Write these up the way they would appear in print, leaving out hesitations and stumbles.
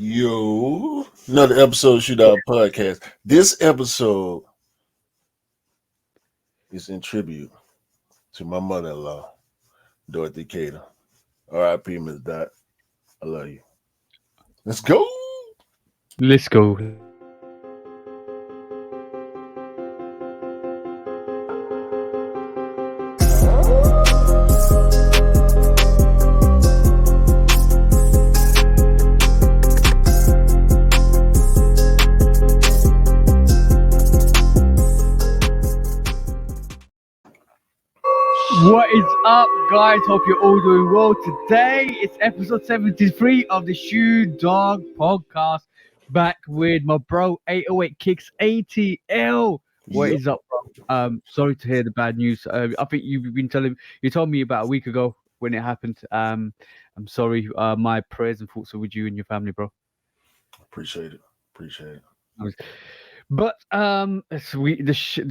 Yo, another episode of Shootout Podcast. This episode is in tribute to my mother-in-law, Dorothy Cater. R.I.P. Ms. Dot. I love you. Let's go. Let's go. What is up, guys? Hope you're all doing well. Today it's episode 73 of the Shoe Dog Podcast. Back with my bro 808 Kicks ATL. What Yep. is up, bro? Sorry to hear the bad news. I think you told me about a week ago when it happened. I'm sorry. My prayers and thoughts are with you and your family, bro. Appreciate it. But the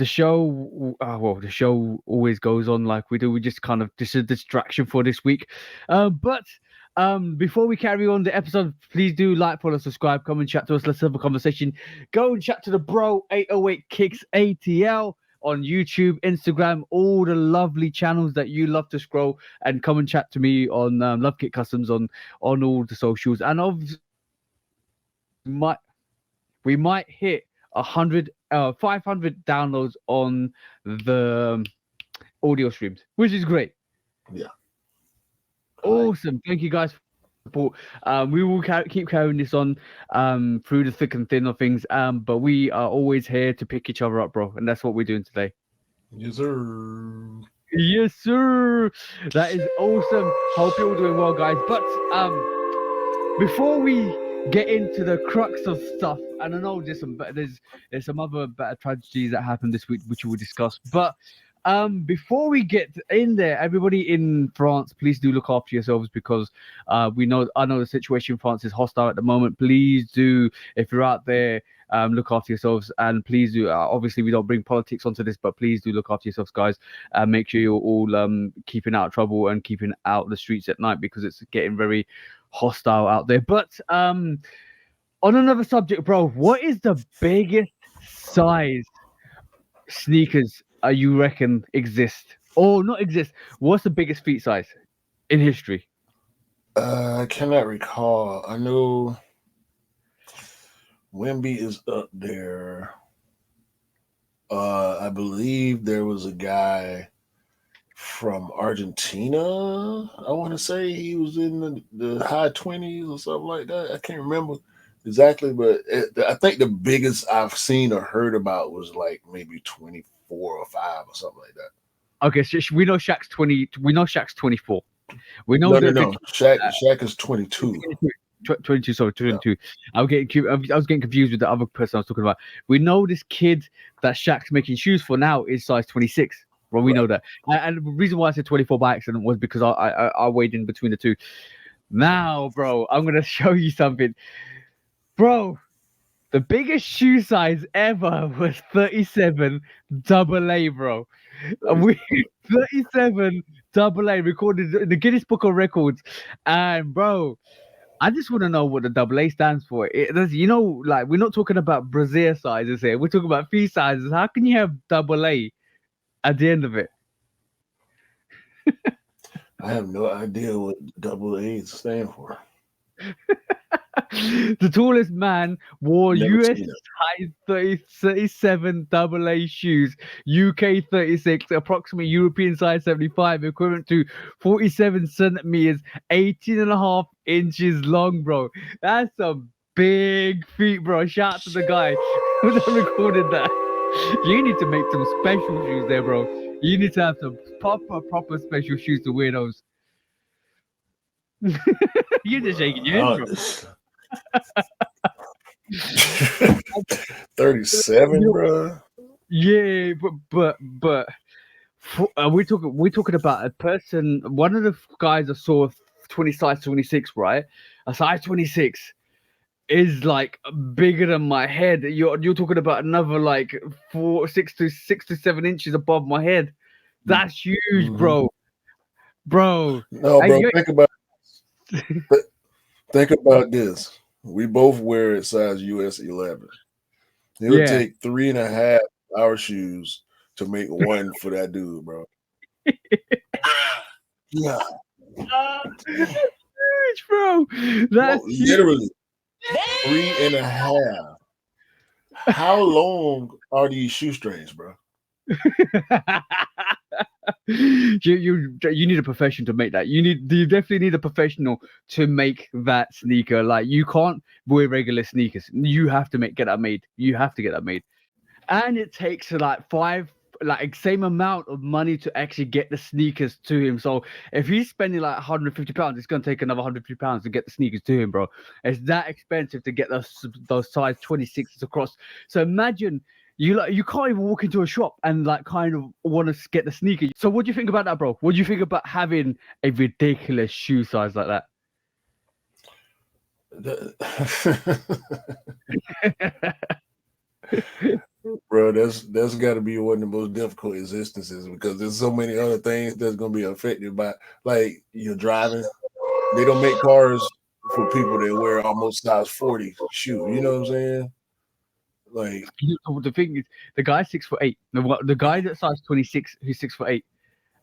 show the show always goes on like we do. We just kind of this is a distraction for this week. But before we carry on the episode, please do like, follow, subscribe, come and chat to us. Let's have a conversation. Go and chat to the bro 808 Kicks ATL on YouTube, Instagram, all the lovely channels that you love to scroll, and come and chat to me on Love Kit Customs on all the socials. And obviously, we might hit 500 downloads on the audio streams, which is great. Yeah. Awesome. Thank you guys for the support. We will keep carrying this on through the thick and thin of things. But we are always here to pick each other up, bro. And that's what we're doing today. Yes, sir. Yes, sir. That is awesome. Hope you're all doing well, guys. But before we get into the crux of stuff, and I know there's some other better tragedies that happened this week which we'll discuss, but before we get in there, everybody in France, please do look after yourselves, because I know the situation in France is hostile at the moment. Please do, if you're out there, look after yourselves, and please do, obviously we don't bring politics onto this, but please do look after yourselves, guys. Make sure you're all keeping out of trouble and keeping out the streets at night, because it's getting very hostile out there. But on another subject, bro, what is the biggest size sneakers you reckon exist, or not exist? What's the biggest feet size in history? I cannot recall. I know Wemby is up there. I believe there was a guy from Argentina. I want to say he was in the high 20s or something like that. I can't remember exactly, but I think the biggest I've seen or heard about was like maybe 24 or 5 or something like that. Okay, so we know Shaq's 20. We know Shaq's 24. We know no. Shaq is 22. 22, sorry, 22. Yeah. I was getting confused with the other person I was talking about. We know this kid that Shaq's making shoes for now is size 26. Well, we know that. And the reason why I said 24 by accident was because I weighed in between the two. Now, bro, I'm going to show you something. Bro, the biggest shoe size ever was 37 AA, bro. 37 AA recorded in the Guinness Book of Records. And, bro, I just want to know what the AA stands for. Like, we're not talking about brassiere sizes here. We're talking about feet sizes. How can you have AA at the end of it? I have no idea what AA stand for. The tallest man wore US size 37 AA shoes, UK 36, approximately European size 75, equivalent to 47 centimeters, 18.5 inches long, bro. That's some big feet, bro. Shout out to the guy who recorded that. You need to make some special shoes there, bro. You need to have some proper special shoes to wear those. You're just shaking your head, bro. 37, bro. Yeah, but we're talking about a person. One of the guys I saw size 26, right? A size 26 is like bigger than my head. You're talking about another like 6 to 7 inches above my head. That's huge, bro. No, bro. Think about this. We both wear it size US 11. It would Yeah. take 3.5 our shoes to make one for that dude, bro. Yeah, That's huge, bro. no, That's huge. literally 3.5. How long are these shoestrings, bro? You need a profession to make that. You definitely need a professional to make that sneaker. Like you can't wear regular sneakers. You have to get that made. You have to get that made. And it takes like like same amount of money to actually get the sneakers to him. So if he's spending like £150, it's gonna take another £150 to get the sneakers to him, bro. It's that expensive to get those size 26s across. So imagine you can't even walk into a shop and like kind of want to get the sneaker. So what do you think about that, bro? What do you think about having a ridiculous shoe size like that? Bro, that's got to be one of the most difficult existences because there's so many other things that's gonna be affected by, like you're driving. They don't make cars for people that wear almost size 40 shoe. You know what I'm saying? Like, The thing is, the guy's 6'8". The guy that size 26, who's 6'8".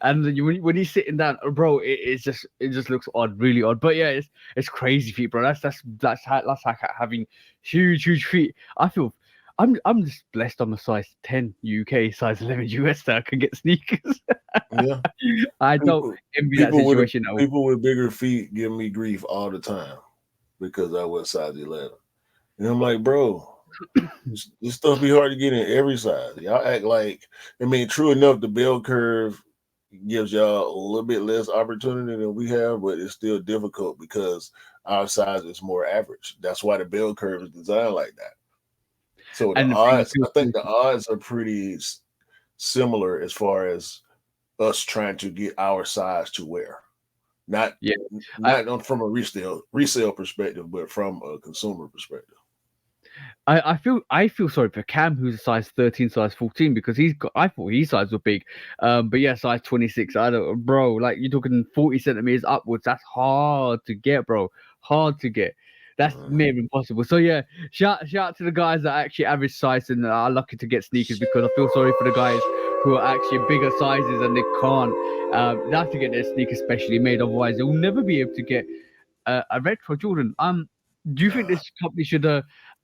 And then when he's sitting down, bro, it just looks odd, really odd. But yeah, it's crazy feet, bro. That's like having huge feet. I'm just blessed. I'm a size 10 UK, size 11 US that I can get sneakers. yeah, I don't people envy that people with situation at all. people with bigger feet give me grief all the time because I wear size 11, and I'm like, bro, this stuff be hard to get in every size. Y'all act like, I mean, true enough, the bell curve gives y'all a little bit less opportunity than we have, but it's still difficult because our size is more average. That's why the bell curve is designed like that. So the And the thing I odds, feel I think the odds are pretty similar as far as us trying to get our size to wear. Not yeah. from a resale perspective, but from a consumer perspective. I feel sorry for Cam, who's a size 13, size 14, because I thought his size was big. But yeah, size 26. I don't, bro. Like you're talking 40 centimeters upwards. That's hard to get, bro. Hard to get. That's Mhm. near impossible. So yeah, shout out to the guys that actually average size and are lucky to get sneakers, because I feel sorry for the guys who are actually bigger sizes and they can't. They have to get their sneakers specially made. Otherwise, they'll never be able to get a retro Jordan. Do you think Nah. this company should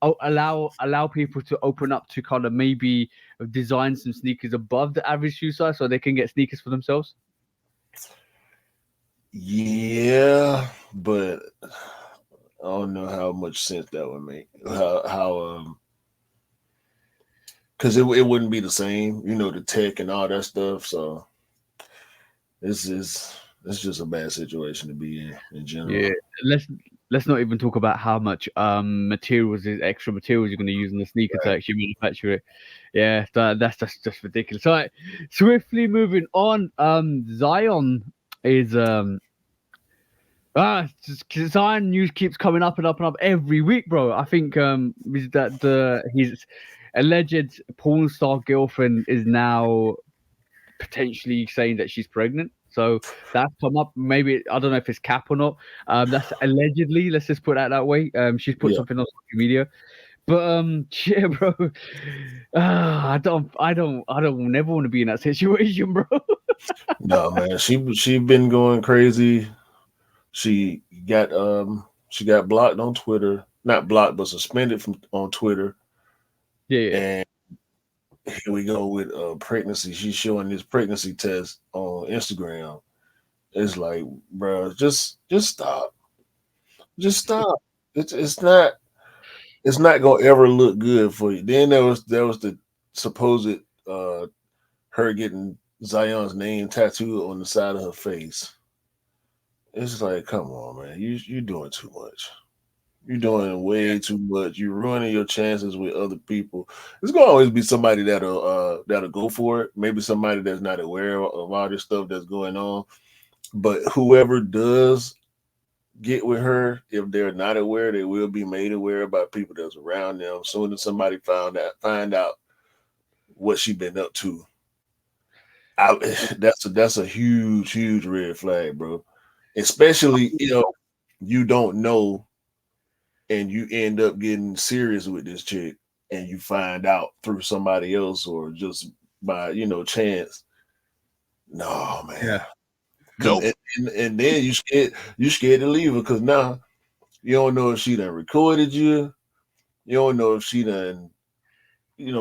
allow people to open up to kind of maybe design some sneakers above the average shoe size so they can get sneakers for themselves? Yeah, but I don't know how much sense that would make. How because it wouldn't be the same, the tech and all that stuff. So this is it's just a bad situation to be in Yeah, general. let's let's not even talk about how much extra materials you're going to use in the sneaker to Right. actually manufacture it. Yeah, that's just ridiculous. All right, swiftly moving on. Zion is Zion news keeps coming up and up and up every week, bro. I think is that the his alleged porn star girlfriend is now potentially saying that she's pregnant. So that's come up. Maybe I don't know if it's cap or not. That's allegedly. Let's just put that way. She's put Yeah. something on social media. But yeah, bro. I don't never want to be in that situation, bro. No, man. She been going crazy. She got blocked on Twitter. Not blocked, but suspended from on Twitter. Yeah, yeah. And here we go with pregnancy. She's showing this pregnancy test on Instagram. It's like, bro, just stop. Just stop. It's not gonna ever look good for you. Then there was the supposed uh her getting Zion's name tattooed on the side of her face. It's like, come on, man, you're doing too much. You're doing way too much. You're ruining your chances with other people. There's gonna always be somebody that'll go for it. Maybe somebody that's not aware of all this stuff that's going on. But whoever does get with her, if they're not aware, they will be made aware about people that's around them. Soon as somebody find out what she been up to, I, that's a huge red flag, bro. Especially if you don't know and you end up getting serious with this chick, and you find out through somebody else or just by chance. No, Yeah. man. Cause Nope. and then you scared to leave her because now you don't know if she done recorded you. You don't know if she done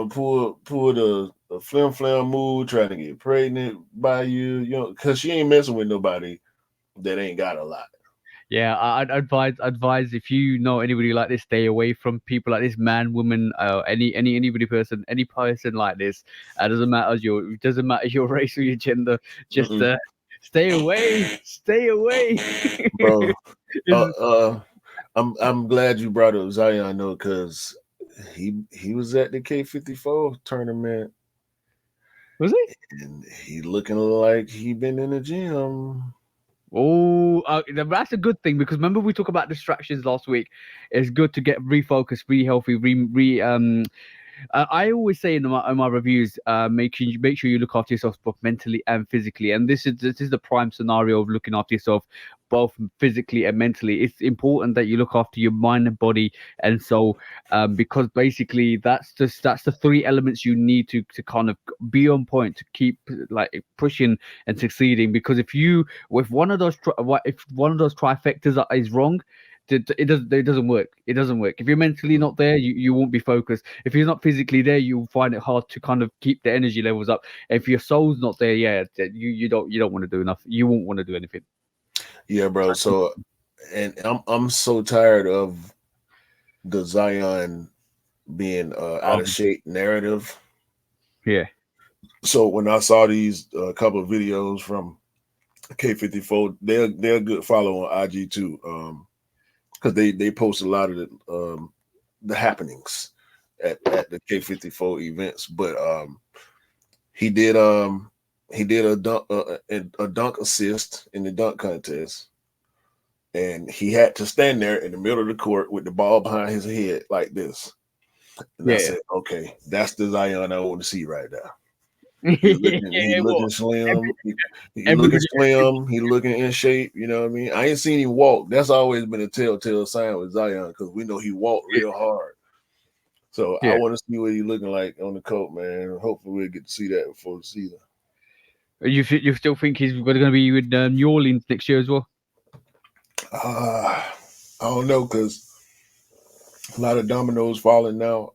pulled a flim flam move trying to get pregnant by you. Because she ain't messing with nobody that ain't got a lot. Yeah, I'd advise if you know anybody like this, stay away from people like this, man, woman, anybody person, any person like this. It doesn't matter your race or your gender. Just Mm-mm, stay away, stay away. bro. Uh, Is- uh, I'm glad you brought up Zion though, because he was at the K54 tournament was he? and he looking like he been in the gym. Oh, that's a good thing because remember we talked about distractions last week. It's good to get refocused, re healthy, re I always say in my reviews, make sure you look after yourself both mentally and physically. And this is the prime scenario of looking after yourself both physically and mentally. It's important that you look after your mind and body and soul, because basically that's the three elements you need to kind of be on point to keep like pushing and succeeding. Because if one of those if one of those trifectas is wrong, it doesn't work. It doesn't work. If you're mentally not there, you won't be focused. If you're not physically there, you'll find it hard to kind of keep the energy levels up. If your soul's not there, yeah, you don't want to do enough. You won't want to do anything. Yeah, bro. So, and I'm so tired of the Zion being out of Um, shape narrative. yeah, So when I saw these couple of videos from K54, they're a good follow on IG too, because they post a lot of the happenings at the K54 events. But he did um he did a dunk assist in the dunk contest, and he had to stand there in the middle of the court with the ball behind his head like this. And I yeah, said, okay, that's the Zion I want to see right now. yeah. He Yeah, well, looking slim. He looking everybody, slim. He looking in shape. You know what I mean? I ain't seen him walk. That's always been a telltale sign with Zion because we know he walked real hard. So I yeah. want to see what he looking like on the court, man. Hopefully we'll get to see that before the season. You still think he's going to be with New Orleans next year as well? Uh, I don't know because a lot of dominoes falling now.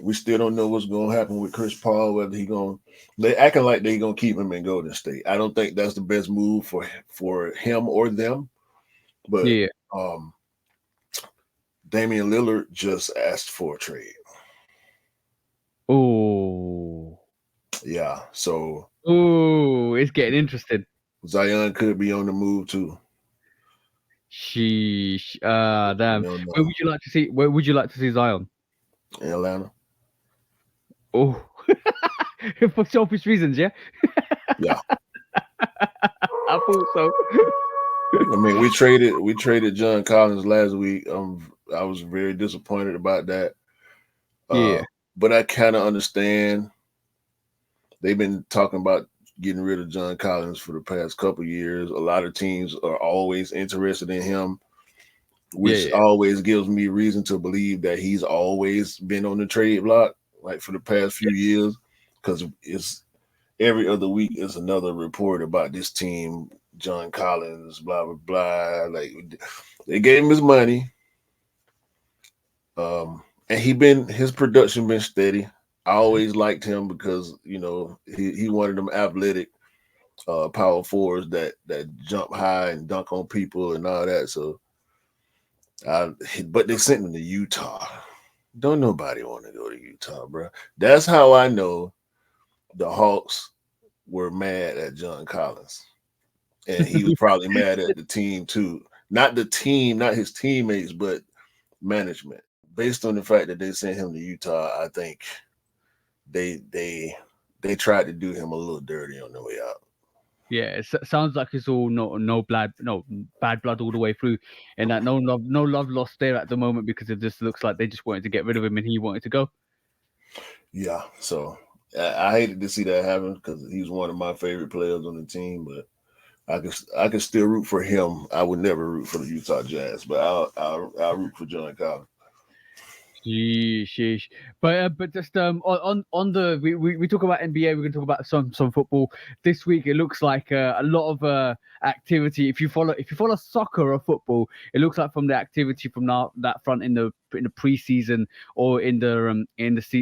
We still don't know what's going to happen with Chris Paul. Whether he going they acting like they gonna keep him in Golden State. I don't think that's the best move for him or them. But Yeah. um, Damian Lillard just asked for a trade. Oh, Yeah, so oh, it's getting interesting. Zion could be on the move too. Sheesh. We Damn. don't Where know. would you like to see? Where would you like to see Zion? In Atlanta, Oh, for selfish reasons, yeah. yeah. I thought so. I mean, we traded John Collins last week. I was very disappointed about that. Uh, Yeah, but I kind of understand. They've been talking about getting rid of John Collins for the past couple years. A lot of teams are always interested in him, yeah, which yeah, always gives me reason to believe that he's always been on the trade block, like for the past few years, because it's every other week is another report about this team, John Collins, blah blah blah. Like they gave him his money, and his production been steady. I always liked him because he one of them athletic power forwards that jump high and dunk on people and all that. So, but they sent him to Utah. Don't nobody want to go to Utah, bro. That's how I know the Hawks were mad at John Collins, and he was probably mad at the team too. Not the team, not his teammates, but management. Based on the fact that they sent him to Utah, I think they they they tried to do him a little dirty on the way out. yeah. Sounds like it's all no blood, no bad blood all the way through, and that no love lost there at the moment because it just looks like they just wanted to get rid of him and he wanted to go. Yeah, so I hated to see that happen because he was one of my favorite players on the team, but I can still root for him. I would never root for the Utah Jazz, but I'll root for John Collins. Sheesh, sheesh. But just on the we talk about NBA, we're gonna talk about some football. This week it looks like a lot of activity. If you follow soccer or football, it looks like from the activity from now that front in the preseason or in the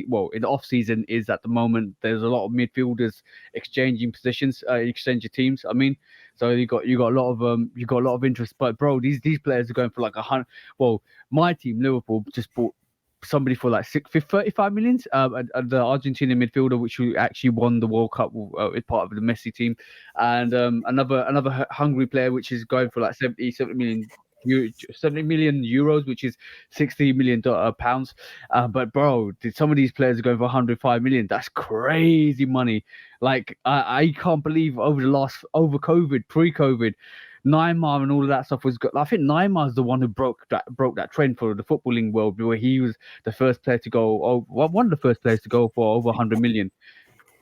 well in the off season is at the moment there's a lot of midfielders exchanging positions, exchanging teams. I mean, so you got a lot of you got a lot of interest. But bro, these players are going for like 100. Well, my team Liverpool just bought somebody for like 35 millions. And the Argentinian midfielder, which who actually won the World Cup, is part of the Messi team, and another Hungary player, which is going for like 70 million. 70 million euros, which is 60 million pounds. But bro, some of these players are going for 105 million. That's crazy money. Like I can't believe over COVID, pre-COVID, Neymar and all of that stuff was good. I think Neymar's the one who broke that trend for the footballing world, where he was the first player to go. Oh, one of the first players to go for over 100 million.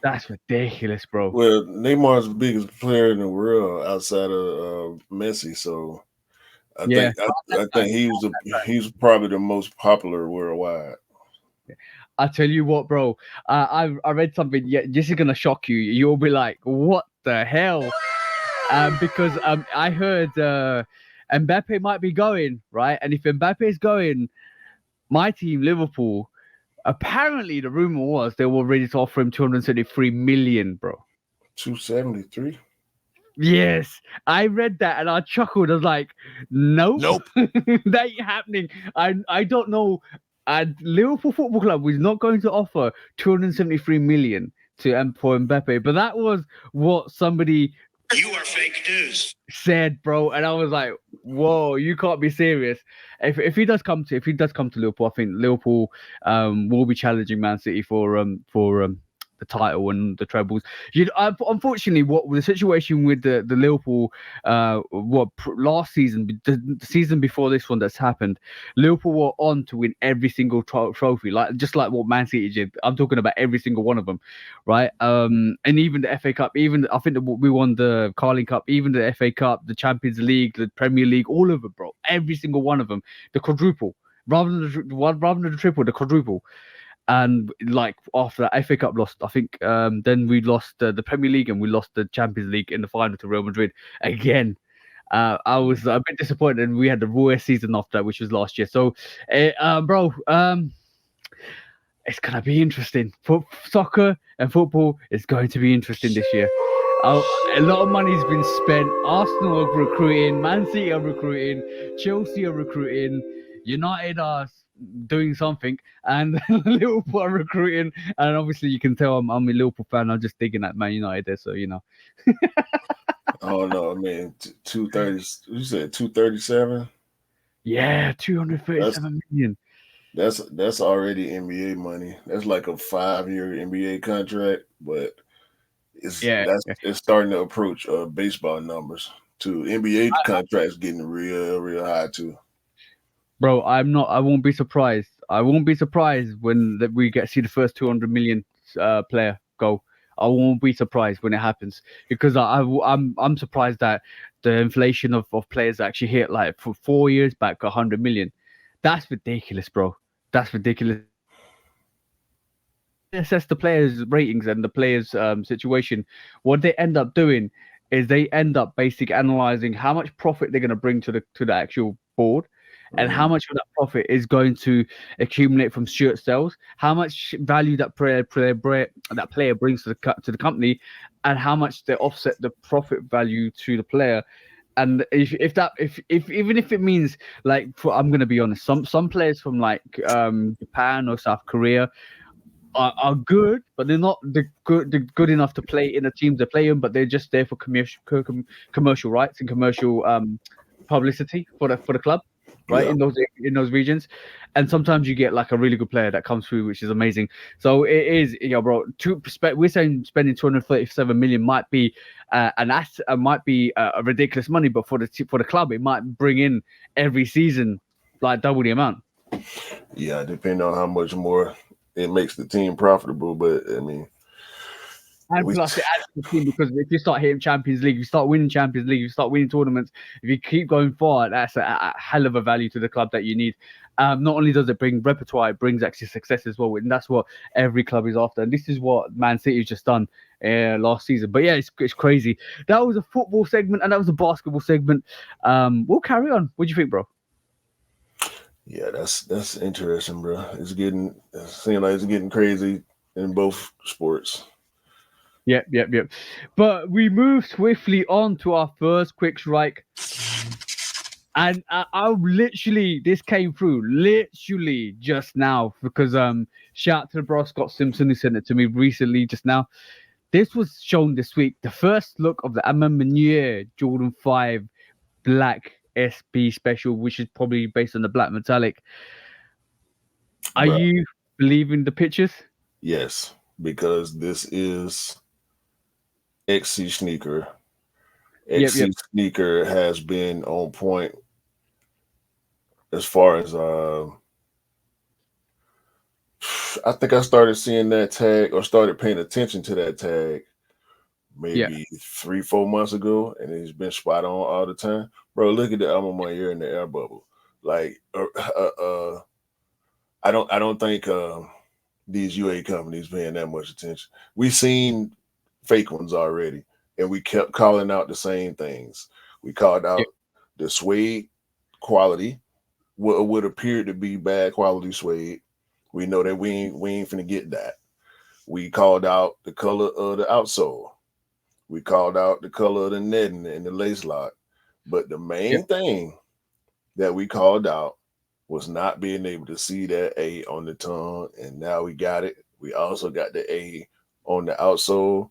That's ridiculous, bro. Well, Neymar's the biggest player in the world outside of Messi, so Yeah, I think he was probably the most popular worldwide. I tell you what, bro. I read something. Yeah, this is gonna shock you. You'll be like, "What the hell?" Because I heard Mbappe might be going right, and if Mbappe is going, my team Liverpool. Apparently, the rumor was they were ready to offer him 273 million, bro. 273. Yes, I read that and I chuckled. I was like, "Nope, Nope. that ain't happening." I don't know. And Liverpool Football Club was not going to offer 273 million to for Mbappe, but that was what somebody You are fake news. said, bro, and I was like, "Whoa, you can't be serious." If he does come to Liverpool, I think Liverpool will be challenging Man City for the title and the trebles. Unfortunately, what the situation with the Liverpool last season, the season before this one that's happened, Liverpool were on to win every single trophy, like just like what Man City did. I'm talking about every single one of them, right? And even the FA Cup, even I think that we won the Carling Cup, even the FA Cup, the Champions League, the Premier League, all of it, bro. Every single one of them, the quadruple, rather than the triple, the quadruple. And like after that FA Cup lost, I think then we lost the Premier League and we lost the Champions League in the final to Real Madrid again. I was a bit disappointed. We had the Royal season after that, which was last year. So, bro, it's gonna be interesting. Soccer and football is going to be interesting this year. A lot of money's been spent. Arsenal are recruiting, Man City are recruiting, Chelsea are recruiting, United are doing something, and Liverpool are recruiting. And obviously, you can tell I'm a Liverpool fan. I'm just digging at Man United there, so you know. Oh no, man, 230. You said 237. Yeah, That's 237 million. that's already NBA money. That's like a 5-year NBA contract, but Yeah, it's starting to approach baseball numbers. To NBA contracts getting real high too. bro, I'm not. I won't be surprised. I won't be surprised when we get see the first 200 million player go. I won't be surprised when it happens because I'm surprised that the inflation of players actually hit like for 4 years back 100 million. That's ridiculous, bro. That's ridiculous. When they assess the players' ratings and the players' situation, what they end up doing is they end up basically analyzing how much profit they're going to bring to the actual board, and how Mhm. much of that profit is going to accumulate from shirt sales, how much value that player brings to the company, and how much they offset the profit value to the player. And if even if it means like I'm gonna be honest, some players from like Japan or South Korea are good, but they're not good enough to play in the teams they play in. But they're just there for commercial rights and commercial publicity for the club, right? Yeah, In those regions, and sometimes you get like a really good player that comes through, which is amazing. So it is, bro. We're saying spending 237 million might be an asset, might be a ridiculous money, but for the club, it might bring in every season like double the amount. yeah. Depending on how much more it makes the team profitable, but I mean, And We, plus, it adds to the team because if you start hitting Champions League, you start winning Champions League, you start winning tournaments. If you keep going forward, that's a hell of a value to the club that you need. Not only does it bring repertoire, it brings actually success as well, and that's what every club is after. And this is what Man City has just done last season. But yeah, it's crazy. That was a football segment, and that was a basketball segment. We'll carry on. What do you think, bro? yeah, that's interesting, bro. It seems like it's getting crazy in both sports. Yep. But we move swiftly on to our first quick strike. And I literally, this came through literally just now because shout out to the bro Scott Simpson who sent it to me recently just now. This was shown this week. The first look of the Amman Meunier Jordan 5 Black SB Special, which is probably based on the black metallic. Are Bro, you believing the pictures? yes, because this is XC sneaker. Yep. XC sneaker has been on point as far as I think I started seeing that tag or started paying attention to that tag Yeah. maybe 3, 4 months ago, and it's been spot on all the time. Bro, look at the album one year in the air bubble. Like, I don't think these UA companies paying that much attention. We seen fake ones already, and we kept calling out the same things. We called Yep. out the suede quality, what would appear to be bad quality suede. We know that we ain't finna get that. We called out the color of the outsole. We called out the color of the netting and the lace lock. But the Yep. main thing that we called out was not being able to see that A on the tongue, and now we got it. We also got the A on the outsole.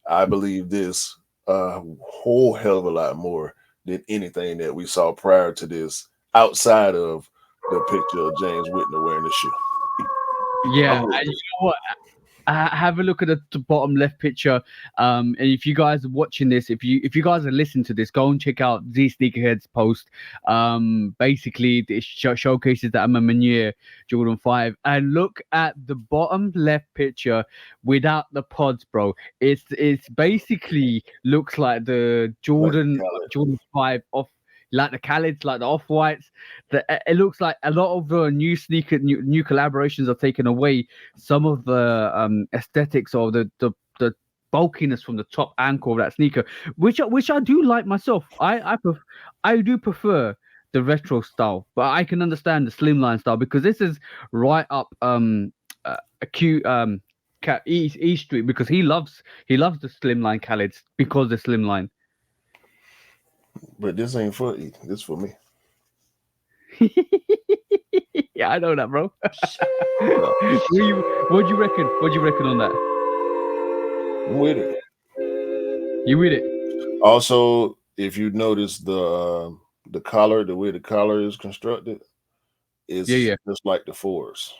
I believe this a whole hell of a lot more than anything that we saw prior to this, outside of the picture of James Whitner wearing the shoe. Yeah. I'm with And you it. know what? Have a look at the bottom left picture. And if you guys are watching this, if you guys are listening to this, go and check out Z Sneakerhead's post. Basically, it showcases that I'm a Meunier Jordan 5, and look at the bottom left picture without the pods, bro. It's basically looks like the Like Jordan Khaled. Jordan 5 off. Like the Khalids, like the off whites, it looks like a lot of the new collaborations are taken away some of the aesthetics or the bulkiness from the top ankle of that sneaker, which I do like myself. I do prefer the retro style, but I can understand the slimline style because this is right up a cute E Street because he loves the slimline Khaled's because the slimline. But this ain't for E. This for me. Yeah, I know that, bro. Yeah, What do you reckon? What do you reckon on that? I'm with it. You with it? Also, if you notice the collar, the way the collar is constructed, is Yeah. just like the fours.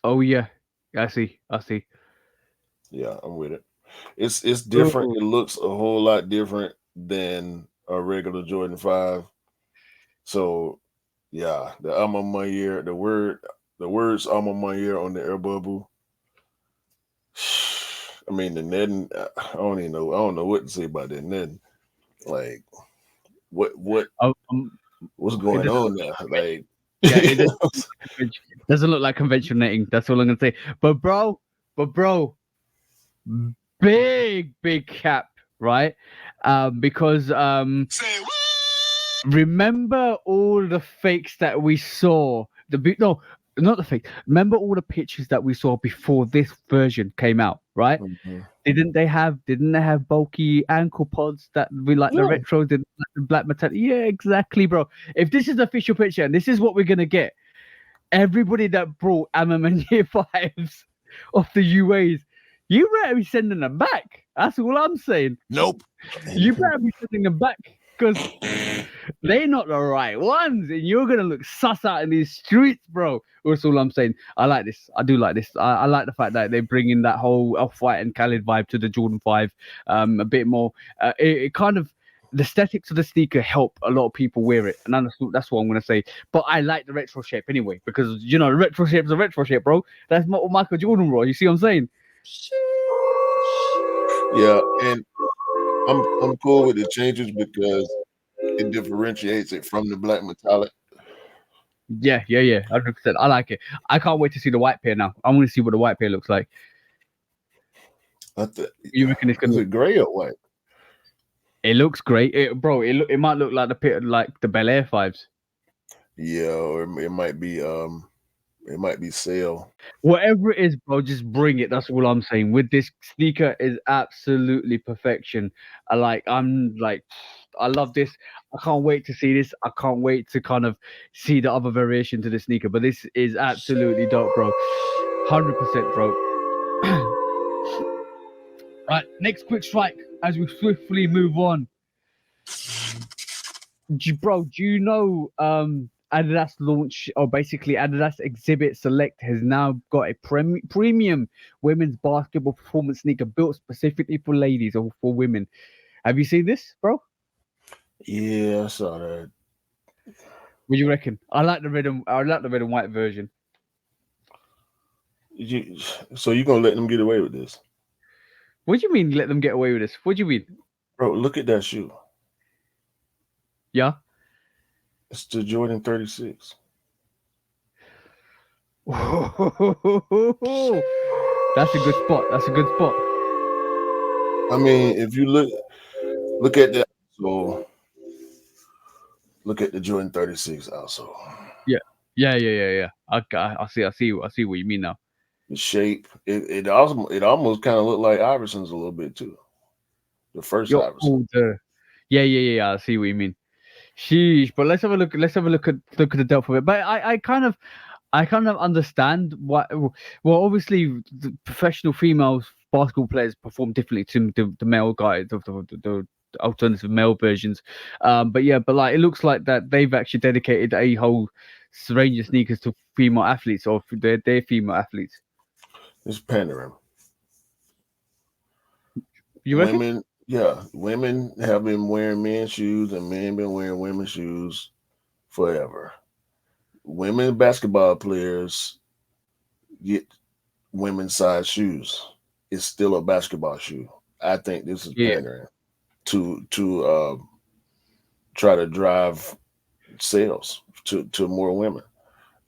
Oh yeah. I see. Yeah, I'm with it. It's different. Oh, It looks a whole lot different than a regular Jordan 5. So yeah, the alma mater, the words alma mater on the air bubble. I mean the netting. I don't even know. I don't know what to say about that netting. Like what um, what's it going doesn't on look there? like Like yeah, it doesn't look like conventional netting. That's all I'm gonna say. But bro, big cap, right? Because remember all the fakes that we saw. No, not the fake. Remember all the pictures that we saw before this version came out, right? Mhm. Didn't they have bulky ankle pods that we like the Yeah. retro did like the black metal? Yeah, exactly, bro. If this is the official picture and this is what we're gonna get, everybody that brought Amam and Year Fives of the UAs, you better be sending them back. That's all I'm saying. Nope. You better be sending them back because they're not the right ones, and you're gonna look sus out in these streets, bro. That's all I'm saying. I like this. I do like this. I like the fact that they bring in that whole off-white and Khaled vibe to the Jordan 5. A bit more. It kind of the aesthetics of the sneaker help a lot of people wear it, and that's what I'm gonna say. But I like the retro shape anyway because the retro shape is a retro shape, bro. That's Michael Jordan, bro. You see what I'm saying? Yeah, and I'm cool with the changes because it differentiates it from the black metallic. Yeah. 100%. I like it. I can't wait to see the white pair now. I want to see what the white pair looks like. You reckon it's Is gonna? it gray or white? It looks great, bro. It might look like the pit, like the Bel Air fives. Yeah, or it might be sale. Whatever it is, bro, just bring it. That's all I'm saying. With this sneaker is absolutely perfection. I'm like, I love this. I can't wait to see this. I can't wait to kind of see the other variation to the sneaker. But this is absolutely dope, bro. 100%, bro. Right, next quick strike as we swiftly move on. Bro, do you know Adidas launch, or basically Adidas Exhibit Select has now got a premium women's basketball performance sneaker built specifically for ladies or for women. Have you seen this, bro? Yeah, I saw that. What do you reckon? I like the red and white version. You, so you gonna let them get away with this, What do you mean let them get away with this? What do you mean? bro? Look at that shoe. Yeah. It's the Jordan 36. That's a good spot. That's a good spot. I mean, if you look at that, so look at the Jordan 36 also. Yeah. Yeah. I see what you mean now. The shape, it almost kind of looked like Iverson's a little bit too. The first Yo, Iverson. yeah. I see what you mean. Sheesh, but let's have a look. Let's have a look at the depth of it. But I kind of understand why. Well, obviously, the professional female basketball players perform differently to the male guys of the alternative male versions. But yeah, but like it looks like that they've actually dedicated a whole range of sneakers to female athletes or their female athletes. It's pandering. You reckon? Women, yeah, women have been wearing men's shoes and men been wearing women's shoes forever. Women basketball players get women's size shoes. It's still a basketball shoe. I think this is Yeah. pandering to try to drive sales to more women.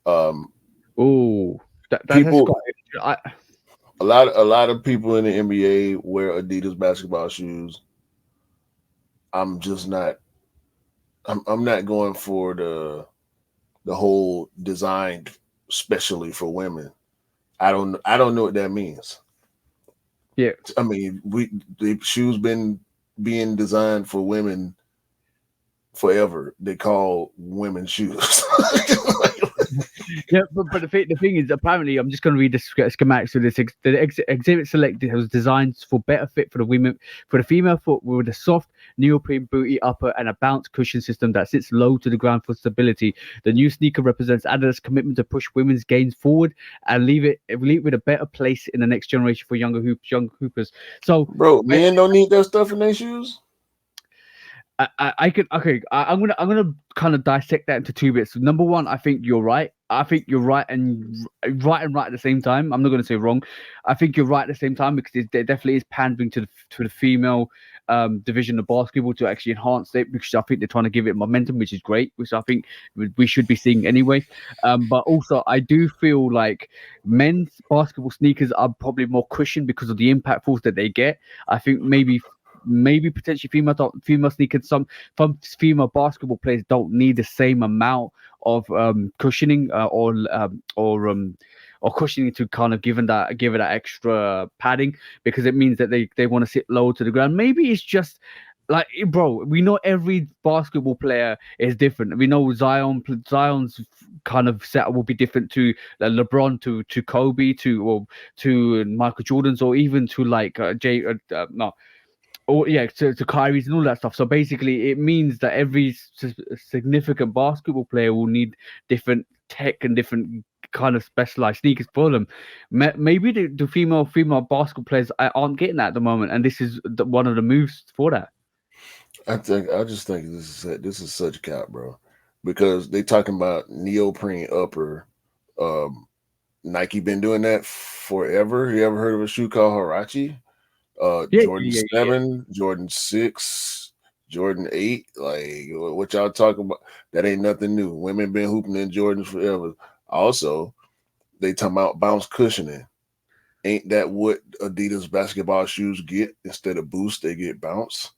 Um, Oh, that's people, got. I, a lot of people in the NBA wear Adidas basketball shoes. I'm just not. I'm not going for the whole designed specially for women. I don't know what that means. yeah. I mean, the shoes been being designed for women forever. They call women shoes. Yeah, but the thing is, apparently, I'm just going to read the schematics of this. Exhibit Select was designed for better fit for the women, for the female foot with a soft neoprene booty upper and a bounce cushion system that sits low to the ground for stability. The new sneaker represents Adidas' commitment to push women's gains forward and leave it with a better place in the next generation for young hoopers. So, Bro, I, men don't need that stuff in their shoes. I could okay. I'm gonna kind of dissect that into two bits. Number one, I think you're right. I think you're right at the same time. I'm not gonna say wrong. I think you're right at the same time because there definitely is pandering to the female division of basketball to actually enhance it because I think they're trying to give it momentum, which is great, which I think we should be seeing anyway. But also, I do feel like men's basketball sneakers are probably more cushioned because of the impact force that they get. I think maybe potentially female sneakers. Some female basketball players don't need the same amount of cushioning or cushioning to kind of give it that extra padding because it means that they want to sit low to the ground. Maybe it's just like bro, we know every basketball player is different. We know Zion's kind of setup will be different to LeBron, to Kobe, to Michael Jordan's, or even to like Jay. No, or yeah, to Kyrie's and all that stuff. So basically, it means that every significant basketball player will need different tech and different kind of specialized sneakers for them. Maybe the female basketball players aren't getting that at the moment, and this is one of the moves for that. I just think this is such cap, bro, because they talking about neoprene upper. Um, Nike been doing that forever. You ever heard of a shoe called Hirachi? Yeah, Jordan yeah, yeah, 7, Jordan 6, Jordan 8. Like what y'all talking about? That ain't nothing new. Women been hooping in Jordans forever. Also, they talking about bounce cushioning. Ain't that what Adidas basketball shoes get? Instead of boost, they get bounce.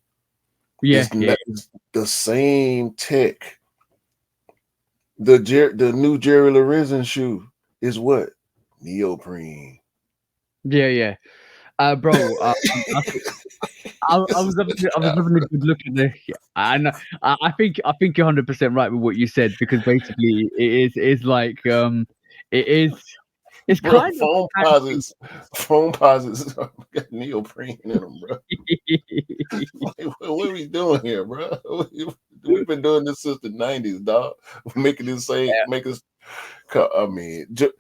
yeah, It's yeah, not it's the same tech. The new Jerry Lorenzen shoe is what? Neoprene. yeah, yeah. Bro, I was Cap, having a good look at the, yeah, and I think you're 100% right with what you said because basically it is like it is it's bro. kind of Phone pandering. posits, phone posits got neoprene in them, bro. Like, what are we doing here, bro? We've been doing this since the '90s, dog. Making this say, make us. I mean, so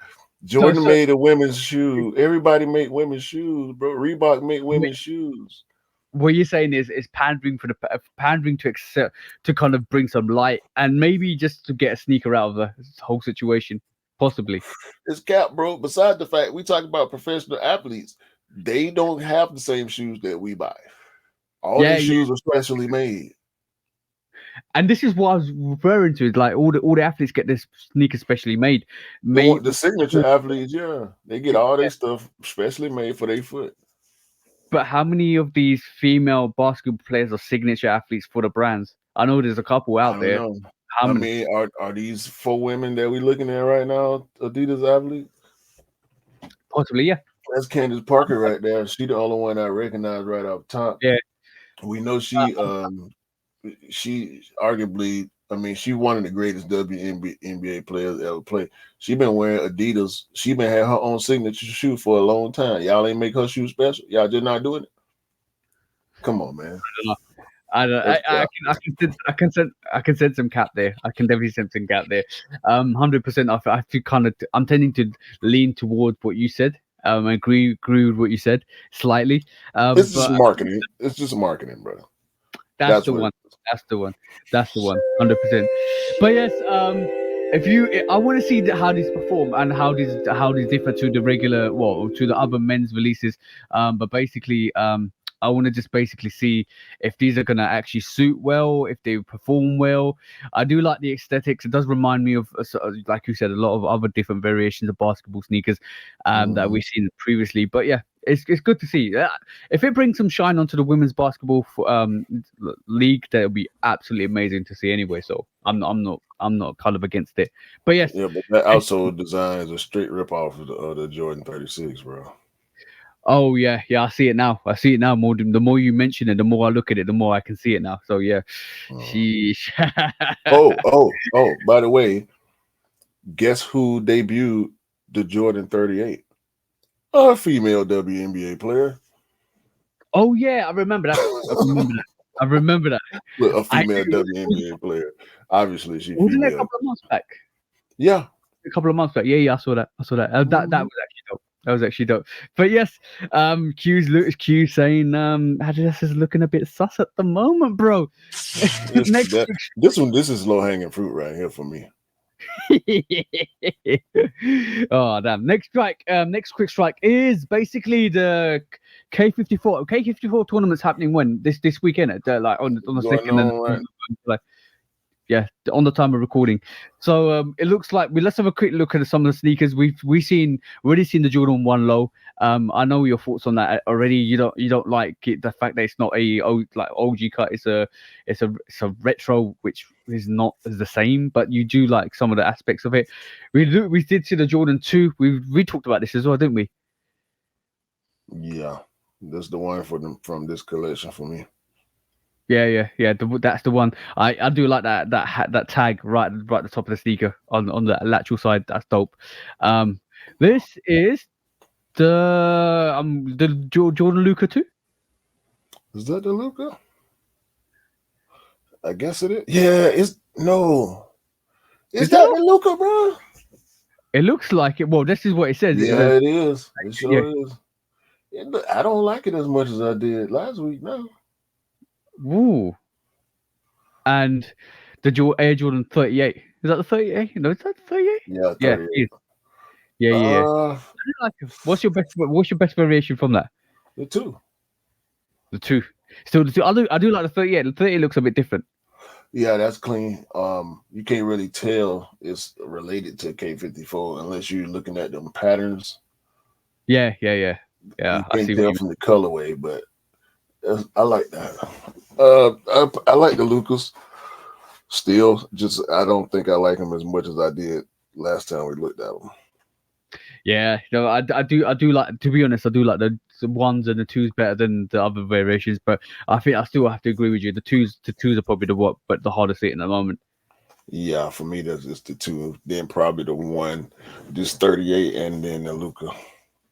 Jordan so made a women's shoe. Everybody make women's shoes, bro. Reebok make women's shoes. what you're saying is pandering for the pandering to accept to kind of bring some light and maybe just to get a sneaker out of the whole situation, possibly. It's cap, bro. Besides the fact we talk about professional athletes, they don't have the same shoes that we buy. All Yeah, their yeah. shoes are specially made. And this is what I was referring to. Is like all the athletes get this sneaker specially made, The made one, the signature athletes, yeah, they get all their stuff specially made for their foot. But how many of these female basketball players are signature athletes for the brands? I know there's a couple I out don't there. know. How I many? mean, are these 4 women that we looking at right now Adidas athletes? Possibly, yeah. That's Candace Parker right there. She the only one I recognize right off top. Yeah. We know she arguably, I mean, she one of the greatest WNBA players ever played. She been wearing Adidas. She been had her own signature shoe for a long time. Y'all ain't make her shoe special. Y'all just not doing it. Come on, man. I don't. That's I cap. can. I can sense. I can sense some cap there. I can definitely sense some cap there. 100%. I feel kind of. I'm tending to lean towards what you said. I agree with what you said slightly. It's just But marketing. It's just marketing, bro. that's That's the what it one. That's the one. That's the one. 100%. But yes, if you, I want to see how these perform and how these differ to the regular, well, to the other men's releases. But basically, I want to just basically see if these are gonna actually suit well, if they perform well. I do like the aesthetics. It does remind me of, like you said, a lot of other different variations of basketball sneakers that Mhm. we've seen previously. But yeah, it's good to see. If it brings some shine onto the women's basketball league, that would be absolutely amazing to see anyway. So I'm not kind of against it. But yes, Yeah, but that outsole design is a straight rip off of the Jordan 36, bro. oh yeah, yeah, I see it now. I see it now. More the more you mention it, the more I look at it, the more I can see it now. So yeah, Uh, sheesh. oh, by the way, guess who debuted the Jordan 38? A female WNBA player. Oh yeah, I remember that. I remember that. I remember that. Look, a I female was, WNBA player. Obviously, she wasn't it a female. couple of months back? Yeah. A couple of months back. Yeah, yeah, I saw that. I saw that. That Mhm. was actually dope. That was actually dope. But yes, Q saying Adidas is looking a bit sus at the moment, bro. Next This is low hanging fruit right here for me. oh damn. Next quick strike is basically the K54. K54 tournament's happening when? This weekend at like on the Going second and on right. like, yeah, on the time of recording. So it looks like let's have a quick look at some of the sneakers we've already seen the Jordan 1 low. I know your thoughts on that already. You don't like it, the fact that it's not like OG cut. It's a retro, which is not the same, but you do like some of the aspects of it. We did see the Jordan 2. We talked about this as well, didn't we? Yeah. That's the one for them from this collection for me. Yeah. That's the one. I do like that tag right at the top of the sneaker on the lateral side. That's dope. This is the Jordan Luca too. Is that the Luca? I guess it is. Yeah, it's no. Is Is it that not? the Luca, bro? It looks like it. Well, this is what it says. It Yeah, says it is. It yeah. sure is. I don't like it as much as I did last week. No. Ooh. and Air Jordan 38. Is that the 38? No, is that the 38? Yeah, Yeah, it 38. is. Yeah. Uh, I do like it. What's your best variation from that? the two. The two. Still the two. I do like the 38. The 38 looks a bit different. Yeah, that's clean. You can't really tell it's related to K54 unless you're looking at them patterns. Yeah. Yeah, You I can see what tell you mean. from the colorway, but I like that. I like the Lucas. Still, just I don't think I like them as much as I did last time we looked at them. Yeah, no, I do like. To be honest, I do like the ones and the twos better than the other variations. But I think I still have to agree with you. The twos are probably but the hardest hit in the moment. Yeah, for me, that's just the two. Then probably the one, this 38, and then the Luca.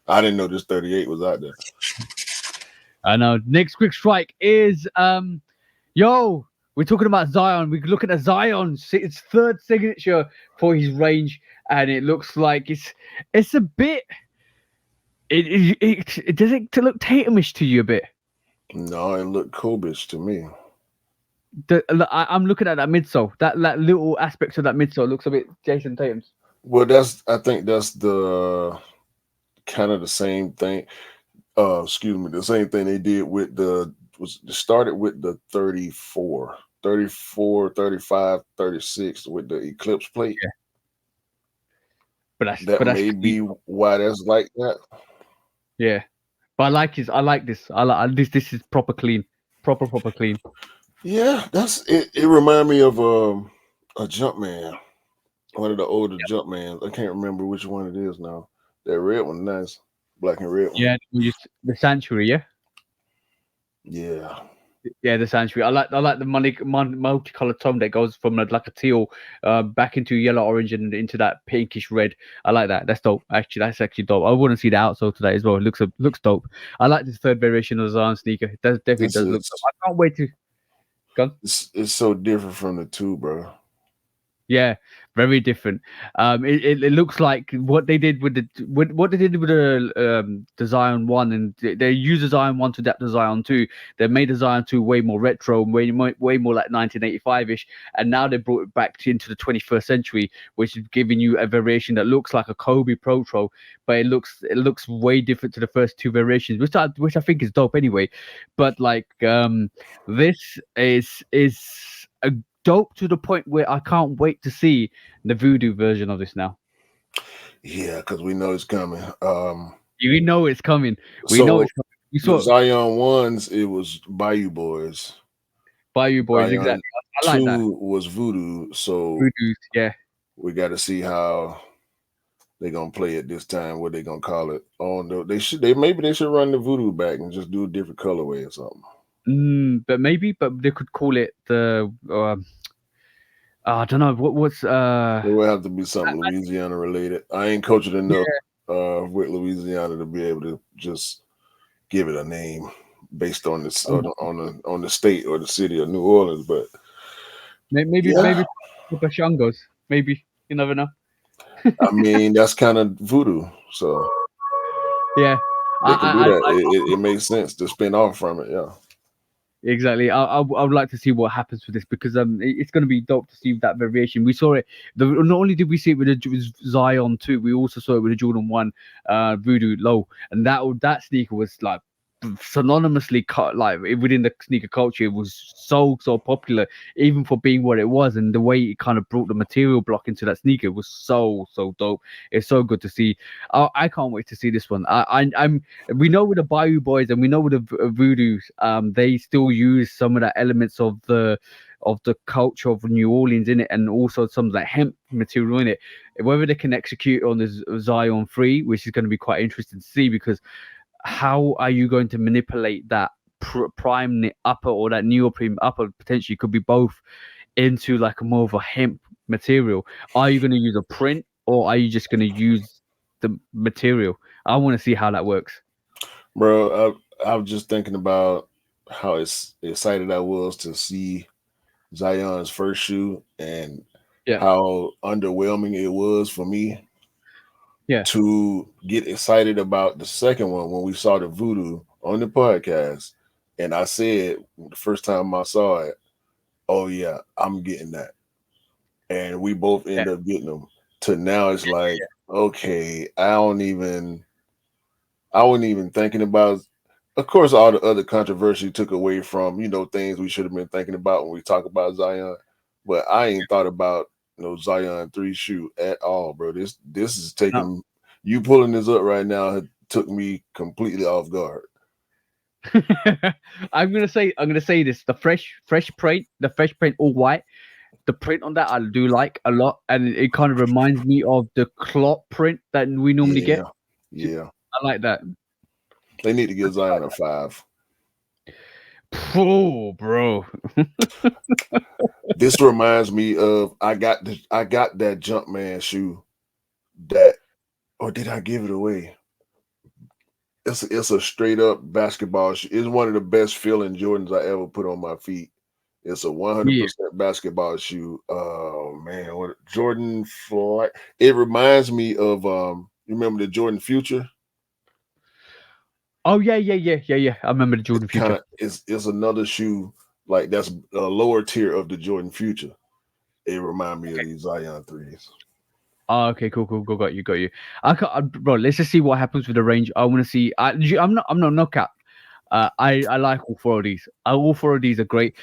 I didn't know this 38 was out there. I know. Next quick strike is yo. We're talking about Zion. We're looking at Zion. It's third signature for his range, and it looks like it's a bit. It does it to look Tatamish to you a bit. No, it looked Kobish to me. I'm looking at that midsole. That little aspect of that midsole looks a bit Jason Tatum's. Well, I think that's the kind of the same thing. Excuse me, the same thing they did with it started with the 34, 34, 35, 36 with the Eclipse plate. Yeah, but that's That but that's may clean. be why that's like that. Yeah, but I like his. I like this. I like this. This is proper clean. Proper clean. Yeah, that's it. It reminded me of a Jumpman, one of the older Jumpmans. I can't remember which one it is now. That red one, nice, black and red one. Yeah, the sanctuary. Yeah, Yeah, yeah, the sanctuary. I like the multicolored tone that goes from like a teal, back into yellow, orange, and into that pinkish red. I like that. That's dope. Actually, that's actually dope. I want to see the outsole today as well. It looks dope. I like this third variation of the Zion sneaker. It definitely it's does look dope. it's I can't wait to go. it's so different from the two, bro. Yeah, very different. It looks like what they did what they did with the Zion one, and they used the Zion one to adapt the Zion two. They made the Zion two way more retro, way more like 1985 ish, and now they brought it back into the 21st century, which is giving you a variation that looks like a Kobe Protro, but it looks way different to the first two variations, which I think is dope anyway. But like this is a dope to the point where I can't wait to see the voodoo version of this now. Yeah, because we know it's coming. We know it's coming. We know So it's coming. We the saw Zion ones, it was Bayou Boys. Bayou Boys exactly. Zion I like that. two was Voodoo. So Voodoos, yeah. we got to see how they gonna play it this time. What they gonna call it? Oh no, they should run the Voodoo back and just do a different colorway or something. But they could call it the. I don't know what's It will have to be something Louisiana related. I ain't coached enough yeah. with Louisiana to be able to just give it a name based on this on the state or the city of New Orleans. But yeah, Maybe the Bashangos. Maybe you never know. I mean that's kind of voodoo, so Yeah. they can do I, that. I, It makes sense to spin off from it. Yeah, Exactly. I would like to see what happens with this because it's going to be dope to see that variation. We saw it. Not only did we see it with the Zion 2, we also saw it with the Jordan 1 Voodoo Low, and that sneaker was like synonymously cut like within the sneaker culture. It was so popular, even for being what it was, and the way it kind of brought the material block into that sneaker was so dope. It's so good to see. I can't wait to see this one. I'm we know with the Bayou Boys and we know with the Voodoos, they still use some of the elements of the culture of New Orleans in it, and also some of that hemp material in it. Whether they can execute on this Zion 3, which is going to be quite interesting to see, because how are you going to manipulate that prime knit upper or that neoprene upper, potentially could be both, into like a more of a hemp material? Are you going to use a print, or are you just going to use the material? I want to see how that works. bro. I was just thinking about how excited I was to see Zion's first shoe and Yeah, how underwhelming it was for me yeah. to get excited about the second one when we saw the Voodoo on the podcast. And I said the first time I saw it, oh yeah, I'm getting that, and we both Yeah. end up getting them. To now, it's like, okay, I wasn't even thinking about. Of course, all the other controversy took away from things we should have been thinking about when we talk about Zion, but I ain't thought about Zion 3 shoe at all, bro. This is No. taking you pulling this up right now. It took me completely off guard. I'm gonna say this: the fresh print all white. The print on that I do like a lot, and it kind of reminds me of the clock print that we normally get. Yeah, yeah. I like that. They need to give Zion a 5. Oh, bro. This reminds me of I got that Jumpman shoe that, or did I give it away? It's a straight up basketball shoe. It's one of the best feeling Jordans I ever put on my feet. It's a Yeah. 100% basketball shoe. Oh man, what Jordan Flight. It reminds me of you remember the Jordan Future? Oh, yeah, yeah, yeah, yeah, yeah. I remember the It's Jordan kind Future. of it's another shoe like that's a lower tier of the Jordan Future. It remind me of these Zion threes. Oh, okay, cool, cool, cool. Got you. Bro. Let's just see what happens with the range. I want to see. I'm not knockout. I like all four of these. All four of these are great.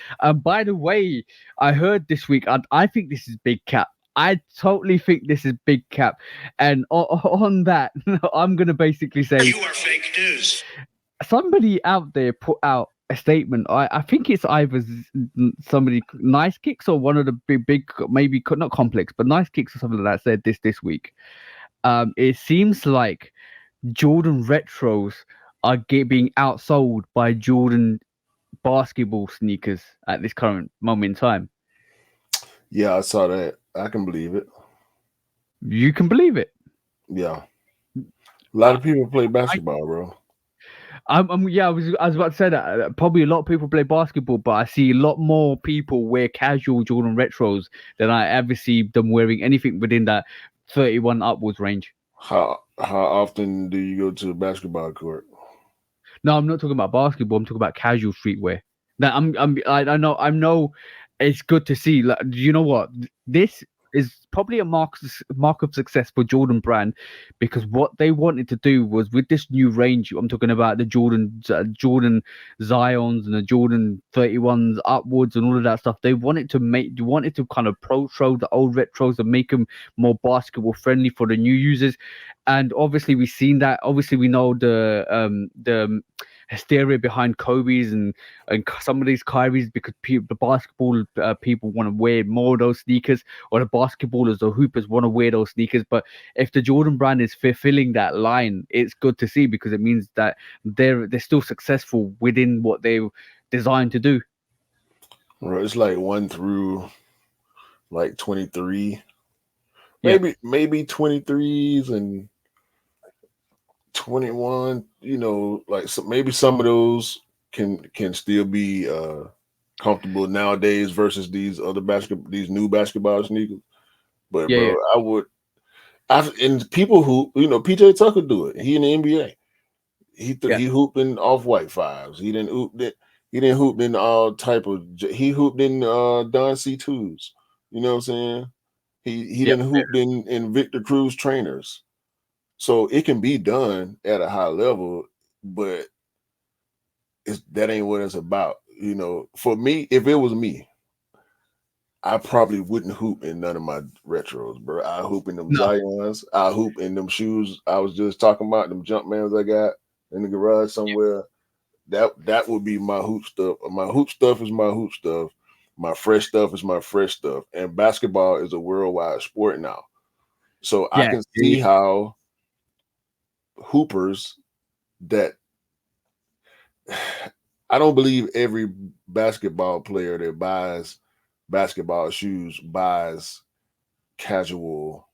By the way, I heard this week. I think this is big cap. I totally think this is big cap. And on that, I'm gonna basically say You are fake news. somebody out there put out a statement. I think it's either somebody Nice Kicks or one of the big maybe not Complex, but Nice Kicks or something like that said this week. It seems like Jordan retros are being outsold by Jordan basketball sneakers at this current moment in time. Yeah, I saw that. I can believe it. You can believe it. Yeah. A lot I, of people play I, basketball, bro. yeah, I was about to say that. Probably a lot of people play basketball, but I see a lot more people wear casual Jordan retros than I ever see them wearing anything within that 31 upwards range. How often do you go to a basketball court? No, I'm not talking about basketball. I'm talking about casual streetwear. That I know it's good to see. Like, you know what? This is probably a mark of success for Jordan Brand, because what they wanted to do was with this new range. I'm talking about the Jordan Zions and the Jordan 31s upwards and all of that stuff. They wanted to kind of pro the old retros and make them more basketball friendly for the new users. And obviously we've seen that. Obviously we know the hysteria behind Kobe's and some of these Kyrie's, because the basketball people want to wear more of those sneakers, or the basketballers or hoopers want to wear those sneakers. But if the Jordan brand is fulfilling that line, it's good to see, because it means that they're still successful within what they designed to do. Bro, it's like 1 through like 23. Yeah, Maybe 23s and 21, like maybe some of those can still be comfortable nowadays versus these new basketball sneakers. But yeah, yeah, bro, and people who PJ Tucker do it. He in the NBA. yeah, He hooped in off white fives. He didn't hoop in all type of. He hooped in Don C2s. You know what I'm saying? He yep, didn't hoop in Victor Cruz trainers. So it can be done at a high level, but that ain't what it's about. For me, if it was me, I probably wouldn't hoop in none of my retros, bro. I hoop in them no, Zions. I hoop in them shoes I was just talking about, them Jumpmans I got in the garage somewhere. That would be my hoop stuff. My hoop stuff is my hoop stuff. My fresh stuff is my fresh stuff. And basketball is a worldwide sport now. So I yeah, can yeah, see how hoopers that I don't believe every basketball player that buys basketball shoes buys casual,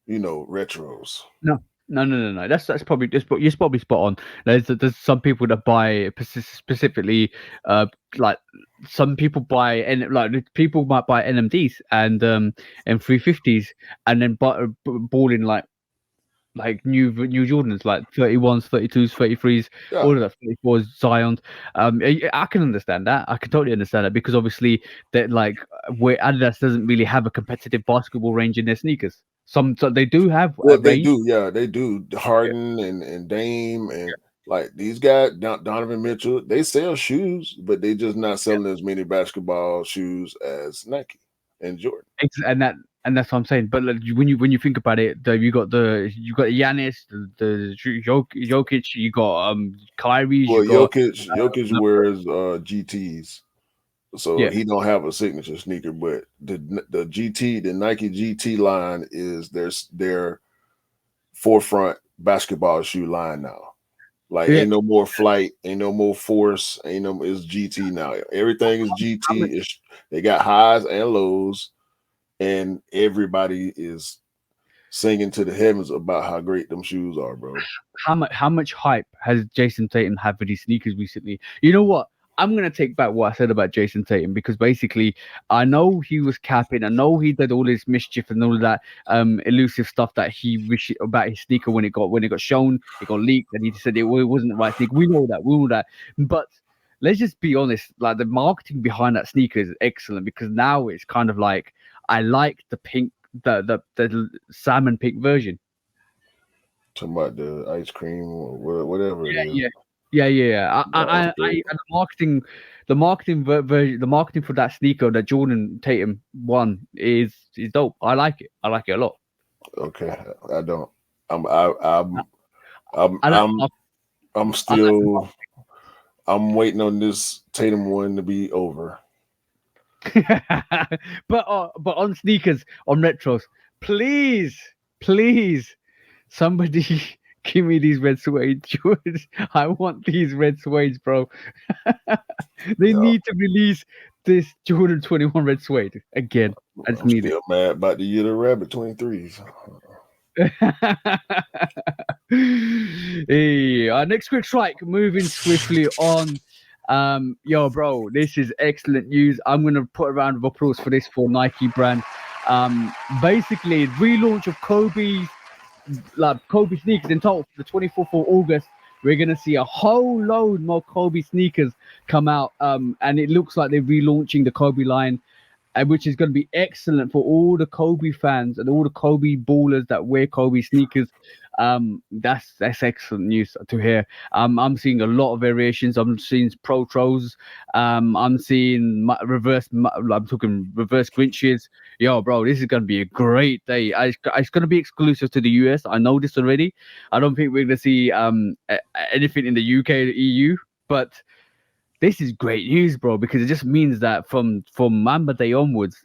retros. no. No. You're probably spot on. There's some people that buy specifically, like some people buy, and like people might buy NMDs and 350s, and then ball in like like new Jordans, like 31s, 32s, 33s, Yeah. all of that, 34s, Zions. I can understand that. I can totally understand that because obviously that like where Adidas doesn't really have a competitive basketball range in their sneakers. So they do have a Well, they range. do. Yeah, they do. Yeah, Harden and Dame and like these guys, Donovan Mitchell, they sell shoes, but they just not yeah. selling as many basketball shoes as Nike and Jordan. And that's what I'm saying. But like, when you think about it, you got Giannis, Jokic, you got Kyrie's, you Well, got Jokic wears GTs, so yeah. he don't have a signature sneaker, but the GT, the Nike GT line is their forefront basketball shoe line now. Like Yeah. ain't no more flight, ain't no more force, ain't no it's GT now. Everything is How GT. much They got highs and lows, and everybody is singing to the heavens about how great them shoes are, bro. how much hype has Jason Tatum had for these sneakers recently? You know what? I'm gonna take back what I said about Jason Tatum because basically I know he was capping, I know he did all this mischief and all of that elusive stuff that he wished about his sneaker when it got shown, it got leaked, and he said it wasn't the right sneaker. We know that, but let's just be honest, like the marketing behind that sneaker is excellent because now it's kind of like I like the pink, the salmon pink version. Talking about the ice cream or whatever it Yeah, is, yeah, yeah, yeah, yeah. that's great. And the marketing for that sneaker that Jordan Tatum won is dope. I like it. I like it a lot. Okay, I don't. I'm I, I, I'm I like the I'm I'm I like the still I'm waiting on this Tatum one to be over. but on sneakers, on retros, please, please, somebody give me these red suede Jordans. I want these red suedes, bro. They Yeah, need to release this Jordan 21 red suede again. I just I'm need still mad about the year the rabbit 23s. it. Hey, our next quick strike. Moving swiftly on. Yo, bro, this is excellent news. I'm gonna put a round of applause for this for Nike brand. Basically, relaunch of Kobe sneakers in total for the 24th of August. We're gonna see a whole load more Kobe sneakers come out. And it looks like they're relaunching the Kobe line, which is going to be excellent for all the Kobe fans and all the Kobe ballers that wear Kobe sneakers. That's excellent news to hear. I'm seeing a lot of variations. I'm seeing pro tros. I'm seeing I'm talking reverse Grinches. Yo, bro, this is going to be a great day. It's going to be exclusive to the US. I know this already. I don't think we're going to see anything in the UK or EU, but this is great news, bro, because it just means that from Mamba Day onwards,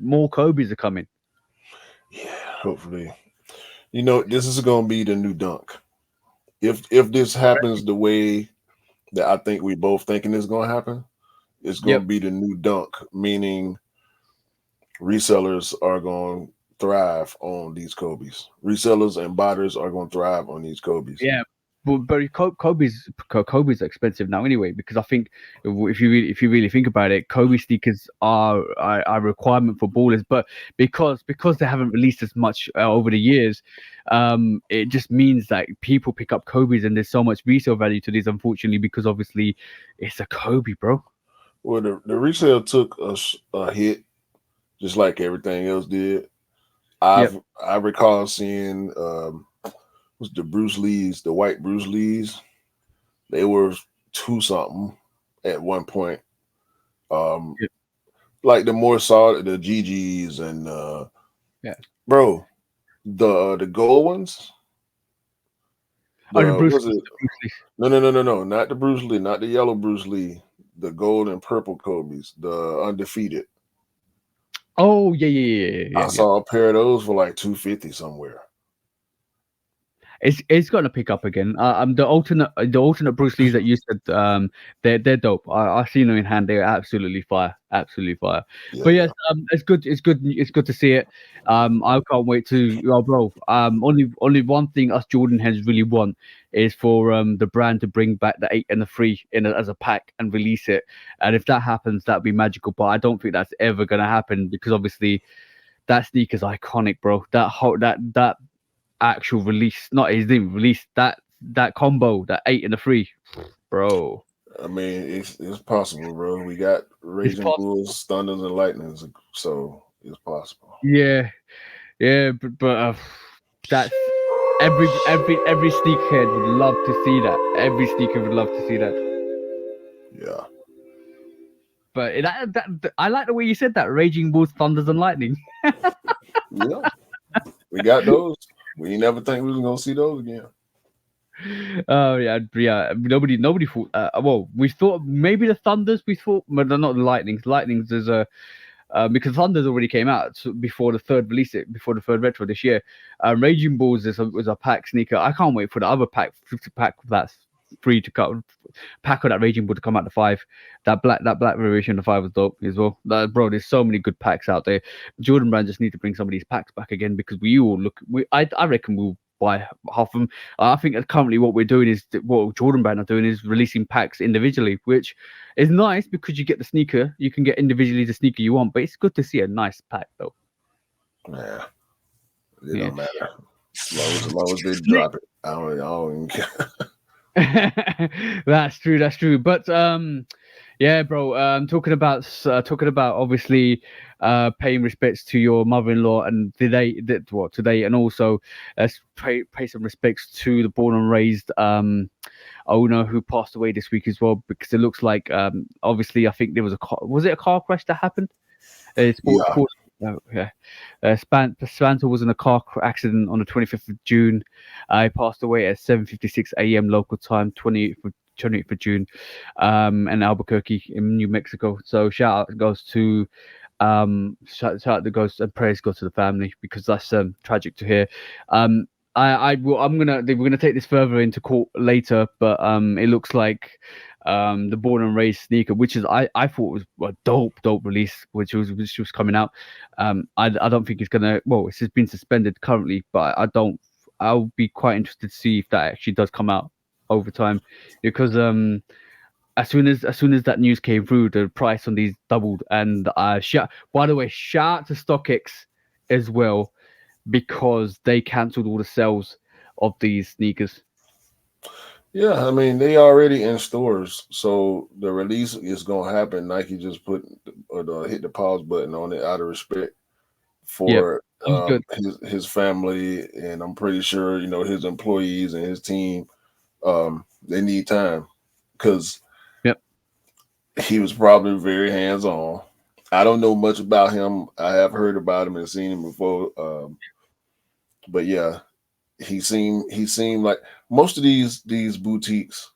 more Kobe's are coming. Yeah, hopefully. You know, this is gonna be the new dunk. If this happens the way that I think we both thinking is gonna happen, it's gonna Yep. be the new dunk, meaning resellers are going to thrive on these Kobe's. Resellers and botters are going to thrive on these Kobe's. Yeah. But Kobe's expensive now anyway because I think if you really think about it, Kobe sneakers are a requirement for ballers. But because they haven't released as much over the years, it just means that people pick up Kobe's and there's so much resale value to these. Unfortunately, because obviously it's a Kobe, bro. Well, the resale took a hit, just like everything else did. Yep. I recall seeing was the Bruce Lee's, the white Bruce Lee's. They were two something at one point. Um, Yep. like the more solid, the GGs and Yeah. bro, the gold ones. Oh, the The Bruce. was it? No, not the Bruce Lee, not the yellow Bruce Lee. The gold and purple Kobe's, the undefeated. Oh yeah, yeah, yeah, yeah, I yeah, yeah. saw a pair of those for like 250 somewhere. It's gonna pick up again. The alternate Bruce Lees that you said, they're dope. I seen them in hand. They're absolutely fire, absolutely fire. Yeah, But yeah. yes, it's good to see it. I can't wait to, oh, bro. Only one thing us Jordan heads really want is for the brand to bring back the 8 and the 3 as a pack and release it. And if that happens, that'd be magical. But I don't think that's ever gonna happen because obviously that sneaker's iconic, bro. That whole that actual release. Not his name release that combo, that 8 and a 3, bro. I mean, it's possible, bro. We got It's Raging possible. Bulls, Thunders, and Lightnings, so it's possible. Yeah, yeah, but that's every sneakerhead would love to see that. Every sneaker would love to see that. Yeah, But I like the way you said that. Raging Bulls, Thunders, and Lightning. yeah, we got those. We never think we was gonna see those again. Oh yeah, yeah. Nobody thought. Well, we thought maybe the Thunders. We thought, but they're not the Lightnings. Lightnings is a because Thunders already came out before the third release, it before the third retro this year. Raging Bulls was a pack sneaker. I can't wait for the other pack, pack that's free to come. Pack of that Raging Bull to come out the 5. That black variation of the 5 was dope as well. Bro, there's so many good packs out there. Jordan Brand just need to bring some of these packs back again because we all look. I reckon we'll buy half of them. I think that currently what we're doing is what Jordan Brand are doing is releasing packs individually, which is nice because you get the sneaker, you can get individually the sneaker you want, but it's good to see a nice pack though. Yeah, it Yeah. don't matter as long as they drop it. I don't even care. That's true. That's true. But yeah, bro. Talking about obviously paying respects to your mother-in-law and today, and also pay some respects to the born and raised owner who passed away this week as well, because it looks like obviously I think there was a car crash that happened. Yeah, Sports. Oh, yeah. Spanter was in a accident on the 25th of June. He passed away at 7:56 a.m. local time, 28th of June, in Albuquerque in New Mexico. So shout out goes to shout out to goes and prayers go to the family because that's tragic to hear. We're gonna take this further into court later, but it looks like the born and raised sneaker, which is I thought was a dope release, which was coming out. I don't think it's gonna. Well, it's just been suspended currently, but I don't. I'll be quite interested to see if that actually does come out over time, because as soon as that news came through, the price on these doubled. And by the way, shout out to StockX as well, because they cancelled all the sales of these sneakers. yeah. I mean, they already in stores, so the release is gonna happen. Nike just put hit the pause button on it out of respect Yep, for that was good. his family, and I'm pretty sure his employees and his team. They need time because Yep. he was probably very hands on. I don't know much about him. I have heard about him and seen him before, but yeah, he seemed like most of these boutiques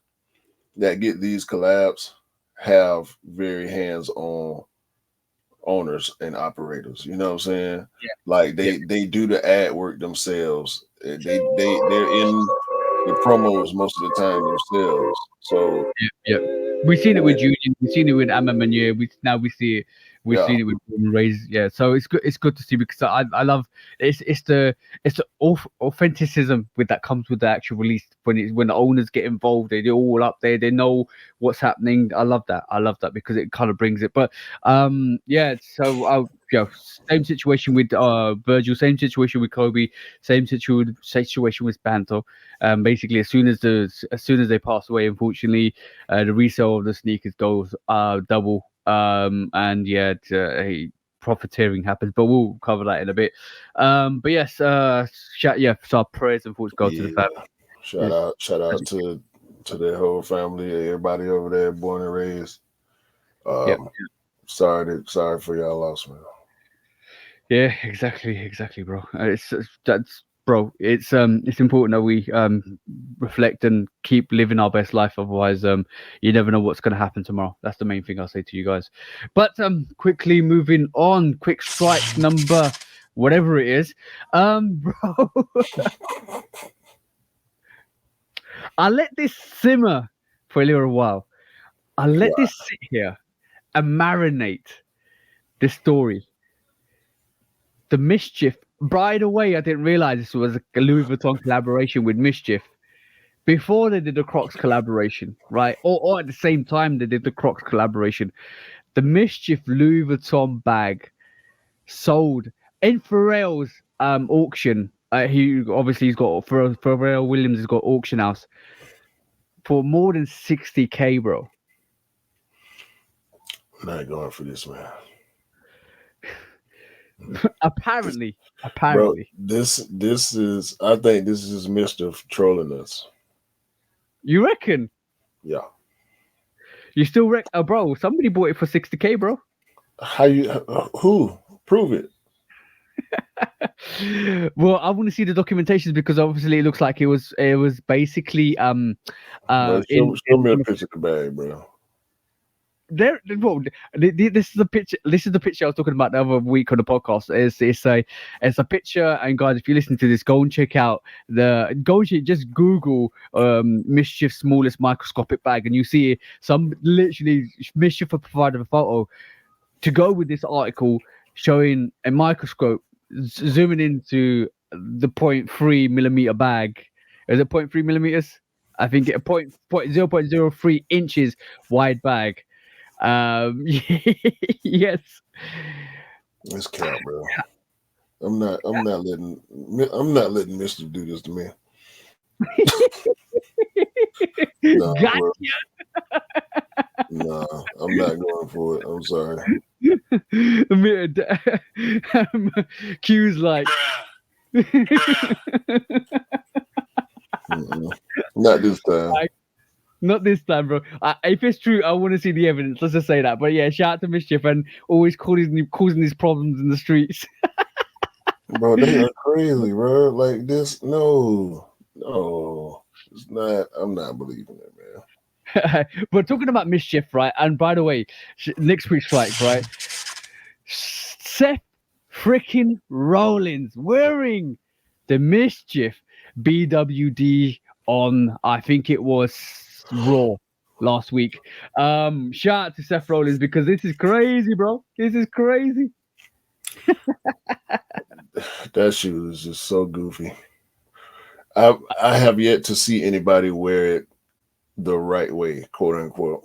that get these collabs have very hands on owners and operators. You know what I'm saying? Like Yeah. they do the ad work themselves. They're in the promos most of the time themselves. So Yeah, we've seen it and with Union, we've seen it with Amma Manier, we see it, we've yeah, seen it with Rays. Yeah, so it's good. It's good to see because I love it's the authenticism with that comes with the actual release when the owners get involved. They're all up there. They know what's happening. I love that. I love that because it kind of brings it. But yeah. So yeah, same situation with Virgil. Same situation with Kobe. Situation with Banto. Basically, as soon as they pass away, unfortunately, the resale of the sneakers goes double. And yeah, profiteering happens, but we'll cover that in a bit. But yes, so our prayers and thoughts go to the yeah. family. It's Shout out tragic. to their whole family, everybody over there, born and raised. Yeah, Um, sorry for y'all loss, man. yeah, exactly, bro. That's bro. It's important that we reflect and keep living our best life. Otherwise, you never know what's going to happen tomorrow. That's the main thing I'll say to you guys. But quickly moving on, quick strike number, whatever it is, bro. I'll let this simmer for a little while. I'll let Wow. this sit here and marinate this story. The Mischief. By the way, I didn't realize this was a Louis Vuitton collaboration with Mischief before they did the Crocs collaboration, right? Or at the same time they did the Crocs collaboration. The Mischief Louis Vuitton bag sold in Pharrell's auction He obviously he's got for Pharrell Williams. He's got auction house for more than 60K, bro. Not going for this, man. apparently, Bro, apparently. this is I think this is mischief trolling us. You reckon? Yeah. You still bro? Somebody bought it for 60K, bro. How you who? Prove it. Well, I want to see the documentations because obviously it looks like it was basically Bro, show me a picture of the bag, bro. well, this is the picture. This is the picture I was talking about the other week on the podcast. It's a picture, and guys, if you listen to this, go and check out just Google Mischief smallest microscopic bag, and you see some literally Mischief have provided a photo to go with this article showing a microscope zooming into the 0.3 millimeter bag. Is it 0.3 millimeters? I think it 0.03 inches wide bag. Yes. It's cap, bro. I'm not letting Mister do this to me. Nah, Got bro. Nah, I'm not going for it. I'm sorry. Q's like. Not this time. Not this time, bro. If it's true, I want to see the evidence. Let's just say that. But yeah, shout out to Mischief and always causing these problems in the streets. Bro, they are crazy, bro. Like this, no, it's not. I'm not believing it, man. We're talking about Mischief, right? And by the way, next week's strike, right? Seth freaking Rollins wearing the Mischief BWD on, I think it was Raw last week. Shout out to Seth Rollins because this is crazy, bro. This is crazy. That shoe is just so goofy. I have yet to see anybody wear it the right way, quote unquote.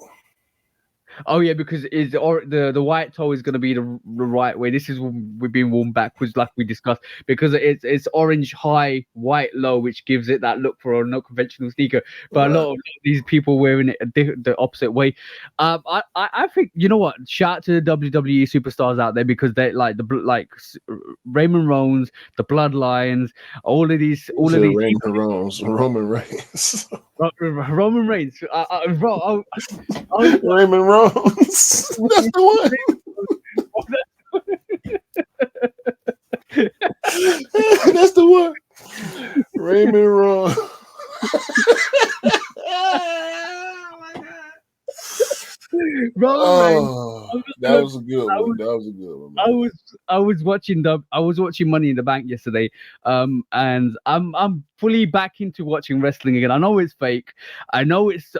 Oh yeah, because the white toe is going to be the right way. This is we've been worn backwards, like we discussed, because it's orange high, white low, which gives it that look for a not conventional sneaker. But a lot of these people wearing it the opposite way. I think you know what? Shout out to the WWE superstars out there because they like Raymond Reigns, the Bloodlines, all of these Roman Reigns. Roman Reigns. Bro, Raymond Reigns. That's the one. That's the one. Raymond Reigns. That was a good one. That was a good one. Man. I was watching Money in the Bank yesterday, and I'm fully back into watching wrestling again. I know it's fake, I know it's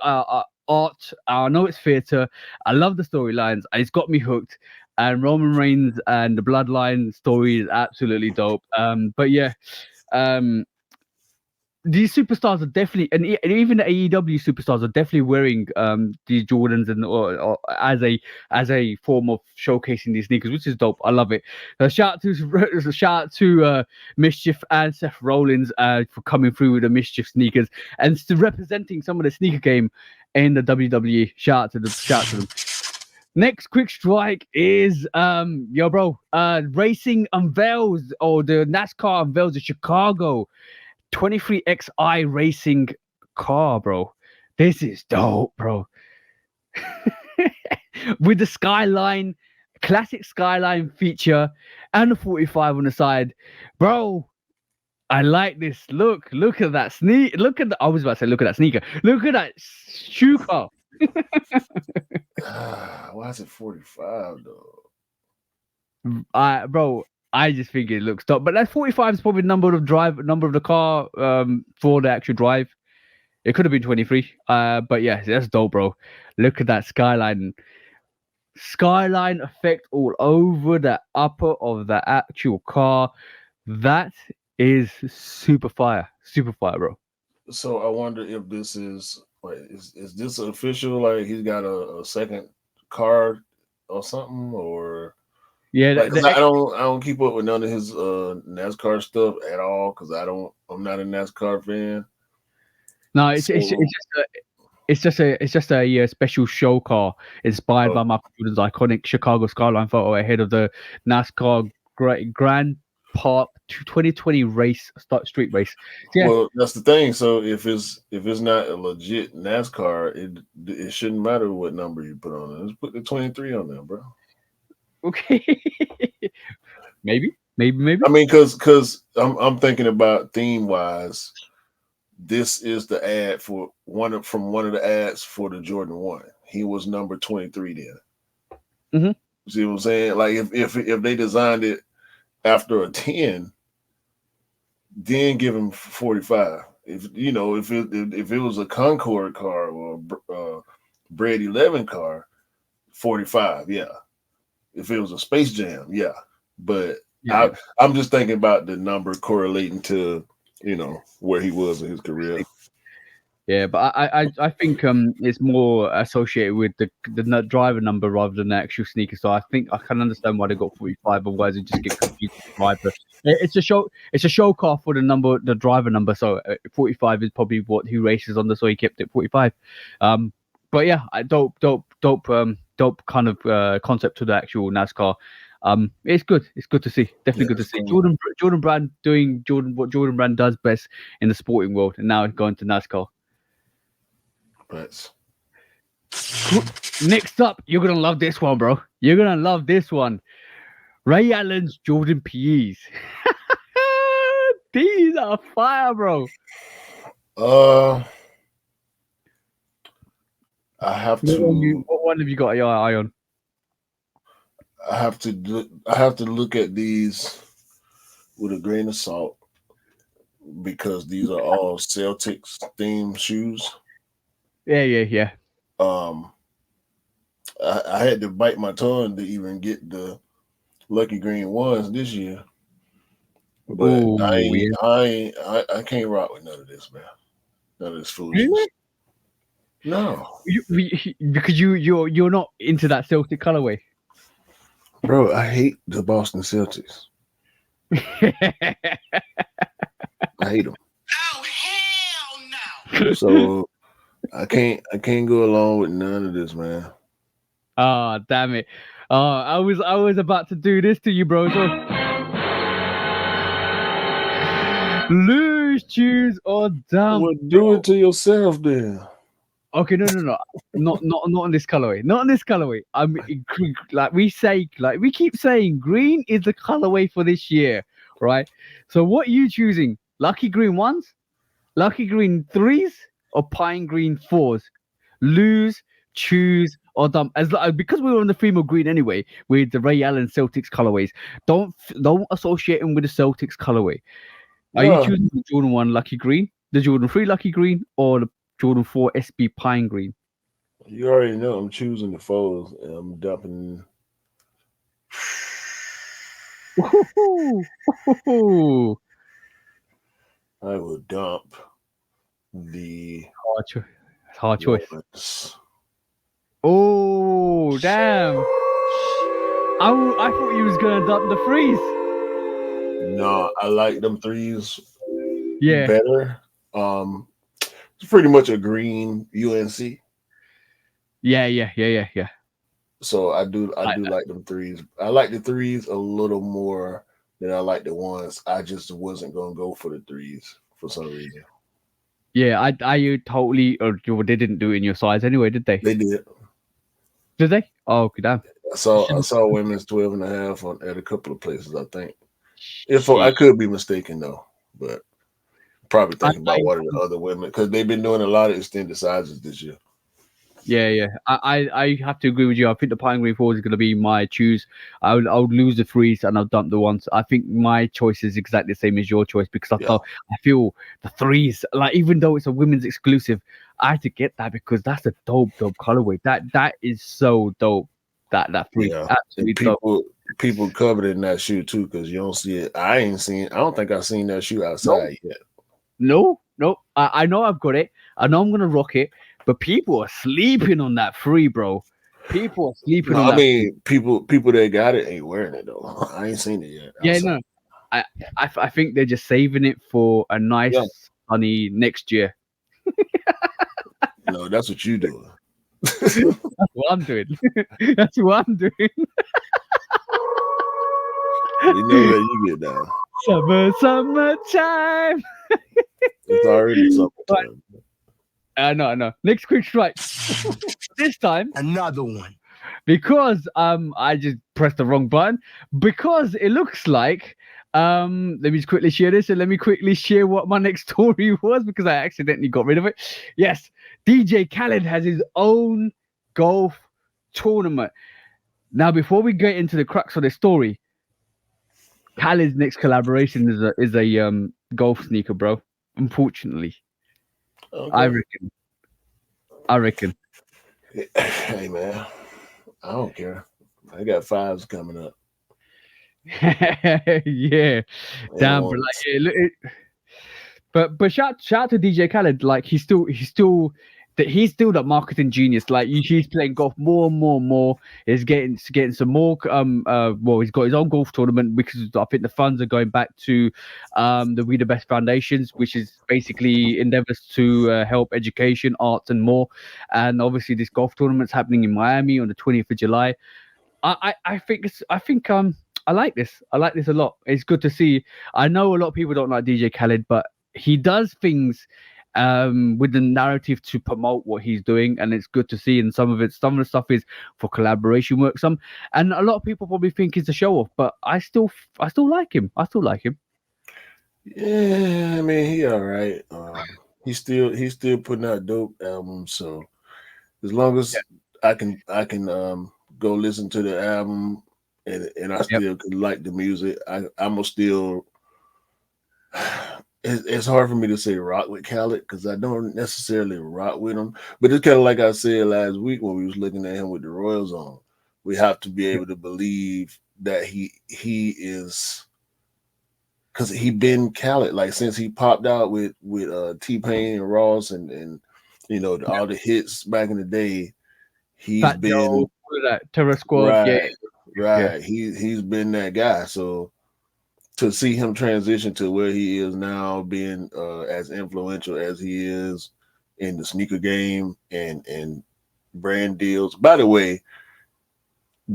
art, I know it's theater. I love the storylines. It's got me hooked, and Roman Reigns and the Bloodline story is absolutely dope. But yeah, these superstars are definitely, and even the AEW superstars are definitely wearing these Jordans and or as a form of showcasing these sneakers, which is dope. I love it. Shout out to Mischief and Seth Rollins for coming through with the Mischief sneakers and representing some of the sneaker game in the WWE. Shout out to them. Next quick strike is racing unveils, or the NASCAR unveils the Chicago 23XI racing car, bro. This is dope, bro. With the Skyline, classic Skyline feature and the 45 on the side, bro. I like this. Look at that I was about to say, look at that sneaker. Look at that shoe car. Why is it 45 though? Bro, I just think it looks top. But that 45 is probably number of the car for the actual drive. It could have been 23. But yeah, that's dope, bro. Look at that skyline effect all over the upper of the actual car. That is super fire, bro. So I wonder if this is like is this official? Like he's got a second car or something, or Yeah, Like, cause I don't keep up with none of his NASCAR stuff at all. Cause I'm not a NASCAR fan. no, So it's just a special show car inspired uh, by Michael Jordan's iconic Chicago skyline photo ahead of the NASCAR Grand Park 2020 street race. So yeah, well, that's the thing. So if it's not a legit NASCAR, it shouldn't matter what number you put on it. Just put the 23 on there, bro. okay, maybe. I mean, cause I'm thinking about theme wise. This is the ad for one of the ads for the Jordan 1. He was number 23 then. Hmm. See what I'm saying? Like if they designed it after a 10, then give him 45. If it was a Concorde car or a Bread 11 car, 45, yeah. If it was a Space Jam, yeah. But Yeah, I'm just thinking about the number correlating to where he was in his career. yeah, but I think it's more associated with the driver number rather than the actual sneaker. So I think I can understand why they got 45, otherwise it just get confused with the driver. It's a show car for the driver number. So 45 is probably what he races on, so he kept it 45. But yeah, dope kind of concept to the actual NASCAR. It's good. It's good to see. Definitely Yeah, good to it's see. cool. Jordan Brand doing what Jordan Brand does best in the sporting world, and now going to NASCAR. But Next up, you're gonna love this one, bro. You're gonna love this one. Ray Allen's Jordan PEs. These are fire, bro. uh, I have to What one have you got your eye on? I have to look at these with a grain of salt because these are all Celtics themed shoes. Yeah. Um, I had to bite my tongue to even get the Lucky Green ones this year, but Oh yeah. I can't rock with none of this, man. None of this foolishness. Really? No, Because you're not into that Celtic colorway. bro, I hate the Boston Celtics. I hate them. Oh, hell no. So I can't go along with none of this, man. Ah, damn it. I was about to do this to you, bro. So lose, choose, or dump. Well, do it to yourself then. Okay, no. Not on this colorway. Not on this colorway. Like we keep saying, green is the colorway for this year, right? So what are you choosing? Lucky green ones, lucky green threes, or pine green fours? Lose, choose, or dump. Because we were on the theme of green anyway, with the Ray Allen Celtics colorways. Don't associate them with the Celtics colorway. Are you No, choosing the Jordan 1 Lucky Green, the Jordan 3 Lucky Green, or the Jordan 4 SB Pine Green? you already know I'm choosing the foes. And I'm dumping. Woohoo! Woohoo! I will dump the Hard choice. ones. Oh, damn. I thought you was going to dump the freeze. No, I like them threes Yeah. better. It's pretty much a green UNC. Yeah. So I do That. like them threes. I like the threes a little more than I like the ones. I just wasn't gonna go for the threes for some reason. Yeah, I totally, they didn't do it in your size anyway, did they? They did. Did they? Oh, okay, damn. You I shouldn't. saw women's 12 and a half at a couple of places, I think. If I Shit. could be mistaken though, but probably I, thinking about one of the other women because they've been doing a lot of extended sizes this year. Yeah. I have to agree with you. I think the Pine Green Fours is going to be my choose. I would lose the threes and I'll dump the ones. I think my choice is exactly the same as your choice because Yeah, I feel the threes, like even though it's a women's exclusive, I had to get that because that's a dope colorway. That is so dope. That three, yeah. And absolutely dope. people covered in that shoe too because you don't see it. I ain't seen. I don't think I've seen that shoe No, outside yet. no. I know I've got it. I know I'm gonna rock it, but people are sleeping on that three, bro. People are sleeping No, on I that shoe. mean people that got it ain't wearing it though. I ain't seen it yet Yeah, outside. no, I, I think they're just saving it for a Yeah, nice sunny next year. no, that's what you doing. That's what I'm doing. That's what I'm doing. We know how you get down. Summertime. It's already Right, summertime. I know. Next quick strike. This time, Another one. because I just pressed the wrong button. Because it looks like let me just quickly share this and let me quickly share what my next story was because I accidentally got rid of it. Yes, DJ Khaled has his own golf tournament. Now, before we get into the crux of the story, Khaled's next collaboration is a golf sneaker, bro. Unfortunately, I Okay. reckon. I reckon. Hey man, I don't care. I got fives coming up Yeah, and damn, but like, ones. yeah, but shout out to DJ Khaled. Like he's still that marketing genius. Like he's playing golf more and more and more. He's getting some more. Well, he's got his own golf tournament because I think the funds are going back to the We the Best Foundations, which is basically endeavors to help education, arts, and more. And obviously, this golf tournament's happening in Miami on the 20th of July. I think I like this. I like this a lot. It's good to see. I know a lot of people don't like DJ Khaled, but he does things with the narrative to promote what he's doing, and it's good to see. And some of the stuff is for collaboration work. And a lot of people probably think it's a show off, but I still like him. I still like him. Yeah, I mean he all right. He's still putting out dope albums. So as long Yeah. as I can go listen to the album and I Yep. still can like the music, I'm gonna still. It's hard for me to say rock with Khaled because I don't necessarily rock with him. But it's kind of like I said last week when we was looking at him with the Royals on. We have to be Yep. able to believe that he is because he been Khaled like since he popped out with T Pain and Ross and all the hits back in the day. He's Fat Joe, been all of that Terror Squad. Yeah, right, yeah, right. He's been that guy. So to see him transition to where he is now, being as influential as he is in the sneaker game and brand deals. By the way,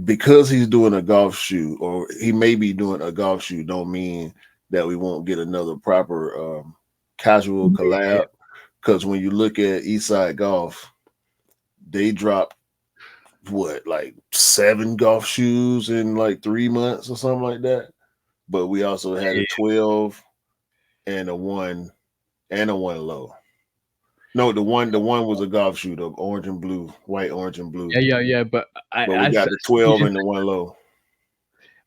because he's doing a golf shoe, or he may be doing a golf shoe, don't mean that we won't get another proper casual yeah. collab. Because when you look at Eastside Golf, they dropped what like 7 golf shoes in like 3 months or something like that. But we also had a 12 and a 1 and a 1 low. No, the one was a golf shoe, the orange and blue, white, orange and blue. Yeah. But But we got the you 12 just and the 1 low.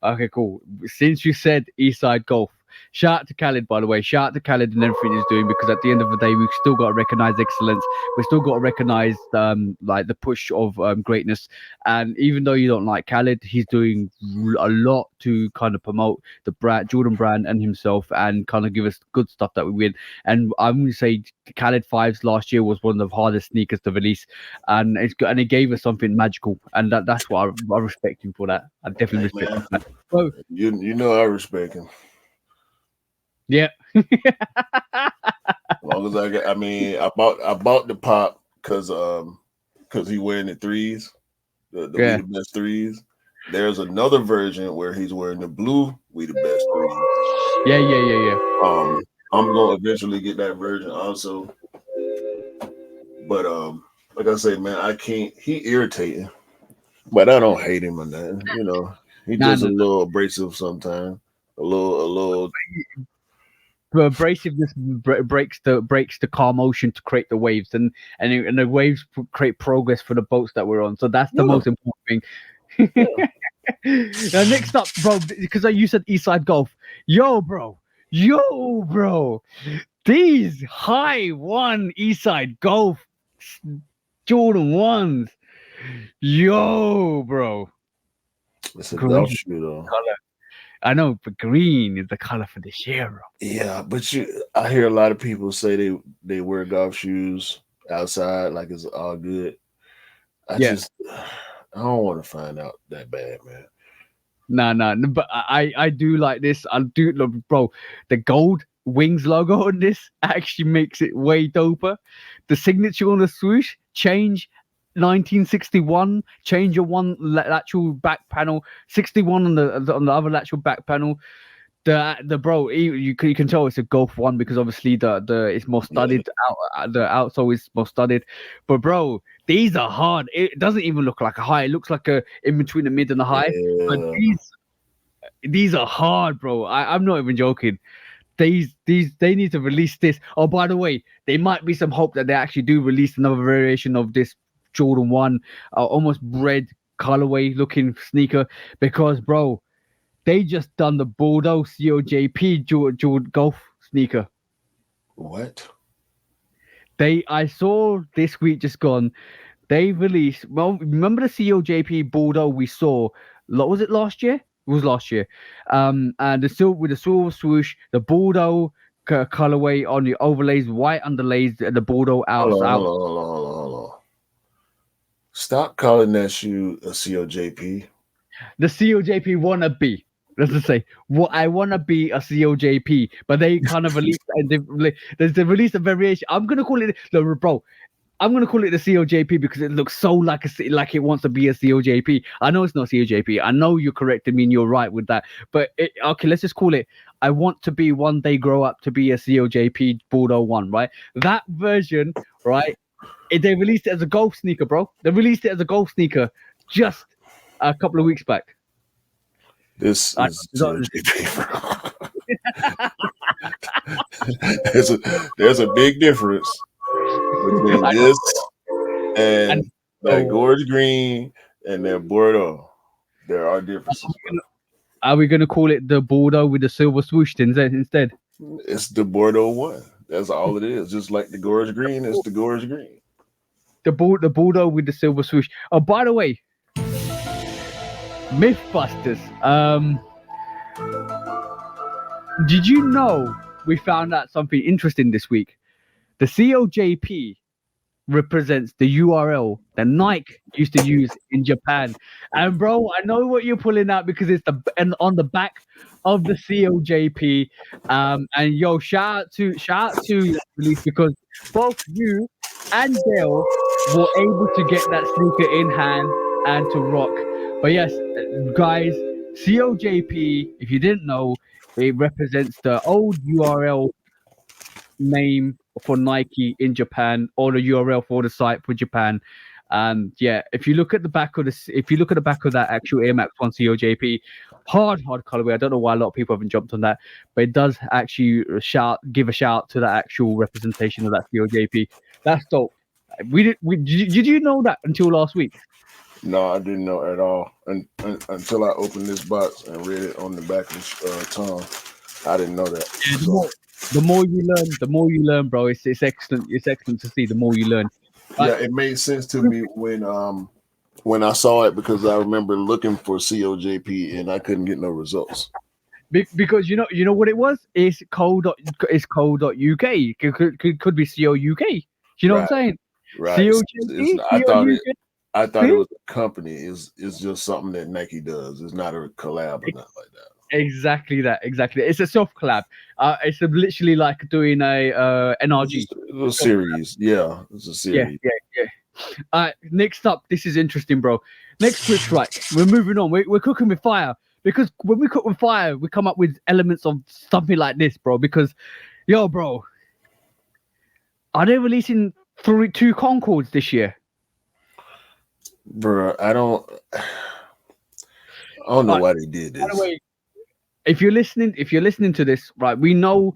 okay, cool. Since you said Eastside Golf, shout out to Khaled, by the way. Shout out to Khaled and everything he's doing because at the end of the day, we've still got to recognize excellence. We've still got to recognize like the push of greatness. And even though you don't like Khaled, he's doing a lot to kind of promote the brand, Jordan brand, and himself, and kind of give us good stuff that we win. And I'm going to say Khaled Fives last year was one of the hardest sneakers to release, and it gave us something magical, and that's what I respect him for that. I definitely Hey respect him man, for that. Well, you know I respect him. yeah. As long as I mean I bought the pop because he wearing the threes, the We Yeah. the Best threes. There's another version where he's wearing the blue We the Best threes. Yeah. I'm gonna eventually get that version also. But like I said, man, I can't. He irritating, but I don't hate him or nothing. He Nah, just a no, little abrasive sometimes. A little. but abrasiveness breaks the car motion to create the waves, and the waves create progress for the boats that we're on. So that's the Yeah, most important thing. yeah. Now, next up, bro, because you said Eastside Golf, yo, bro, these high one Eastside Golf Jordan ones, yo, bro, It's a golf green shoe though. color. I know, but green is the color for this year, bro. Yeah, but I hear a lot of people say they wear golf shoes outside like it's all good. I Yeah. just I don't want to find out that bad, man. Nah, nah, but I do like this. I do look, bro. The gold wings logo on this actually makes it way doper. The signature on the swoosh change 1961. Change your one lateral back panel. 61 on the other lateral back panel. The bro, you can tell it's a Golf one because obviously the it's more Yeah, studded out. The outsole is more studded, but bro, these are hard. It doesn't even look like a high. It looks like a in between the mid and the high. But yeah. these are hard, bro. I'm not even joking. These they need to release this. Oh, by the way, there might be some hope that they actually do release another variation of this Jordan One, almost red colorway looking sneaker because, bro, they just done the Bordeaux COJP Jordan Golf sneaker. What? I saw this week just gone. They released. Well, remember the COJP Bordeaux we saw? Was it last year? It was last year. And the silver with the silver swoosh, the Bordeaux colorway on the overlays, white underlays, and the Bordeaux Hold outs on, hold out. on, hold on, hold on, hold on. Stop calling that shoe a COJP. The COJP wannabe. Let's just say, what I wanna be a COJP, but they kind of released and they released a variation. I'm gonna call it, look, bro. I'm gonna call it the COJP because it looks so like like it wants to be a COJP. I know it's not COJP. I know you corrected me and you're right with that. But okay, let's just call it. I want to be one day grow up to be a COJP Bordeaux one, right? That version, right? They released it as a golf sneaker, bro. They released it as a golf sneaker just a couple of weeks back. This I, is COJP, bro. there's a big difference between I, this and and that oh, gorge green and that Bordeaux. There are differences, bro. are we gonna call it the Bordeaux with the silver swoosh instead? It's the Bordeaux one. That's all it is. Just like the gorge green, it's the gorge green. The Bordeaux with the silver swoosh. Oh, by the way, Mythbusters. Did you know we found out something interesting this week? The COJP represents the URL that Nike used to use in Japan. And bro, I know what you're pulling out because it's and on the back of the COJP. And yo, shout out to that release because both you and Dale were able to get that sneaker in hand and to rock. But yes, guys, COJP, if you didn't know, it represents the old URL name for Nike in Japan or the URL for the site for Japan. And yeah, if you look at the back of this, if you look at the back of that actual Air Max One COJP, hard colorway. I don't know why a lot of people haven't jumped on that, but it does actually give a shout to the actual representation of that COJP. That's dope. Did you know that until last week? No, I didn't know at all until I opened this box and read it on the back of the tongue. I didn't know that. Yeah, So the more you learn, bro. It's excellent. It's excellent to see. The more you learn. yeah, Right? it made sense to me when I saw it because I remember looking for COJP and I couldn't get no results. Because you know what it was. It's co.uk. Could be COUK. You know what I'm Right, saying? right. COJP, I thought it See? was a company. It's just something that Nike does. It's not a collab or nothing like that. Exactly that. Exactly. It's a soft collab. Literally like doing a It's NRG. just a series. Yeah, it's a Yeah, series. yeah, yeah. Next up, this is interesting, bro. Next twist, right? We're moving on. We're cooking with fire because when we cook with fire, we come up with elements of something like this, bro. Because, yo, bro, are they releasing two Concords this year? Bro, I don't know Uh, why they did by the this. way, if you're listening to this, right, we know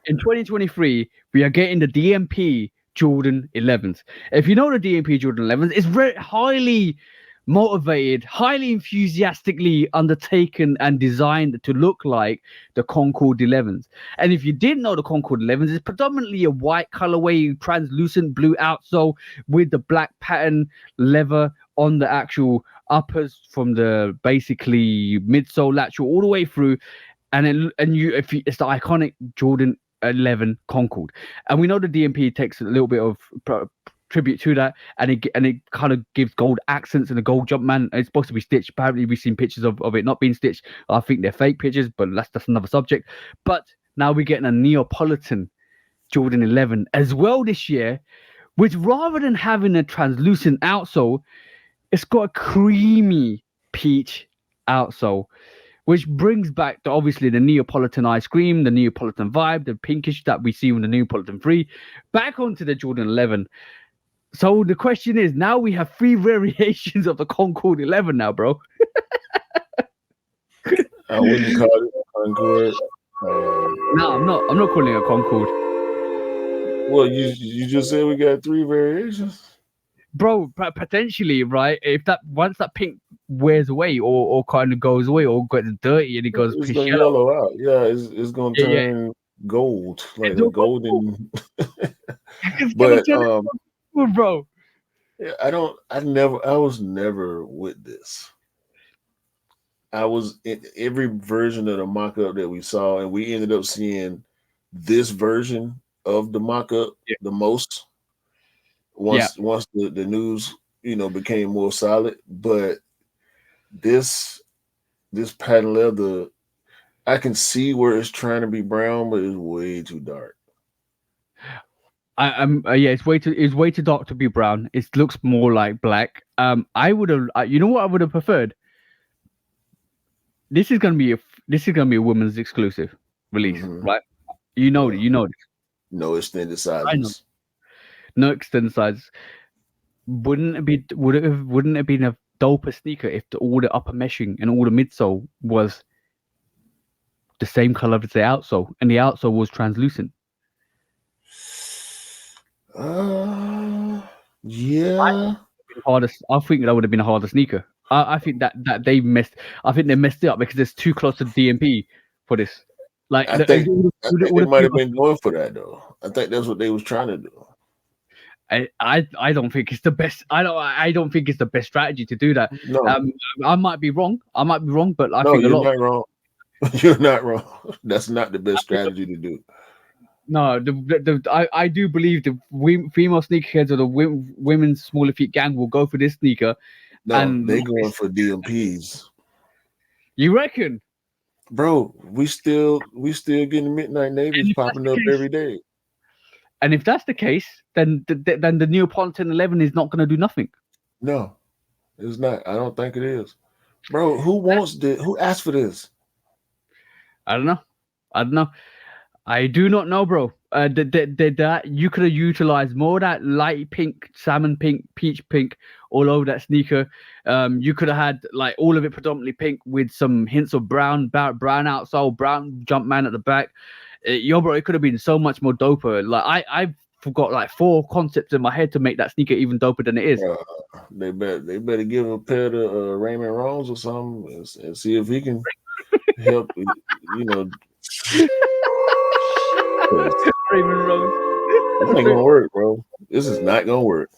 in 2023 we are getting the DMP Jordan 11s. If you know the DMP Jordan 11s, it's very highly motivated, highly enthusiastically undertaken and designed to look like the Concord 11s. And if you didn't know the Concord 11s, it's predominantly a white colorway, translucent blue outsole with the black pattern leather on the actual uppers from the basically midsole lateral all the way through, it's the iconic Jordan 11 Concord, and we know the DMP takes a little bit of tribute to that, and it kind of gives gold accents and a gold jump man. It's supposed to be stitched. Apparently, we've seen pictures of it not being stitched. I think they're fake pictures, but that's another subject. But now we're getting a Neapolitan Jordan 11 as well this year, which rather than having a translucent outsole, it's got a creamy peach outsole, which brings back obviously the Neapolitan ice cream, the Neapolitan vibe, the pinkish that we see in the Neapolitan 3, back onto the Jordan 11. So the question is, now we have three variations of the Concord 11 now, bro. I wouldn't call it a Concord. No, I'm not calling it a Concord. Well, you just said we got three variations. Bro, potentially, right? If that once that pink wears away or kind of goes away or gets dirty and it goes It's pitch gonna yellow. yellow out. Yeah, it's gonna Yeah, yeah. turn gold, like It's a all gold. golden. It's gonna But turn it gold, bro. yeah, I was never with this. I was in every version of the mock-up that we saw, and we ended up seeing this version of the mock-up Yeah. the most Yeah. once the news became more solid. But this this patent leather, I can see where it's trying to be brown, but it's way too dark. I'm yeah, it's way too dark to be brown. It looks more like black. I would have, you know what I would have preferred. This is gonna be a women's exclusive release, Hmm. right? Yeah, You know this. no extended I know. sizes. No extended size. Wouldn't it have been a doper sneaker if all the upper meshing and all the midsole was the same color as the outsole and the outsole was translucent? Uh, I yeah. hardest. I think that would have been a harder sneaker. I think that they messed. I think they messed it up because it's too close to DMP for this. Like I think they might have been going for that though. I think that's what they was trying to do. I don't think it's the best. I don't think it's the best strategy to do that. No, Um, I might be wrong. But I no, think a you're lot. not wrong. You're not wrong. That's not the best strategy to do. No, I do believe the female sneakerheads or the women's smaller feet gang will go for this sneaker. No, And they going for DMPs, you reckon? bro. We still getting midnight navies And if that's popping the up case, every day. and if that's the case, then the Neapolitan 11 is not going to do nothing. No, it's not. I don't think it is, bro. Who wants this? Who asked for this? I don't know. I don't know. I do not know, bro. That you could have utilized more of that light pink, salmon pink, peach pink all over that sneaker. You could have had like all of it predominantly pink with some hints of brown outsole, brown jump man at the back. Yo, bro, it could have been so much more doper. Like I forgot like four concepts in my head to make that sneaker even doper than it is. Uh, they better give a pair to Raymond Rose or something and see if he can help. You know, 'cause Raymond this ain't Rose. gonna work, bro. This is not gonna work.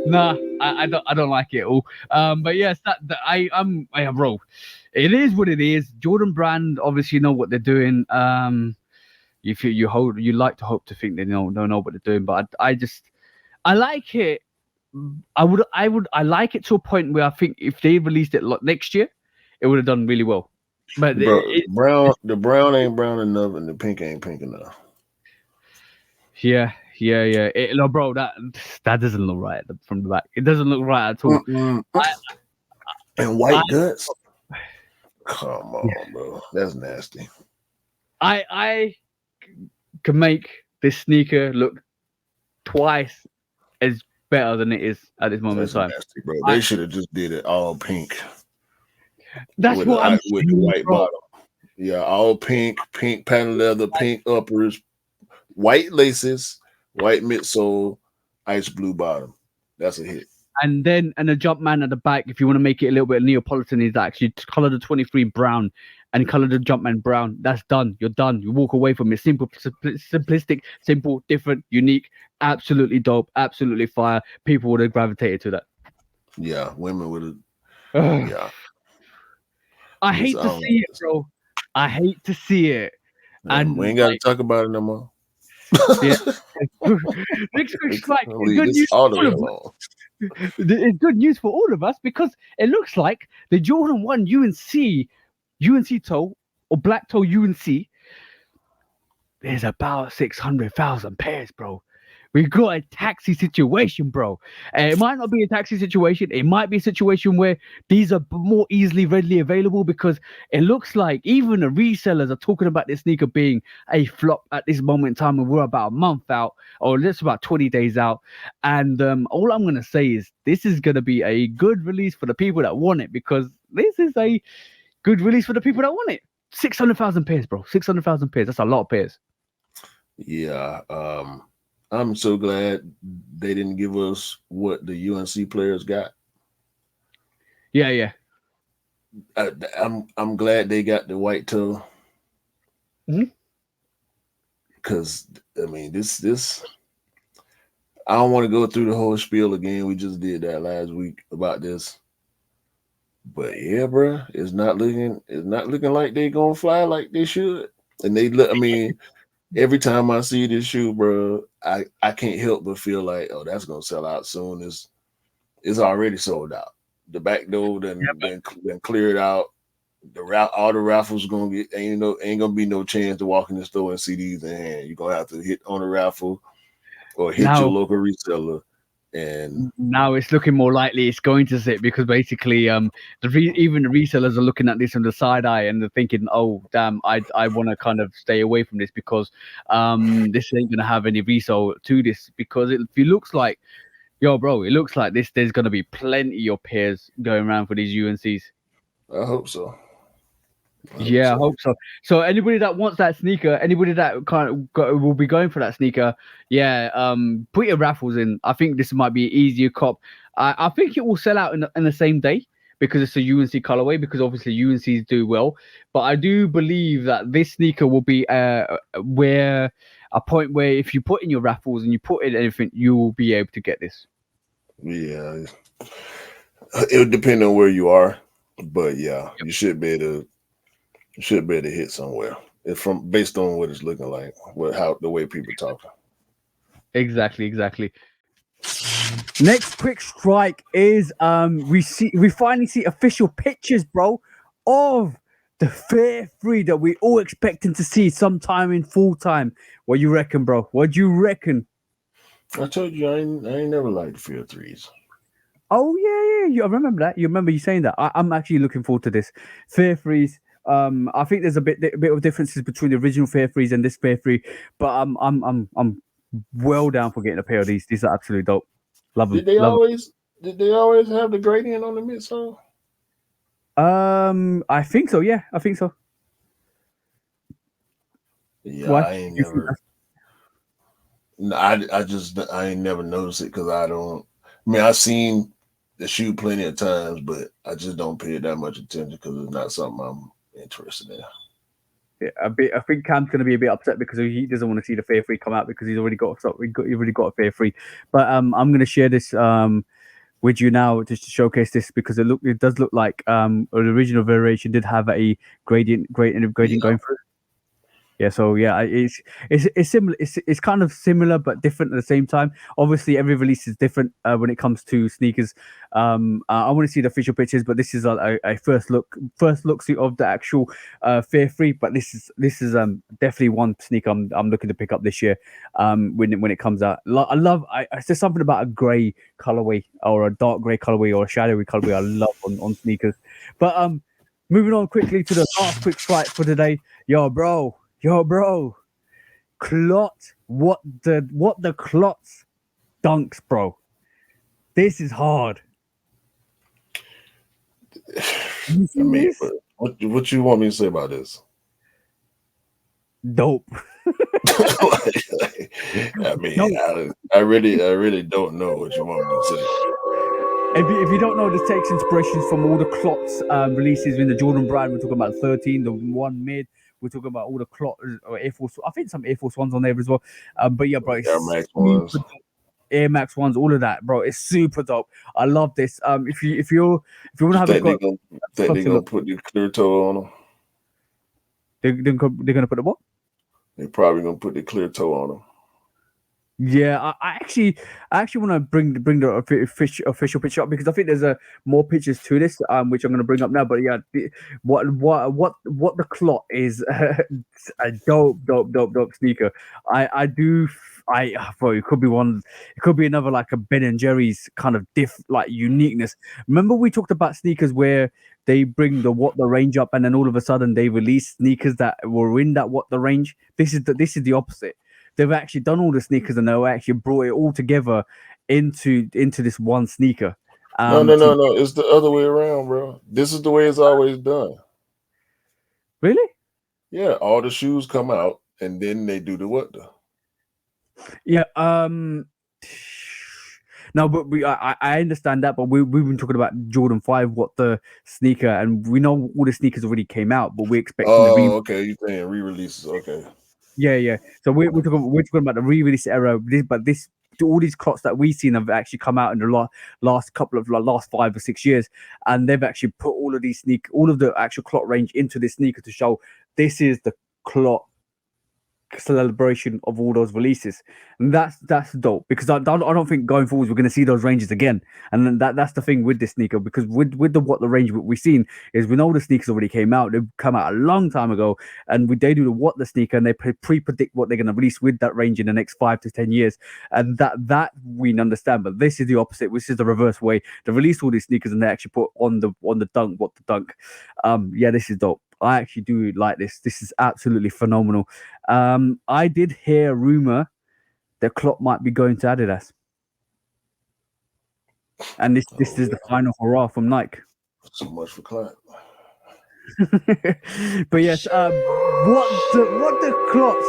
Nah, I don't like it at all. But yes, that I am bro. It is what it is. Jordan Brand obviously know what they're doing. If you like to hope to think they know what they're doing, but I like it. I like it to a point where I think if they released it next year, it would have done really well. But Bro, the brown ain't brown enough, and the pink ain't pink enough. yeah. No, bro, that doesn't look right from the back. It doesn't look right at all. Mm-mm. I, And I, white guts. Come on, bro. That's nasty. I can make this sneaker look twice as better than it is at this moment That's in time. nasty, bro. I, They should have just did it all pink that's with what I'm with the saying, white bro. bottom. Yeah, all pink, pink patent leather, pink uppers, white laces, white midsole, ice blue bottom. That's a hit. And the jump man at the back, if you want to make it a little bit Neapolitan, is actually color the 23 brown and color the jump man brown. That's done. You're done. You walk away from it. Simple, simplistic, simple, different, unique, absolutely dope, absolutely fire. People would have gravitated to that. Yeah, women would have. Ugh. Yeah, I it's hate to see it, bro. I hate to see it. yeah, we And ain't got to talk about it no more. Yeah. Next quick strike is Leave good this news all the for way all of alone. us. It's good news for all of us because it looks like the Jordan 1 UNC toe or black toe UNC, there's about 600,000 pairs, bro. We got a taxi situation, bro. It might not be a taxi situation. It might be a situation where these are more easily, readily available because it looks like even the resellers are talking about this sneaker being a flop at this moment in time. And we're about a month out, or just about 20 days out. And all I'm going to say is this is going to be a good release for the people that want it because this is a good release for the people that want it. 600,000 pairs, bro. 600,000 pairs. That's a lot of pairs. Yeah, I'm so glad they didn't give us what the UNC players got. Yeah, yeah. I'm glad they got the white toe Mhm. because I mean this I don't want to go through the whole spiel again. We just did that last week about this, but yeah, bro, it's not looking like they gonna fly like they should. And they look. I mean, every time I see this shoe, bro, I can't help but feel like, oh, that's gonna sell out soon. It's already sold out. The back door then cleared out. All the raffles gonna get ain't gonna be no chance to walk in the store and see these in hand. You're gonna have to hit on a raffle or hit your Now, local reseller. And now it's looking more likely it's going to sit because basically, even the resellers are looking at this from the side eye and they're thinking, "Oh, damn, I want to kind of stay away from this because this ain't gonna have any resale to this because it looks like, yo, bro, it looks like this. There's gonna be plenty of pairs going around for these UNCs. I hope so. I hope Yeah, I so. hope so. So anybody that wants that sneaker, anybody that will be going for that sneaker, yeah, put your raffles in. I think this might be an easier cop. I think it will sell out in the same day because it's a UNC colorway. Because obviously UNCs do well, but I do believe that this sneaker will be where a point where if you put in your raffles and you put in anything, you will be able to get this. Yeah, it would depend on where you are, but yeah, you should be able to hit somewhere. If from based on what it's looking like, what how the way people talking. Exactly, exactly. Next quick strike is we finally see official pictures, bro, of the Fair Free that we all expecting to see sometime in full time. What you reckon, bro? What do you reckon? I told you I ain't never liked the field threes. Oh yeah, yeah, I remember that. You remember you saying that. I'm actually looking forward to this Fair Freeze. I think there's a bit of differences between the original Fair Freeze and this Fair Free, but I'm well down for getting a pair of these. These are absolutely dope. Love them, Did they love 'em. always did they always have the gradient on the midsole? I think so. Yeah, I think so. Yeah, Why? I ain't You think never. I ain't never noticed it because I don't. I mean, I've seen the shoe plenty of times, but I just don't pay it that much attention because it's not something I'm interested in. a bit? I think Cam's going to be a bit upset because he doesn't want to see the Fair Free come out because he's already got so he already got a Fair Free. But I'm going to share this with you now just to showcase this because it does look like the original variation did have a gradient Yeah, going through. Yeah, so yeah, it's similar. It's kind of similar but different at the same time. Obviously, every release is different when it comes to sneakers. I want to see the official pictures, but this is a first look see of the actual Fair Free. But this is definitely one sneaker I'm looking to pick up this year. When it comes out, there's something about a grey colorway or a dark grey colorway or a shadowy colorway I love on sneakers. But moving on quickly to the last quick strike for today, yo, bro, clot. What the clots dunks, bro. This is hard. You I see mean, but this? what you want me to say about this? Dope. I mean, No, I really don't know what you want me to say. if you don't know, this takes inspirations from all the clots releases in the Jordan brand. We're talking about 13, the one mid. We're talking about all the clot or Air Force. I think some Air Force ones on there as well. But yeah, bro, Air it's Max super ones. dope. Air Max ones, all of that, bro. It's super dope. I love this. If you want to You have a think they go, gonna think they closer gonna look, put the clear toe on them? they're gonna put the what? They probably gonna put the clear toe on them. Yeah, I actually want to bring the official picture up because I think there's more pictures to this, which I'm going to bring up now. But yeah, what the clot is a dope sneaker. I do bro, it could be one, it could be another like a Ben and Jerry's kind of like uniqueness. Remember we talked about sneakers where they bring the what the range up, and then all of a sudden they release sneakers that were in that what the range. This is the opposite. They've actually done all the sneakers and they've actually brought it all together into this one sneaker. No, no, To no, no. It's the other way around, bro. This is the way it's always done. really, Yeah, all the shoes come out, and then they do the what the. yeah. No, but I understand that, but we've been talking about Jordan 5, what the sneaker, and we know all the sneakers already came out, but we're expecting the Oh, okay. You saying re-releases? Okay. yeah, yeah. So we're talking about the re-release era. But this all these clocks that we've seen have actually come out in the last couple of last 5 or 6 years, and they've actually put all of the actual clock range into this sneaker to show this is the clock celebration of all those releases, and that's dope because I don't think going forwards we're going to see those ranges again, and then that's the thing with this sneaker because with the what the range we've seen is we know the sneakers already came out, they've come out a long time ago, and they do the what the sneaker and they pre-predict what they're going to release with that range in the next 5 to 10 years, and that we understand. But this is the opposite, which is the reverse way. They release all these sneakers and they actually put on the dunk what the dunk. Yeah, this is dope. I actually do like this. This is absolutely phenomenal. I did hear a rumor that Klopp might be going to Adidas, and this Oh is the yeah. final hurrah from Nike. So much for Clint. But yes, what the Klotz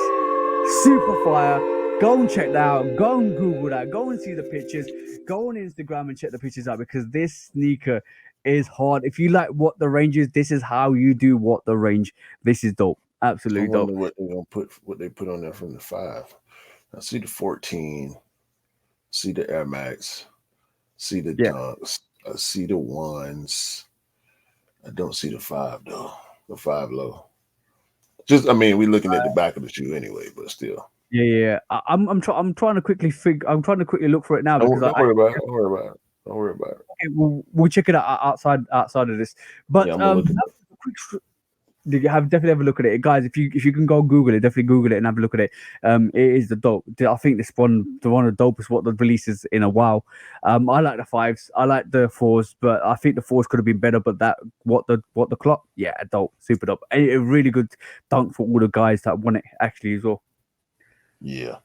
super fire. Go and check that out. Go and Google that. Go and see the pictures. Go on Instagram and check the pictures out because this sneaker is hard. If you like what the range is, this is how you do what the range. This is dope. I Absolutely dope. wonder what they put on there from the 5. I see the 14, see the Air Max, see the Yeah. Dunks, I see the ones. I don't see the 5 though. The 5 low. Just I mean, we looking at the back of the shoe anyway, but still. Yeah, yeah, yeah. I'm trying to quickly I'm trying to quickly look for it now because Don't worry about it. Don't worry about it. Don't worry about it. we'll check it out outside of this. Yeah, But I'm gonna look at that was a did you have definitely have a look at it, guys? If you can go Google it, definitely Google it and have a look at it. It is the dope. I think this one of the dopest what the releases in a while. I like the fives, I like the fours, but I think the fours could have been better. But that what the clock, yeah, dope, super dope. A really good dunk for all the guys that won it actually as well. Yeah.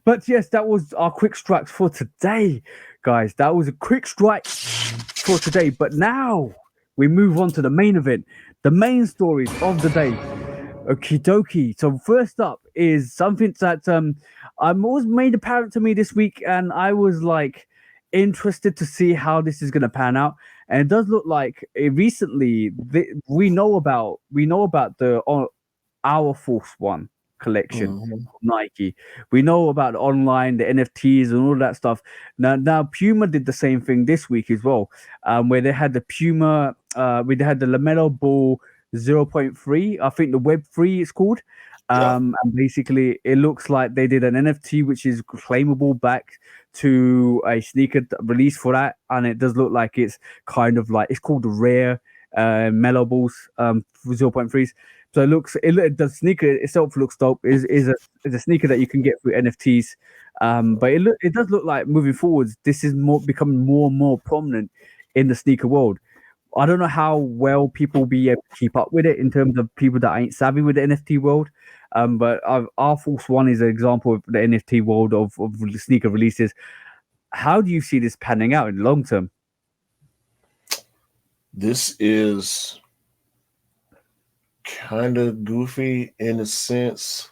But yes, that was our quick strikes for today, guys. That was a quick strike for today. But now we move on to the main event, the main stories of the day. Okie dokie. So first up is something that was made apparent to me this week, and I was like interested to see how this is going to pan out. And it does look like recently we know about the our Force One collection Hmm. of Nike. We know about the online, the NFTs, and all that stuff. Now Puma did the same thing this week as well, where they had the Puma, they had the Lamelo Ball 0.3. I think the Web 3 is called. Yeah. And basically, it looks like they did an NFT which is claimable back to a sneaker release for that, and it does look like it's kind of like it's called the rare Mellow Balls 0.3s. So the sneaker itself looks dope. Is a sneaker that you can get through NFTs. But it does look like moving forwards, this is more becoming more and more prominent in the sneaker world. I don't know how well people will be able to keep up with it in terms of people that ain't savvy with the NFT world. But our Force One is an example of the NFT world of sneaker releases. How do you see this panning out in the long term? This is kind of goofy in a sense.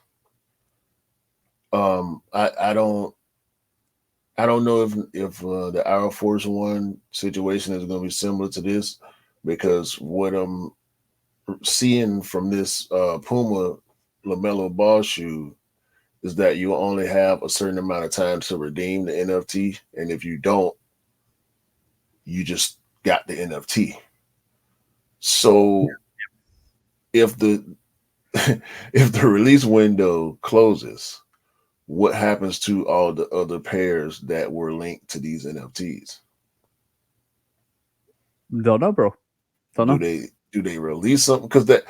I don't know if the Air Force One situation is going to be similar to this because what I'm seeing from this Puma Lamelo Ball shoe is that you only have a certain amount of time to redeem the NFT, and if you don't, you just got the NFT. So if the if the release window closes what happens to all the other pairs that were linked to these NFTs? Don't know, bro. Don't Do know. they release something? Because that,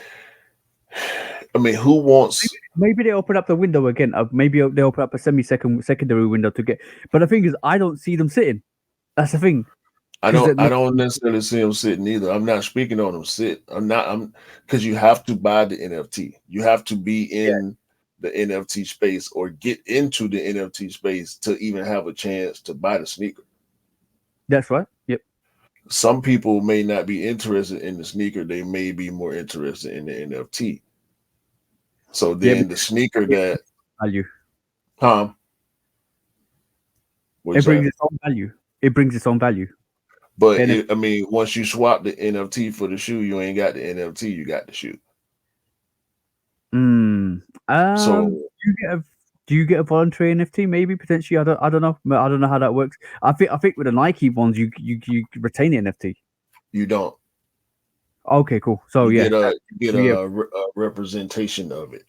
I mean, who wants? Maybe they open up the window again. Maybe they open up a secondary window to get. But the thing is, I don't see them sitting. That's the thing. Because I don't necessarily see them sitting either. I'm not speaking on them sit. I'm because you have to buy the NFT. You have to be yeah, in the NFT space or get into the NFT space to even have a chance to buy the sneaker. that's right. Yep. Some people may not be interested in the sneaker, they may be more interested in the NFT. So Yeah, then the because sneaker it that, brings value. huh? What you It brings say? its own value. It brings its own value. But And if, I mean, once you swap the NFT for the shoe, you ain't got the NFT, you got the shoe. mm, So do you get a voluntary NFT? Maybe potentially. I don't know. I don't know how that works. I think with the Nike ones, you retain the NFT. you don't. Okay, cool. So yeah, You get yeah. a representation of it.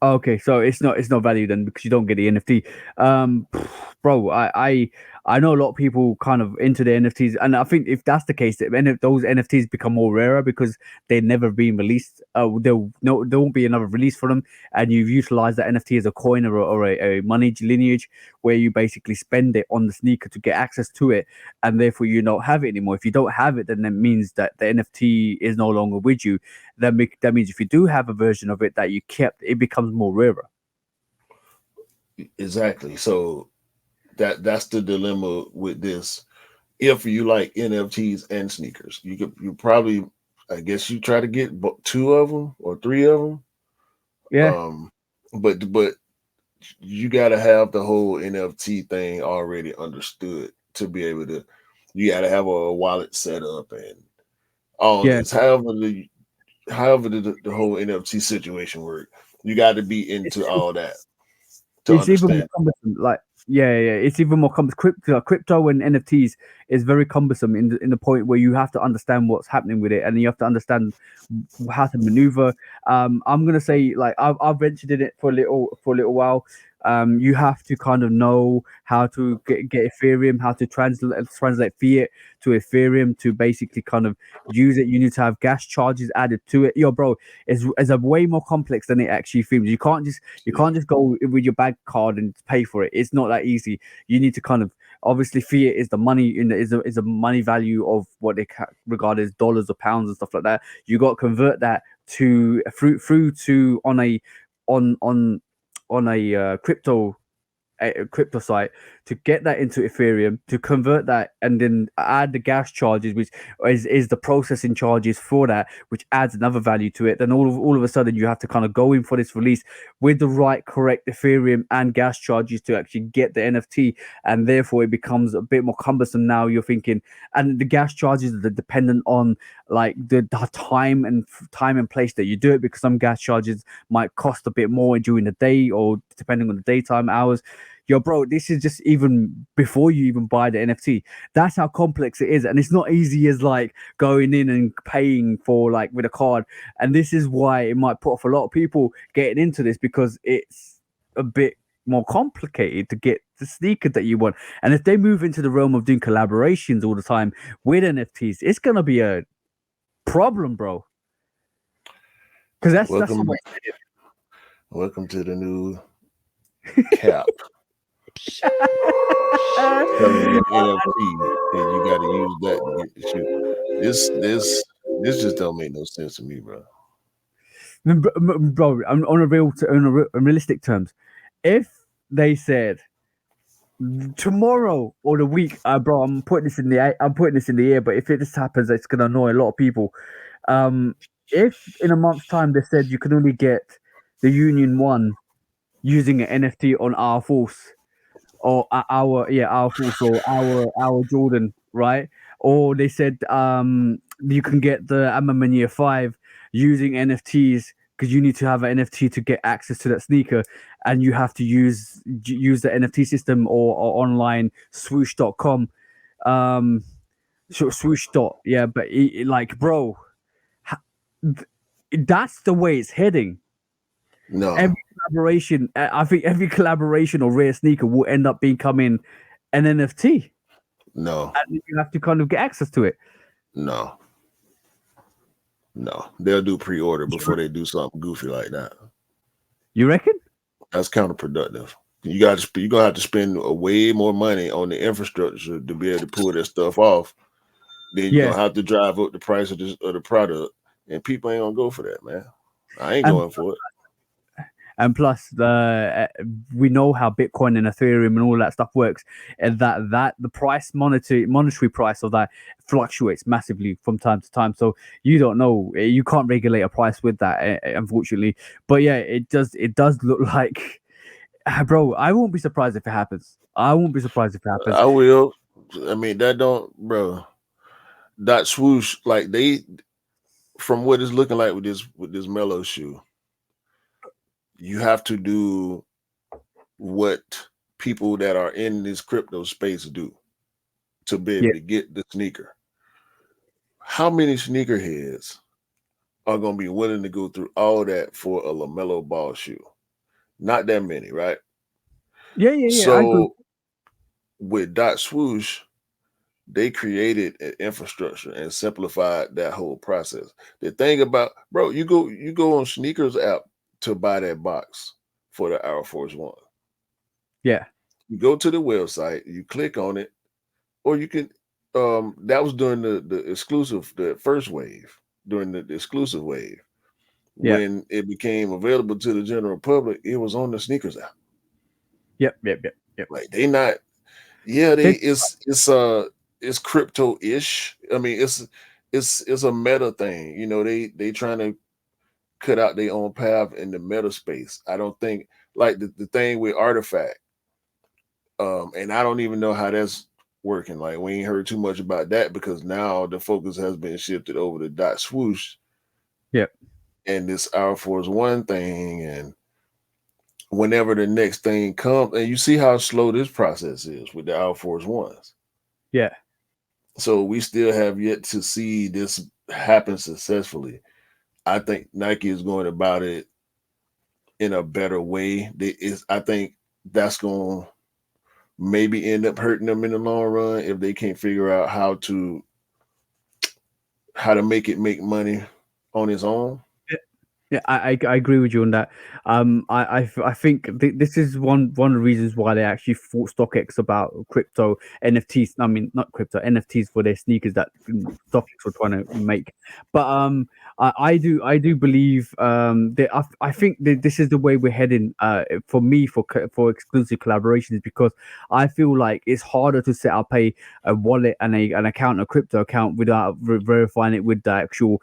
Okay, so it's not value then because you don't get the NFT. Um, bro, I know a lot of people kind of into the NFTs, and I think if that's the case, then if those NFTs become more rarer because they've never been released. There won't be another release for them, and you've utilized that NFT as a coin or a money lineage where you basically spend it on the sneaker to get access to it, and therefore you don't have it anymore. If you don't have it, then that means that the NFT is no longer with you. That means if you do have a version of it that you kept, it becomes more rarer. Exactly. So that's the dilemma with this. If you like NFTs and sneakers, you probably, I guess, you try to get two of them or three of them. Yeah, Um, but you got to have the whole NFT thing already understood to be able to. You got to have a wallet set up and all yeah. this. However the whole NFT situation work, you got to be It's into all that to it's even more understand. cumbersome. Like, yeah. It's even more cumbersome. Crypto and NFTs is very cumbersome in the point where you have to understand what's happening with it, and you have to understand how to maneuver. I'm gonna say like I've ventured in it for a little while. You have to kind of know how to get Ethereum, how to translate fiat to Ethereum to basically kind of use it. You need to have gas charges added to it. Yo, bro, it's a way more complex than it actually seems. You can't just go with your bank card and pay for it. It's not that easy. You need to kind of obviously fiat is the money is a money value of what they regard as dollars or pounds and stuff like that. You got to convert that to through to on a crypto site to get that into Ethereum, to convert that, and then add the gas charges, which is the processing charges for that, which adds another value to it. Then all of a sudden, you have to kind of go in for this release with the right, correct Ethereum and gas charges to actually get the NFT, and therefore it becomes a bit more cumbersome. Now you're thinking, and the gas charges are dependent on like the time and place that you do it, because some gas charges might cost a bit more during the day or depending on the daytime hours. Yo, bro, this is just even before you even buy the NFT. That's how complex it is. And it's not easy as like going in and paying for like with a card. And this is why it might put off a lot of people getting into this, because it's a bit more complicated to get the sneaker that you want. And if they move into the realm of doing collaborations all the time with NFTs, it's gonna be a problem, bro. Because that's the Welcome, way. welcome to the new cap. Telling you NFT and you got to use that to get the shoe. This just don't make no sense to me, bro. Bro, on realistic terms, if they said tomorrow or the week, bro, I'm putting this in the air. But if it just happens, it's gonna annoy a lot of people. Um, if in a month's time they said you can only get the Union One using an NFT on our Force, or our Force, or our Jordan, right? Or they said you can get the Amman Year 5 using NFTs, because you need to have an NFT to get access to that sneaker, and you have to use the NFT system or online swoosh.com. Um swoosh dot, yeah, but like bro, ha- th- that's the way it's heading. No, Every collaboration, I think every collaboration or rare sneaker will end up becoming an NFT, no, and you have to kind of get access to it. no, no. They'll do pre-order before they do something goofy like that. You reckon? That's counterproductive. You're gonna have to spend way more money on the infrastructure to be able to pull that stuff off. Then you're Yeah, gonna have to drive up the price of the product, and people ain't gonna go for that, man. I ain't and going for it. plus we know how Bitcoin and Ethereum and all that stuff works, and that the monetary price of that fluctuates massively from time to time. So you don't know, you can't regulate a price with that, unfortunately. But yeah, it does look like, bro. I won't be surprised if it happens. I won't be surprised if it happens. I will. I mean, that don't, bro. That swoosh, like they, from what it's looking like with this mellow shoe, you have to do what people that are in this crypto space do to be Yeah, able to get the sneaker. How many sneakerheads are going to be willing to go through all that for a LaMelo Ball shoe? Not that many, right? yeah. I agree. So with Dot Swoosh, they created an infrastructure and simplified that whole process. The thing about, bro, you go on sneakers app to buy that box for the Air Force One. Yeah, You go to the website, you click on it, or you can. That was during the first wave, during the exclusive wave. yeah, When it became available to the general public, it was on the sneakers app. yep. Like they not, yeah, they They, it's crypto-ish. I mean, it's a meta thing. You know, they trying to cut out their own path in the meta space. I don't think like the thing with artifact, and I don't even know how that's working. Like we ain't heard too much about that because now the focus has been shifted over to dot swoosh yep, and this Air Force One thing, and whenever the next thing comes, and you see how slow this process is with the Air Force Ones. yeah. So we still have yet to see this happen successfully. I think Nike is going about it in a better way. I think that's going to maybe end up hurting them in the long run if they can't figure out how to make it make money on its own. Yeah, I agree with you on that. I think this is one of the reasons why they actually fought StockX about crypto NFTs. I mean, not crypto NFTs for their sneakers that StockX were trying to make. But I do believe that I think that this is the way we're heading. For me, for exclusive collaborations, because I feel like it's harder to set up a wallet and an account, a crypto account, without verifying it with the actual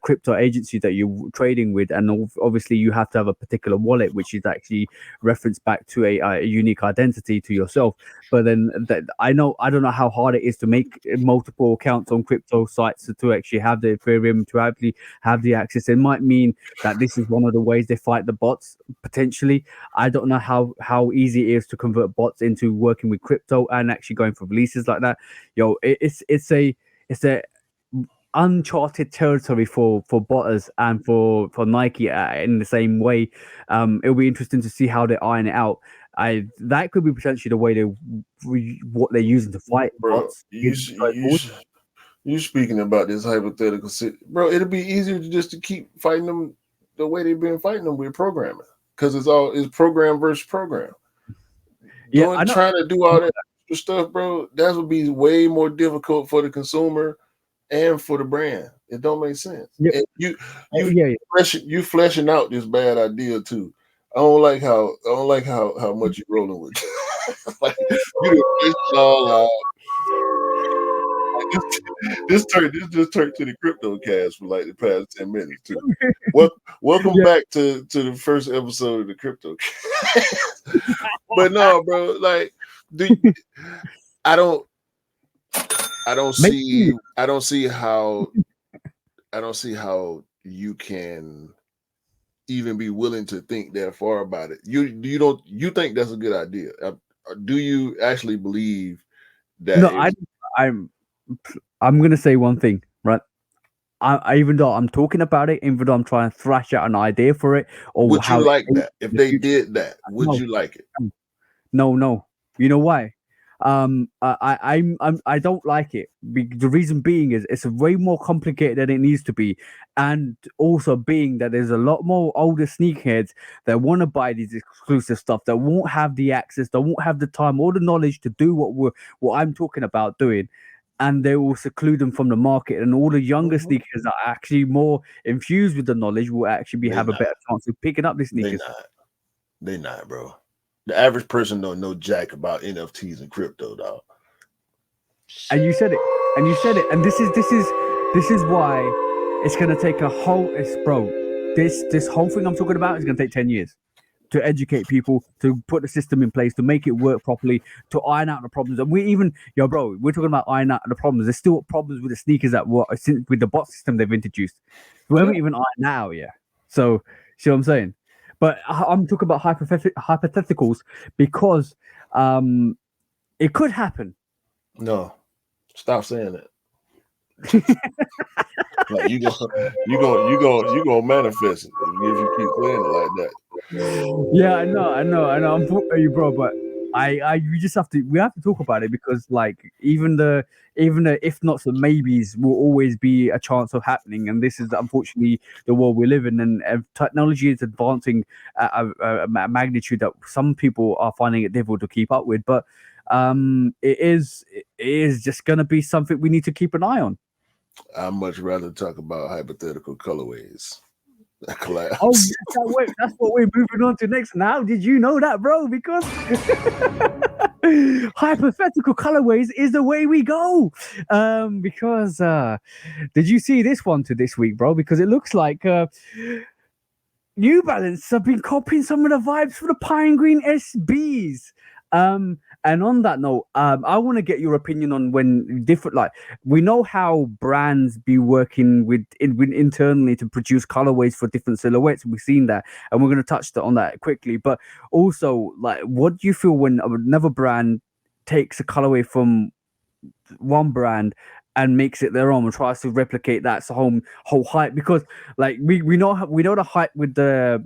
crypto agency that you're trading with, and obviously you have to have a particular wallet which is actually referenced back to a unique identity to yourself. But then I don't know how hard it is to make multiple accounts on crypto sites to actually have the Ethereum, to actually have the access. It might mean that this is one of the ways they fight the bots potentially. I don't know how easy it is to convert bots into working with crypto and actually going for releases like that. It's a uncharted territory for Bottas and for Nike, in the same way. It'll be interesting to see how they iron it out. That could be potentially the way what they're using to fight Bro, bots going forward. you speaking about this hypothetical bro, it'd be easier just to keep fighting them the way they've been fighting them with programming. Because it's program versus program. Yeah, I know. Trying to do all that extra stuff, bro, that would be way more difficult for the consumer and for the brand. It don't make sense. Yeah, And you yeah, you fleshing out this bad idea too. I don't like how much you're rolling with. Like you done fleshed it all out. This just turned to the crypto cast for like the past 10 minutes too. Well, welcome yeah. back to the first episode of the crypto cast. But no, bro, like do I don't I don't Maybe see I don't see how I don't see how you can even be willing to think that far about it. You think that's a good idea? Do you actually believe that no. is I'm I'm gonna say one thing, right? even though I'm talking about it, even though I'm trying to thrash out an idea for it or Would you how it like in that if the they future. did that? Would No, you like it? no, no, no. You know why? I don't like it. The reason being is it's way more complicated than it needs to be, and also being that there's a lot more older sneakerheads that want to buy these exclusive stuff that won't have the access, that won't have the time or the knowledge to do what I'm talking about doing, and they will seclude them from the market. And all the younger Mhm. sneakers that are actually more infused with the knowledge will actually They have a not. better chance of picking up the They sneakers. not. They not, bro. The average person don't know jack about NFTs and crypto, dog. And you said it, and you said it, and this is why it's gonna take a whole it's bro this whole thing I'm talking about is gonna take 10 years to educate people, to put the system in place, to make it work properly, to iron out the problems. And we even yo bro, we're talking about iron out the problems. There's still problems with the sneakers that were with the bot system they've introduced. We Yeah. haven't even ironed out yet. So see what I'm saying? But I'm talking about hypotheticals because um it could happen. No. Stop saying that. Like you gonna manifest it if you keep saying it like that. Yeah, I know. I'm for you, bro, but we just we have to talk about it because, like, even the if nots and maybes will always be a chance of happening, and this is unfortunately the world we live in, and technology is advancing at a magnitude that some people are finding it difficult to keep up with, but it is just gonna be something we need to keep an eye on. I much rather talk about hypothetical colorways. Oh, Collabs. yes, that's what we're moving on to next. Now, did you know that, bro? Because hypothetical colorways is the way we go. Because did you see this one to this week, bro? Because it looks like New Balance have been copying some of the vibes for the Pine Green SBs. And on that note, I want to get your opinion on when different, like, we know how brands be working with internally to produce colorways for different silhouettes. We've seen that, and we're going to touch on that quickly. But also, like, what do you feel when another brand takes a colorway from one brand and makes it their own and tries to replicate that whole hype? Because like we know the hype with the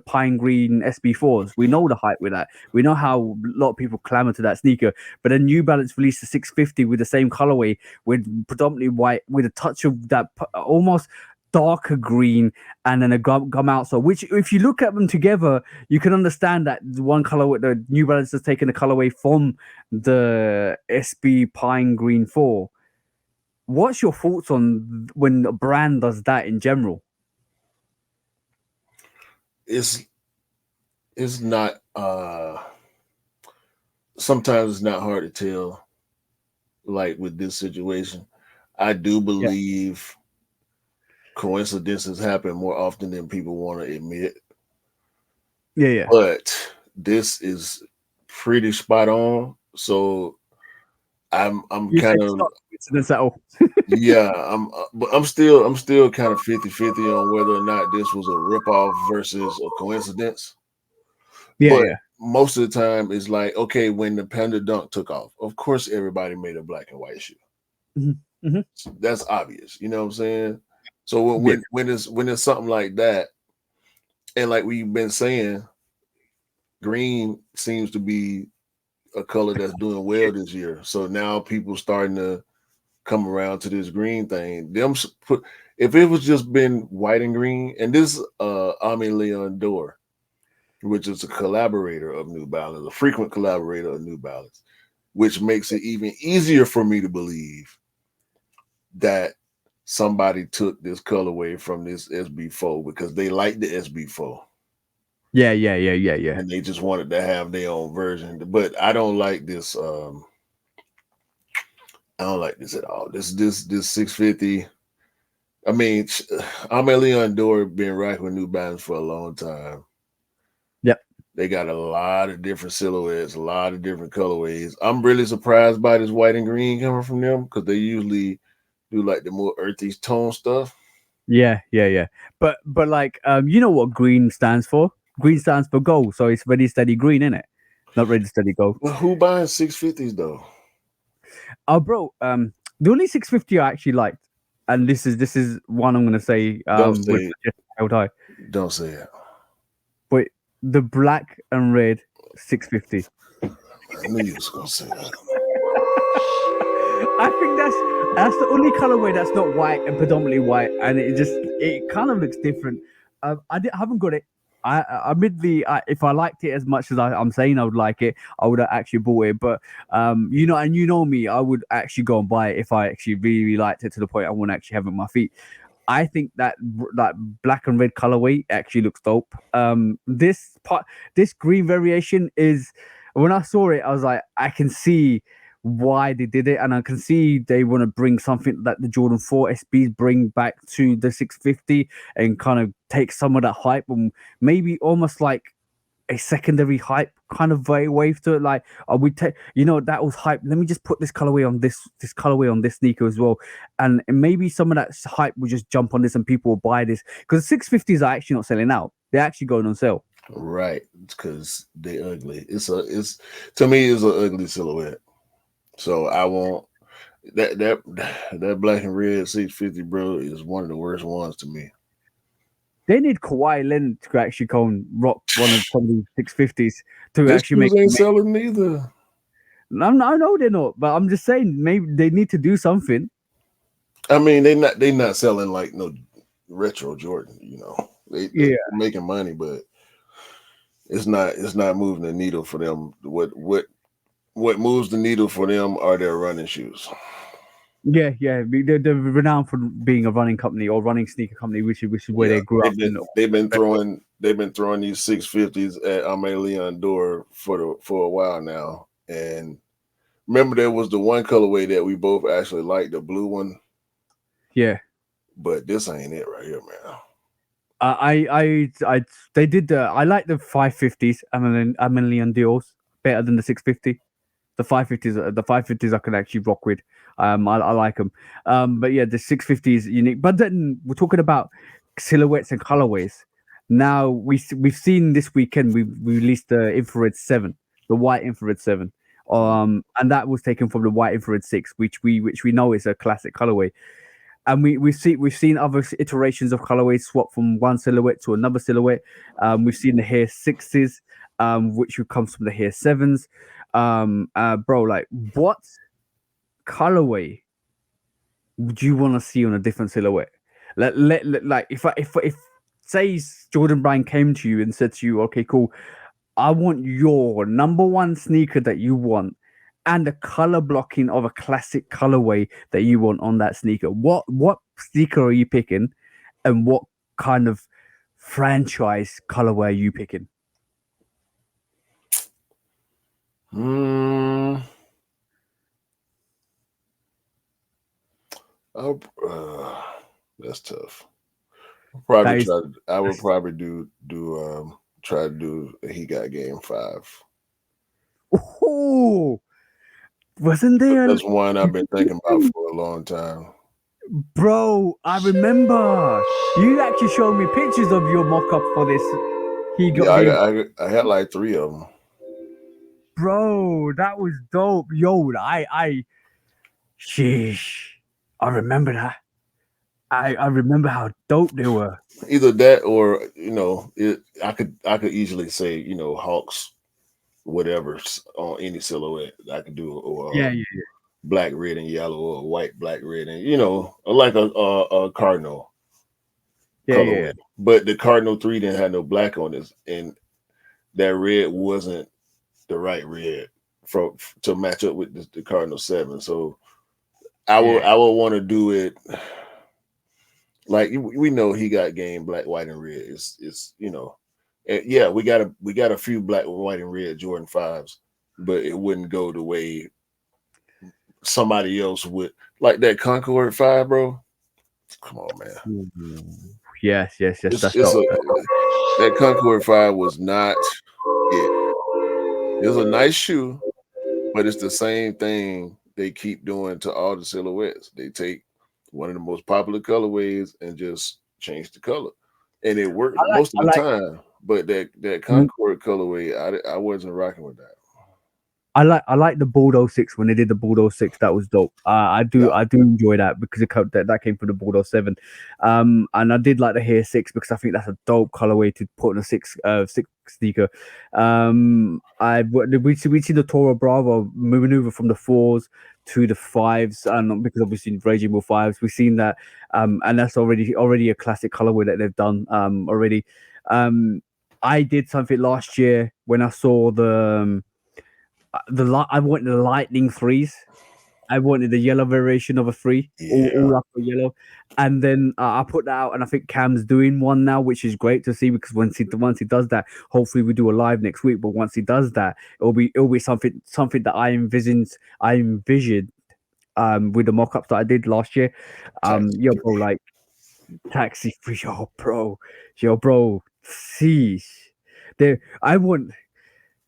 pine green SB4s. We know the hype with that. We know how a lot of people clamor to that sneaker. But then New Balance released a 650 with the same colorway with predominantly white with a touch of that almost darker green and then a gum outsole, which if you look at them together you can understand that the one color with the New Balance has taken a colorway from the SB Pine Green 4. What's your thoughts on when a brand does that in general? It's it's not sometimes it's not hard to tell, like with this situation. I do Yeah, believe coincidences happen more often than people want to admit, yeah, yeah. but this is pretty spot on. So I'm You said kind it's of not coincidence at all. yeah, but I'm still kind of 50-50 on whether or not this was a ripoff versus a coincidence. Yeah, But yeah. most of the time it's like, okay, when the Panda Dunk took off, of course everybody made a black and white shoe. Hmm. Hmm. That's obvious, you know what I'm saying? So when Yeah, when it's something like that, and like we've been saying, green seems to be a color that's doing well this year. So now people starting to come around to this green thing. Put if it was just been white and green, and this Ami Leon Dore, which is a collaborator of New Balance, a frequent collaborator of New Balance, which makes it even easier for me to believe that somebody took this colorway from this SB4 because they like the SB4 yeah, yeah, yeah, yeah, yeah. and they just wanted to have their own version. But I don't like this. I don't like this at all. This 650. I mean, I'm Leon Dore been rocking with New Balance for a long time. Yep. They got a lot of different silhouettes, a lot of different colorways. I'm really surprised by this white and green coming from them because they usually do like the more earthy tone stuff. Yeah, yeah, yeah. But like you know what green stands for? Green stands for gold, so it's ready steady green, in it? Not ready steady gold. But who buying 650s though? Oh bro, the only 650 I actually liked. and this is one I'm gonna say Don't with say it. held high. Don't say it. But the black and red 650. I knew you was gonna say that. I think that's the only colorway that's not white and predominantly white, and it kind of looks different. I haven't got it. Admittedly, if I liked it as much as I'm saying I would like it, I would have actually bought it. But and you know me, I would actually go and buy it if I actually really, really liked it to the point I want to actually have it on my feet. I think that black and red colorway actually looks dope. This green variation is when I saw it, I was like, I can see why they did it, and I can see they want to bring something that the Jordan 4 SBs bring back to the 650 and kind of take some of that hype and maybe almost like a secondary hype kind of wave to it. Like, we take, that was hype. Let me just put this colorway on this colorway on this sneaker as well, and maybe some of that hype will just jump on this and people will buy this because 650s are actually not selling out. They're actually going on sale. Right, because they ugly. It's to me it's an ugly silhouette. So I won't that black and red 650, bro, is one of the worst ones to me. They need Kawhi Leonard to actually go and rock one of some of these 650s to This actually shoes make. ain't selling neither. I know they're not, but I'm just saying maybe they need to do something. I mean, they not selling like no retro Jordan. They Yeah, making money, but it's not moving the needle for them. What moves the needle for them are their running shoes. yeah. They're renowned for being a running company or running sneaker company, which is where Yeah, they grew up. they've been throwing these 650s at Amelie Door for a while now. And remember, there was the one colorway that we both actually liked, the blue one, Yeah, but this ain't it right here, man. they did the. I like the 550s. Amelie and Dior's better than the 650. The 550s I can actually rock with. I like them. But yeah, the 650 is unique. But then we're talking about silhouettes and colorways. Now we've seen this weekend we released the infrared 7, the white infrared 7. And that was taken from the white infrared 6, which we know is a classic colorway. And we've seen other iterations of colorways swap from one silhouette to another silhouette. We've seen the hair sixes, which comes from the hair sevens. Bro, like what colorway would you want to see on a different silhouette? Like if say Jordan Brand came to you and said to you, okay, cool, I want your number one sneaker that you want and the color blocking of a classic colorway that you want on that sneaker. What sneaker are you picking, and what kind of franchise colorway are you picking? Hmm. That's tough. That is, I would probably try to do He Got Game 5. oh, wasn't there? That's one I've been thinking about for a long time. Bro, I remember you actually showed me pictures of your mock-up for this. He Yeah, got game, I had like three of them. bro. That was dope, yo. Sheesh, I remember that. I remember how dope they were. Either that or I could easily say Hawks whatever on any silhouette I could do, or Yeah, yeah, black, red, and yellow, or white, black, red, and like a cardinal yeah, yeah, yeah. colorway. But the cardinal 3 didn't have no black on it, and that red wasn't the right red for to match up with the cardinal 7. So Yeah. I would want to do it like we know He Got Game black, white, and red. Yeah, we got a few black, white, and red Jordan 5s, but it wouldn't go the way somebody else would. Like that Concord 5, bro. Come on, man. Mhm. Yes. It's That's it's dope. a That Concord 5 was not it. It was a nice shoe, but it's the same thing they keep doing to all the silhouettes. They take one of the most popular colorways and just change the color, and it worked most of I the like. time. But that Mm, Concord colorway, I wasn't rocking with that. I like the Bordeaux six when they did the Bordeaux six. That was dope. Yeah, I do enjoy that because that came from the Bordeaux seven. And I did like the Hair six because I think that's a dope colorway to put in a six sneaker. We see the Toro Bravo maneuver from the fours to the fives, and because obviously Raging Bull fives, we've seen that. And that's already a classic colorway that they've done already. Um, I did something last year when I saw I wanted the lightning threes. I wanted the yellow variation of a three, yeah, all up for yellow, and then I put that out, and I think Cam's doing one now, which is great to see because once he does that, hopefully we do a live next week. But once he does that, it'll be something that I envisioned with the mock-ups that I did last year. taxi Yo, bro, three. like taxi free, yo, bro, sheesh. There, I want.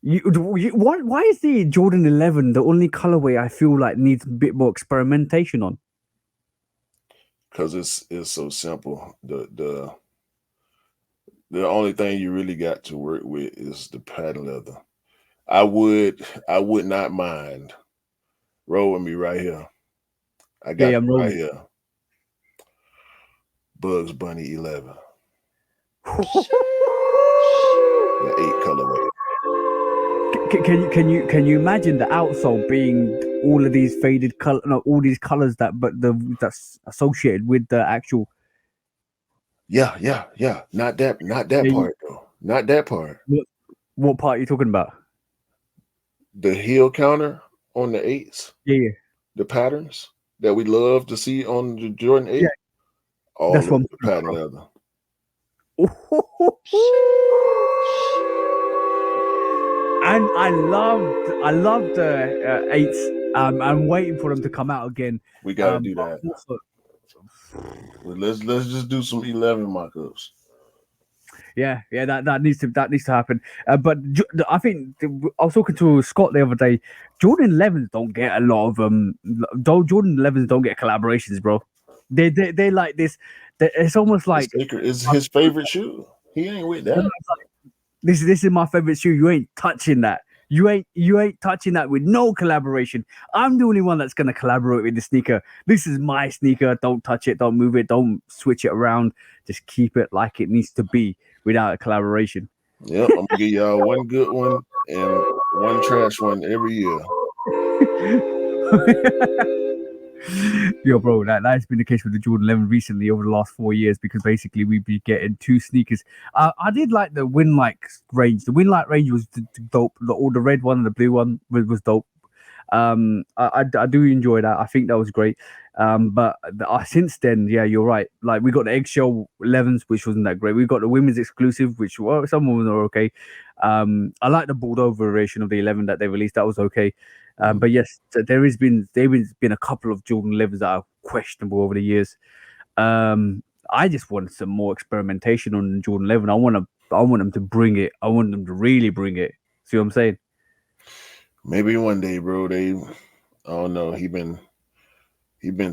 Why is the Jordan 11 the only colorway I feel like needs a bit more experimentation on? Because it's so simple. The only thing you really got to work with is the patent leather. I would not mind. Roll with me right here. I Yeah, got yeah, it I'm right rolling. here. Bugs Bunny 11, the 8 colorway. Can you imagine the outsole being all of these faded color, no, all these colors that's associated with the actual. Yeah, yeah, yeah. Not that Yeah, part though. Not that part. what part are you talking about? The heel counter on the eights, Yeah, the patterns that we love to see on the Jordan yeah, 8, that's all what over I'm the talking patent about, leather. bro. And I loved the eights. I'm waiting for them to come out again. We got to do But that. also, Well, let's just do some 11 mock-ups. yeah, that needs to happen. I think I was talking to Scott the other day. Jordan 11s don't get a lot of Jordan 11s don't get collaborations, bro. They like this. It's almost It's like sacred. It's his favorite shoe. He ain't with that. this is my favorite shoe. You ain't touching that. You ain't touching that with no collaboration. I'm the only one that's gonna collaborate with the sneaker. This is my sneaker. Don't touch it. Don't move it. Don't switch it around. Just keep it like it needs to be without a collaboration. Yep, I'm gonna give y'all one good one and one trash one every year. Yo, bro, that's been the case with the Jordan 11 recently over the last 4 years because basically we've been getting two sneakers. I did like the Winlight range. The Winlight range was dope. All the red one and the blue one was dope. I do enjoy that. I think that was great. But since then, yeah, you're right. Like we got the eggshell 11s, which wasn't that great. We got the women's exclusive, which well, some of them are okay. I like the Bordeaux variation of the 11 that they released. That was okay. Mhm. But yes, there has been a couple of Jordan 11s that are questionable over the years. I just want some more experimentation on the Jordan 11. I want them to bring it. I want them to really bring it. See what I'm saying? Maybe one day, bro. I don't know. He been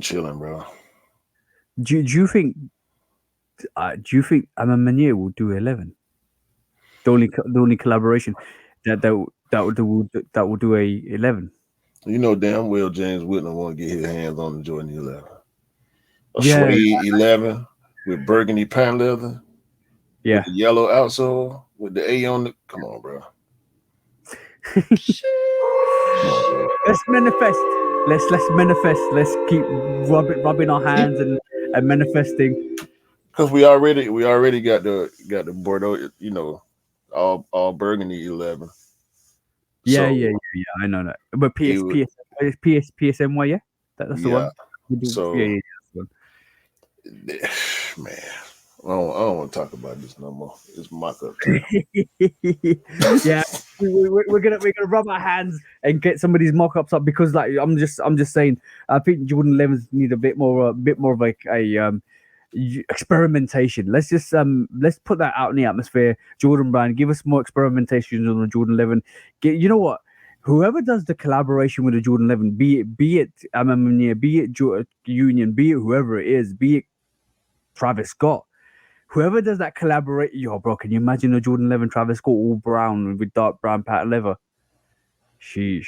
chilling, bro. Do you think Aman Manier will do 11? The only collaboration that will do a 11. You know damn well James Whitman want to get his hands on the Jordan 11, a Yeah, suede 11 with burgundy patent leather with yeah. the yellow outsole with the A on the. Come on, bro. Come on, bro. Let's manifest. Let's manifest. Let's keep rubbing our hands and manifesting. Because we already got the Bordeaux, all burgundy 11. Yeah, So yeah, yeah, yeah. I know that. But it PS would, PSMY, yeah, that's the yeah. one. We do, yeah, So yeah, yeah, man, I don't want to talk about this no more. It's mock up time. that's the one. Yeah, we're gonna rub our hands and get some of these mock-ups up because like I'm just saying I think Jordan 11s need a bit more of like a experimentation. Let's put that out in the atmosphere. Jordan Brand, give us more experimentation on the Jordan 11. You know what? Whoever does the collaboration with the Jordan 11, be it be it Union, be it whoever it is, be it Travis Scott, whoever does that yo, bro, can you imagine a Jordan 11 Travis Scott all brown with dark brown pattern leather? Sheesh.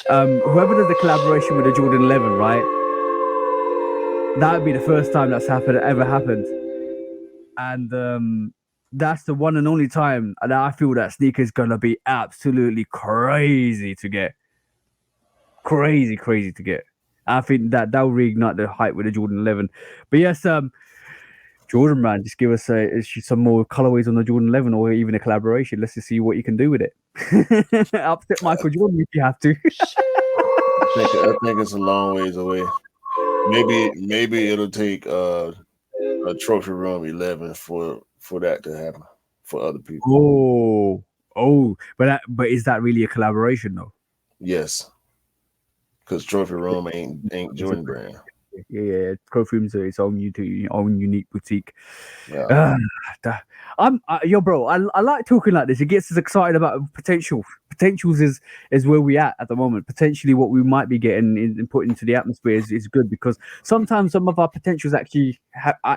Whoever does the collaboration with the Jordan 11, right? That would be the first time that's ever happened, and that's the one and only time that I feel that sneaker is gonna be absolutely crazy to get, crazy to get. I think that will reignite the hype with the Jordan 11. But yes, Jordan man, just give us some more colorways on the Jordan 11 or even a collaboration. Let's just see what you can do with it. Upset Michael Jordan if you have to. I think it's a long ways away. Maybe it'll take a trophy room 11 for that to happen for other people. Oh, but is that really a collaboration though? Yes, because trophy room ain't It's a, Jordan brand. yeah, Crowfield's its own unique boutique. Yeah. Ah, yo, bro. I like talking like this. It gets us excited about potential. Potentials is where we at the moment. Potentially, what we might be getting in put into the atmosphere is good because sometimes some of our potentials actually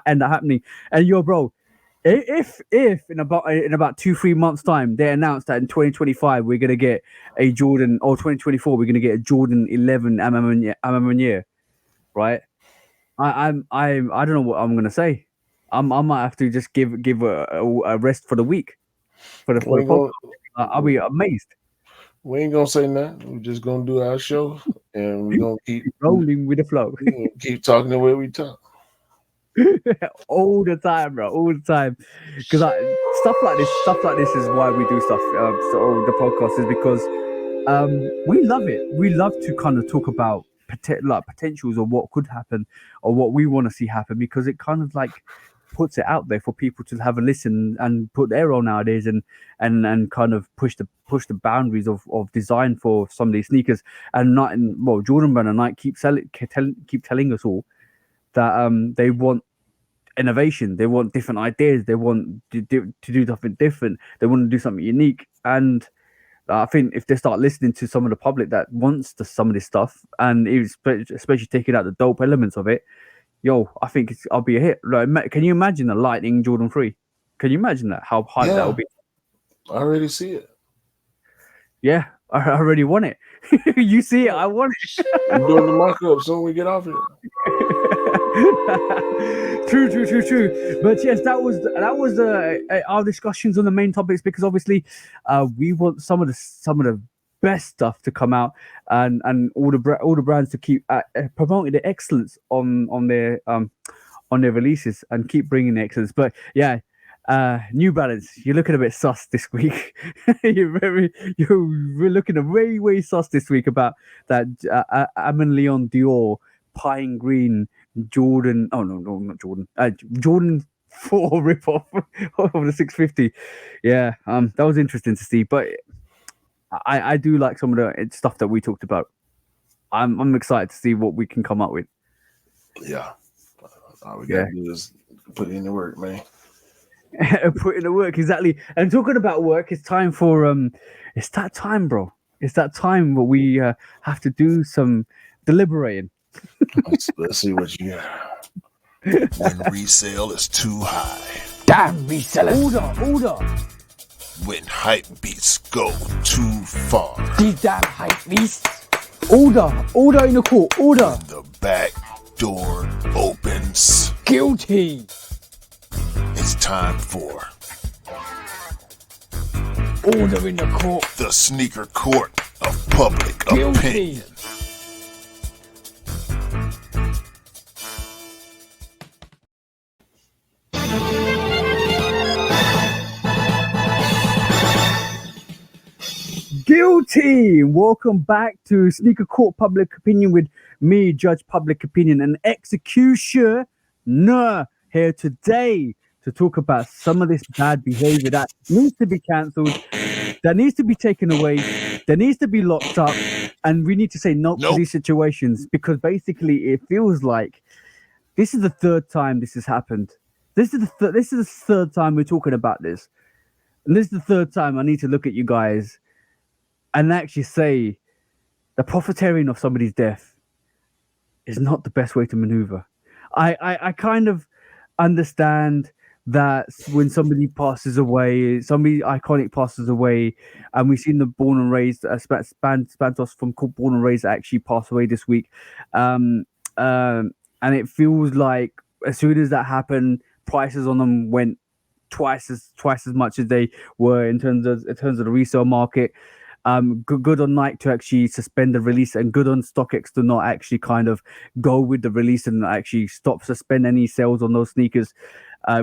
end up happening. And yo, bro, if in about 2-3 months time they announce that in 2025 we're gonna get a Jordan or 2024 we're gonna get a Jordan 11 Amamanier, right? I don't know what I'm gonna say. I might have to just give a rest for the week for We the ain't podcast. gonna I'll be amazed. we ain't gonna say nothing. We're just gonna do our show and we're gonna Rolling with the flow keep talking the way we talk. all the time, bro, all the time. Because stuff like this is why we do stuff. So the podcast is because we love it. We love to kind of talk about like potentials or what could happen or what we want to see happen because it kind of like puts it out there for people to have a listen and put their own ideas and kind of push the boundaries of design for some of these sneakers and not well Jordan Brand and Nike keep telling us all that they want innovation, they want different ideas, they want to do something different, they want to do something unique and I think if they start listening to some of the public that wants some of this stuff, and especially taking out the dope elements of it, yo, I think I'll be a hit. Like, can you imagine a Lightning Jordan 3? Can you imagine that? How hype that will Yeah, be? I already see it. Yeah, I already want it. You see it, I want I'm doing the mock-up soon we get off here. True. But yes, that was our discussions on the main topics because obviously, we want some of the best stuff to come out and all the brands to keep promoting the excellence on their releases and keep bringing the excellence. But yeah. New Balance, you're looking a bit sus this week. We're looking a way sus this week about that Amon Leon Dior pine green Jordan. Oh no, not Jordan. Jordan 4 ripoff of the 650. Yeah, that was interesting to see. But I do like some of the stuff that we talked about. I'm excited to see what we can come up with. Yeah. All we Yeah, gotta do is put in the work, man. put in the work exactly. And talking about work, it's time for it's that time, bro. It's that time where we have to do some deliberating. Let's see what you got. When resale is too high. Damn resellers! Order! When hype beats go too far. These damn hype beasts! Order in the court! Order! The back door opens. Guilty! It's time for Order in the court! the sneaker court of public opinion. Guilty! Welcome back to Sneaker Court Public Opinion with me, Judge Public Opinion, and Executioner here today to talk about some of this bad behavior that needs to be cancelled, that needs to be taken away, that needs to be locked up, and we need to say no to these situations because basically it feels like this is the third time this has happened. This is the third time we're talking about this, and this is the third time I need to look at you guys and actually say the profiteering of somebody's death is not the best way to maneuver. I kind of understand that when somebody passes away, somebody iconic passes away, and we've seen the born and raised Spantos from Born and Raised actually pass away this week, um, um, and it feels like as soon as that happened, prices on them went twice as much as they were in terms of the resale market. Good on Nike to actually suspend the release, and good on StockX to not actually kind of go with the release and actually suspend any sales on those sneakers.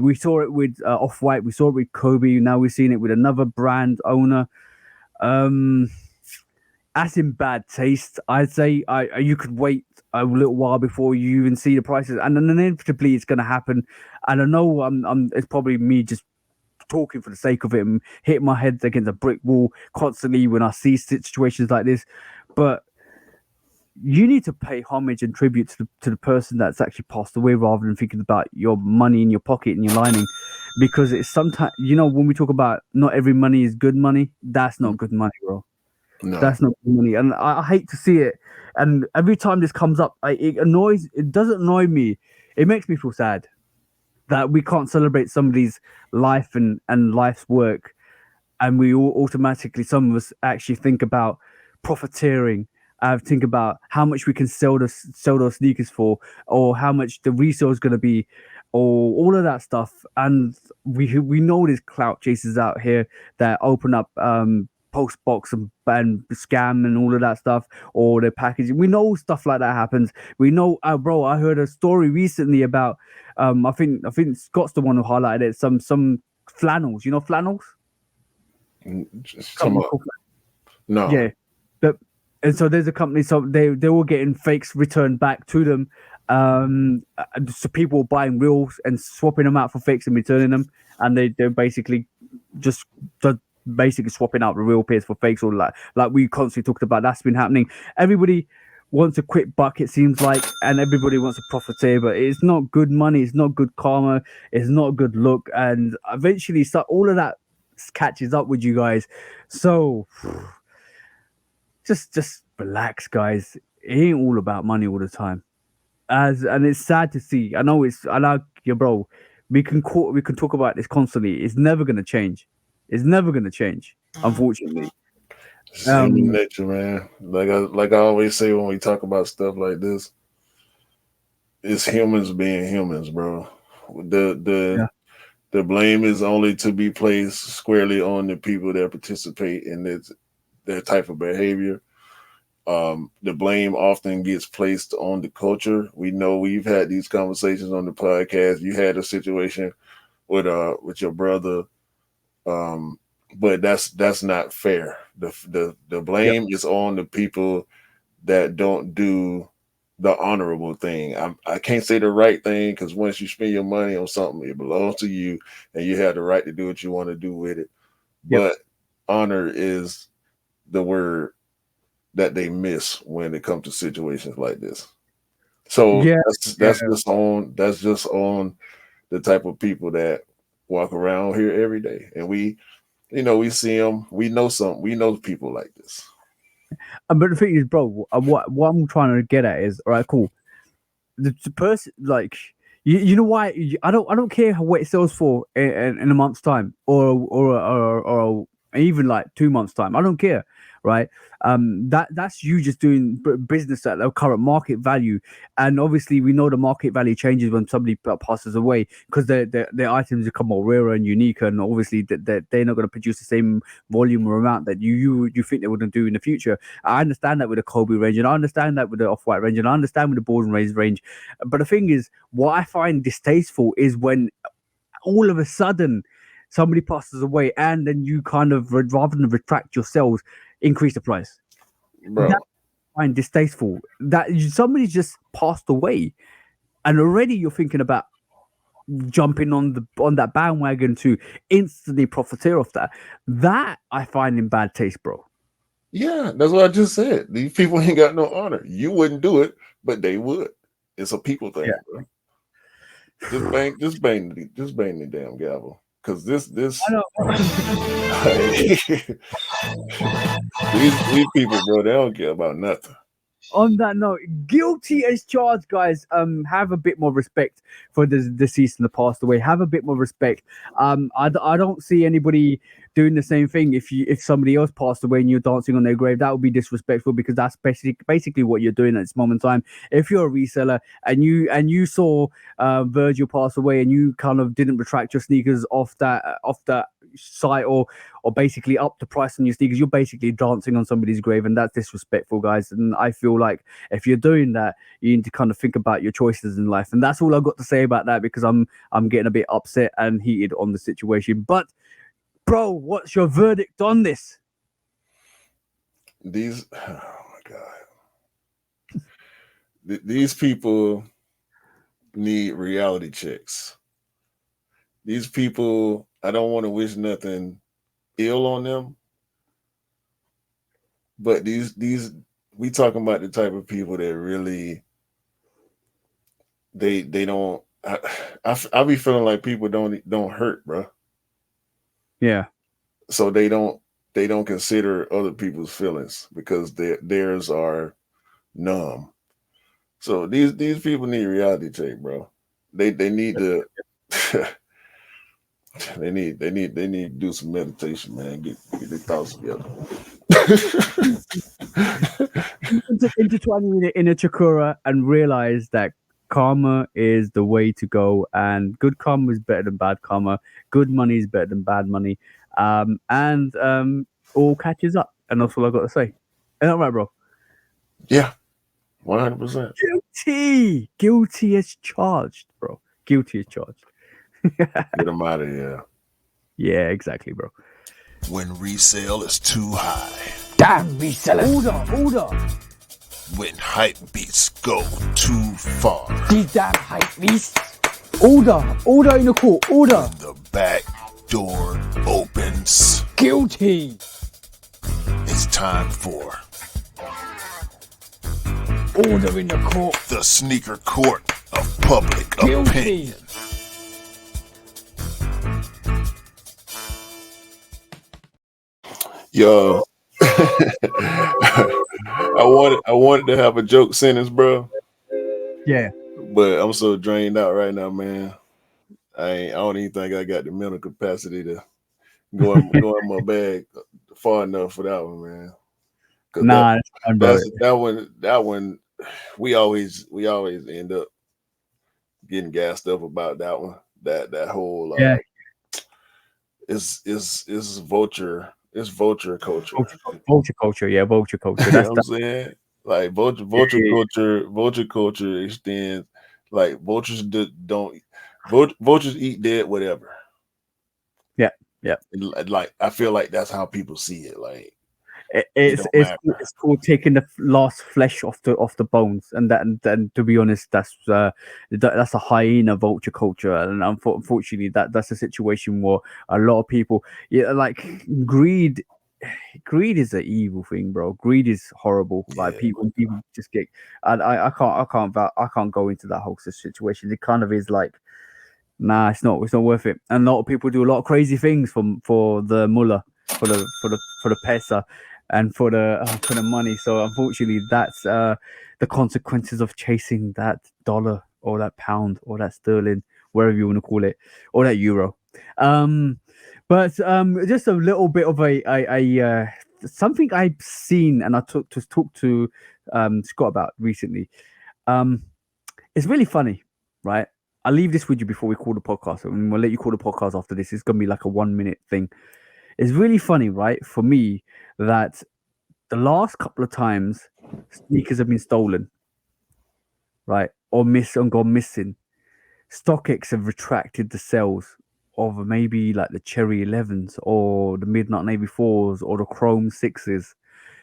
We saw it with Off White, we saw it with Kobe. Now we're seeing it with another brand owner. Um, that's in bad taste. I'd say you could wait a little while before you even see the prices, and then inevitably it's going to happen. And I know it's probably me just talking for the sake of it and hitting my head against a brick wall constantly when I see situations like this. But you need to pay homage and tribute to the person that's actually passed away rather than thinking about your money in your pocket and your lining. Because it's sometimes, when we talk about not every money is good money, that's not good money, bro. No. That's not good money. And I hate to see it. And every time this comes up, it doesn't annoy me. It makes me feel sad that we can't celebrate somebody's life and life's work, and we all automatically, some of us actually think about profiteering, think about how much we can sell those sneakers for, or how much the resale is going to be, or all of that stuff. And we know there's clout chasers out here that open up post box and scam and all of that stuff, or the packaging. We know stuff like that happens. We know, bro. I heard a story recently about I think Scott's the one who highlighted it. Some flannels, flannels, Just talking company about, called no. yeah. But and so there's a company, so they were getting fakes returned back to them. So people were buying reals and swapping them out for fakes and returning them, and they're basically just basically swapping out the real pairs for fakes, or like we constantly talked about. That's been happening. Everybody wants a quick buck, it seems like, and everybody wants a profiteer, but it's not good money, it's not good karma, it's not a good look, and eventually all of that catches up with you guys. So just relax, guys. It ain't all about money all the time. And it's sad to see. I know yeah, bro. We can talk about this constantly. It's never gonna change. It's never gonna change, unfortunately. It's human Um, nature, man. Like I always say when we talk about stuff like this, it's humans being humans, bro. The the yeah, the blame is only to be placed squarely on the people that participate in this that type of behavior. The blame often gets placed on the culture. We know we've had these conversations on the podcast. You had a situation with your brother, um, but that's not fair. The yep, blame is on the people that don't do the honorable thing. I can't say the right thing because once you spend your money on something, it belongs to you, and you have the right to do what you want to do with it. yep, But honor is the word that they miss when it comes to situations like this. So yeah, yeah. that's just on the type of people that walk around here every day, and we see them. We know people like this. But the thing is, bro, what I'm trying to get at is, all right, cool. The person, like, you know why I don't care what it sells for in a month's time, or even like 2 months time. I don't care, right? That's you just doing business at the current market value. And obviously we know the market value changes when somebody passes away, because their items become more rarer and unique, and obviously they're not going to produce the same volume or amount that you think they wouldn't do in the future. I understand that with the Kobe range, and I understand that with the Off White range, and I understand with the Born and Raised range. But the thing is, what I find distasteful is when all of a sudden somebody passes away, and then you kind of, rather than retract your sales, increase the price. That Bro. I find distasteful. That somebody just passed away, and already you're thinking about jumping on that bandwagon to instantly profiteer off that. That I find in bad taste, bro. Yeah, that's what I just said. These people ain't got no honor. You wouldn't do it, but they would. It's a people thing, bro. Just bang the damn gavel. Cause I this know. these people, bro, they don't care about nothing. on that note, guilty as charged, guys. Have a bit more respect for the deceased and the passed away. Have a bit more respect. I don't see anybody doing the same thing. If somebody else passed away and you're dancing on their grave, that would be disrespectful because that's basically what you're doing at this moment in time. If you're a reseller and you saw Virgil pass away and you kind of didn't retract your sneakers off that site or basically up the price on your sneakers, you're basically dancing on somebody's grave, and that's disrespectful, guys. And I feel like if you're doing that, you need to kind of think about your choices in life. And that's all I've got to say about that because I'm getting a bit upset and heated on the situation. But bro, what's your verdict on this? These, oh my god, these people need reality checks. These people, I don't want to wish nothing ill on them, but these we talking about the type of people that really they don't. I be feeling like people don't hurt, bro. Yeah. So they don't consider other people's feelings because theirs are numb. So these people need reality check, bro. They need to they need to do some meditation, man. Get their thoughts together. Intertwine with in a chakura and realize that karma is the way to go, and good karma is better than bad karma. Good money is better than bad money, and all catches up, and that's all I got to say. Ain't that right, bro? Yeah, 100%. Guilty as charged, bro. Guilty as charged. Get them out of here. Yeah, exactly, bro. When resale is too high. Damn resellers. Order. When hype beats go too far. These damn hype beasts. Order in the court. Order. The back door opens. Guilty. It's time for Order in the court. the sneaker court of public opinion. Yo, I wanted to have a joke sentence, bro, Yeah. but I'm so drained out right now, man. I don't even think I got the mental capacity to go in my bag far enough for that one, man. Cause Nah, that's fine, bro. that one we always end up getting gassed up about that one. That whole Yeah. is vulture culture. Vulture culture. Yeah, vulture culture. You know That's what I'm that. saying? Like vulture Yeah. culture extends like vultures eat dead whatever. Yeah. Yeah. And, like I feel like that's how people see it. Like it It's don't it's matter. it's called taking the last flesh off the bones, and and to be honest, that's a hyena vulture culture, and unfortunately, that's a situation where a lot of people, yeah, like greed. Greed is an evil thing, bro. Greed is horrible. Like Yeah. people just get, and I can't go into that whole situation. It kind of is like, nah, it's not worth it. And a lot of people do a lot of crazy things for the mullah, for the pesa, and for the money. So unfortunately, that's the consequences of chasing that dollar or that pound or that sterling, wherever you want to call it, or that euro. Um, but just a little bit of a something I've seen and I took to talk to Scott about recently. Um, it's really funny, right? I'll leave this with you before we call the podcast. I mean, we'll let you call the podcast after this. It's gonna be like a 1 minute thing. It's really funny, right, for me that the last couple of times sneakers have been stolen, right, or gone missing. StockX have retracted the sales of maybe like the Cherry 11s or the Midnight Navy 4s or the Chrome 6s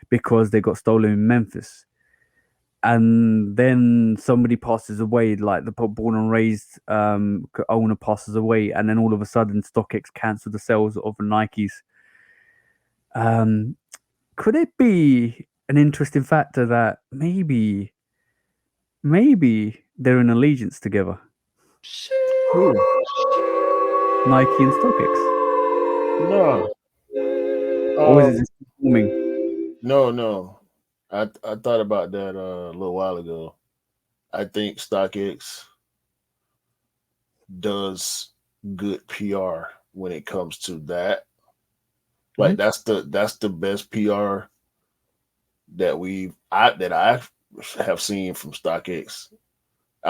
because they got stolen in Memphis. And then somebody passes away, like the born and raised owner passes away, and then all of a sudden StockX cancelled the sales of the Nikes. Um, could it be an interesting factor that maybe they're in allegiance together, Who? Nike and StockX, No. or is it Um just forming? no. I thought about that a little while ago. I think StockX does good PR when it comes to that. Hmm. Like that's the best PR that I have seen from StockX Hmm.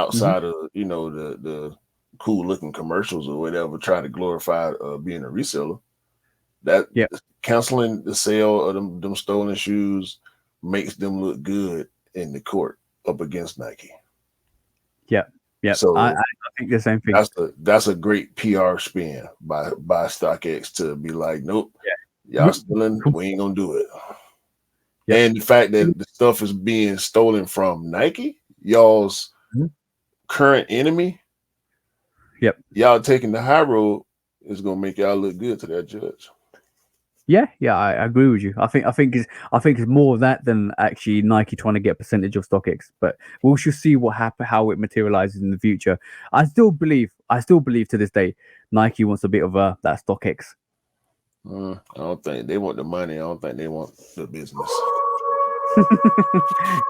outside of the cool looking commercials or whatever, trying to glorify being a reseller. That Yep. canceling the sale of them stolen shoes makes them look good in the court up against Nike. Yep. Yep. I So think the same thing. that's a great PR spin by StockX to be like, nope, y'all Yeah. stealing, we ain't gonna do it. Yep. And the fact that the stuff is being stolen from Nike, y'all's Mhm. current enemy, Yep. y'all taking the high road is gonna make y'all look good to that judge. Yeah, yeah, I agree with you. I think it's more of that than actually Nike trying to get a percentage of StockX. But we should see what happen, how it materializes in the future. I still believe to this day, Nike wants a bit of that StockX. I don't think they want the money. I don't think they want the business.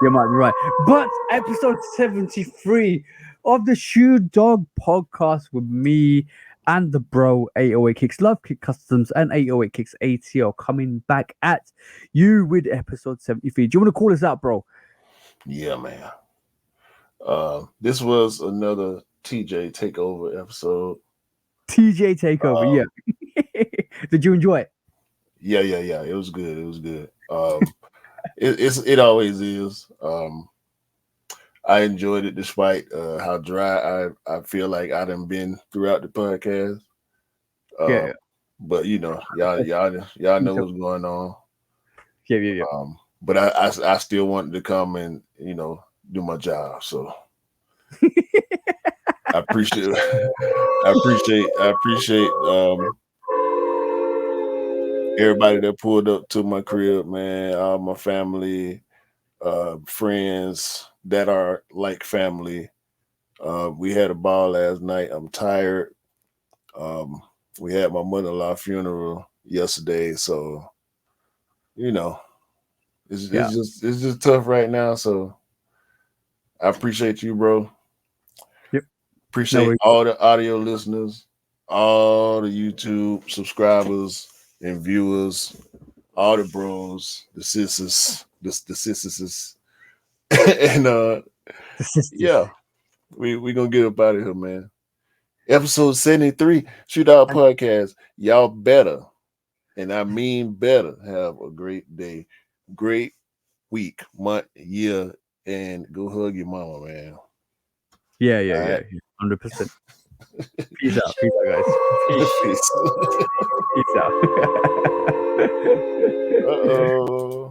You might be right. But episode 73 of the Shoe Dog podcast with me and the bro 808 Kicks Love Kick Customs and 808 Kicks ATL coming back at you with episode 73. Do you want to call us out, bro? Yeah, man. This was another TJ takeover episode. TJ Takeover, yeah. Um, Did you enjoy it? yeah, yeah, yeah. It was good. It was good. It always is. I enjoyed it despite how dry I feel like I done been throughout the podcast. Yeah, Um, but y'all know yeah. what's going on. Yeah, yeah, But I still wanted to come and do my job. So yeah. I appreciate I appreciate everybody that pulled up to my crib, man, all my family, friends that are like family. We had a ball last night. I'm tired. Um, we had my mother-in-law funeral yesterday, so you know it's, Yeah. it's just it's just tough right now. So I appreciate you, bro. Yep. No Appreciate worries. all the audio listeners, all the YouTube subscribers and viewers, all the bros, the sisters, the sisters, and The sisters. yeah, we gonna get up out of here, man. Episode 73, Shoot Out Podcast. Y'all better, and I mean better, have a great day, great week, month, year, and go hug your mama, man. Yeah, yeah, All yeah. right. 100%. Peace out. Peace out, guys. Peace. Peace. Peace out. Uh oh.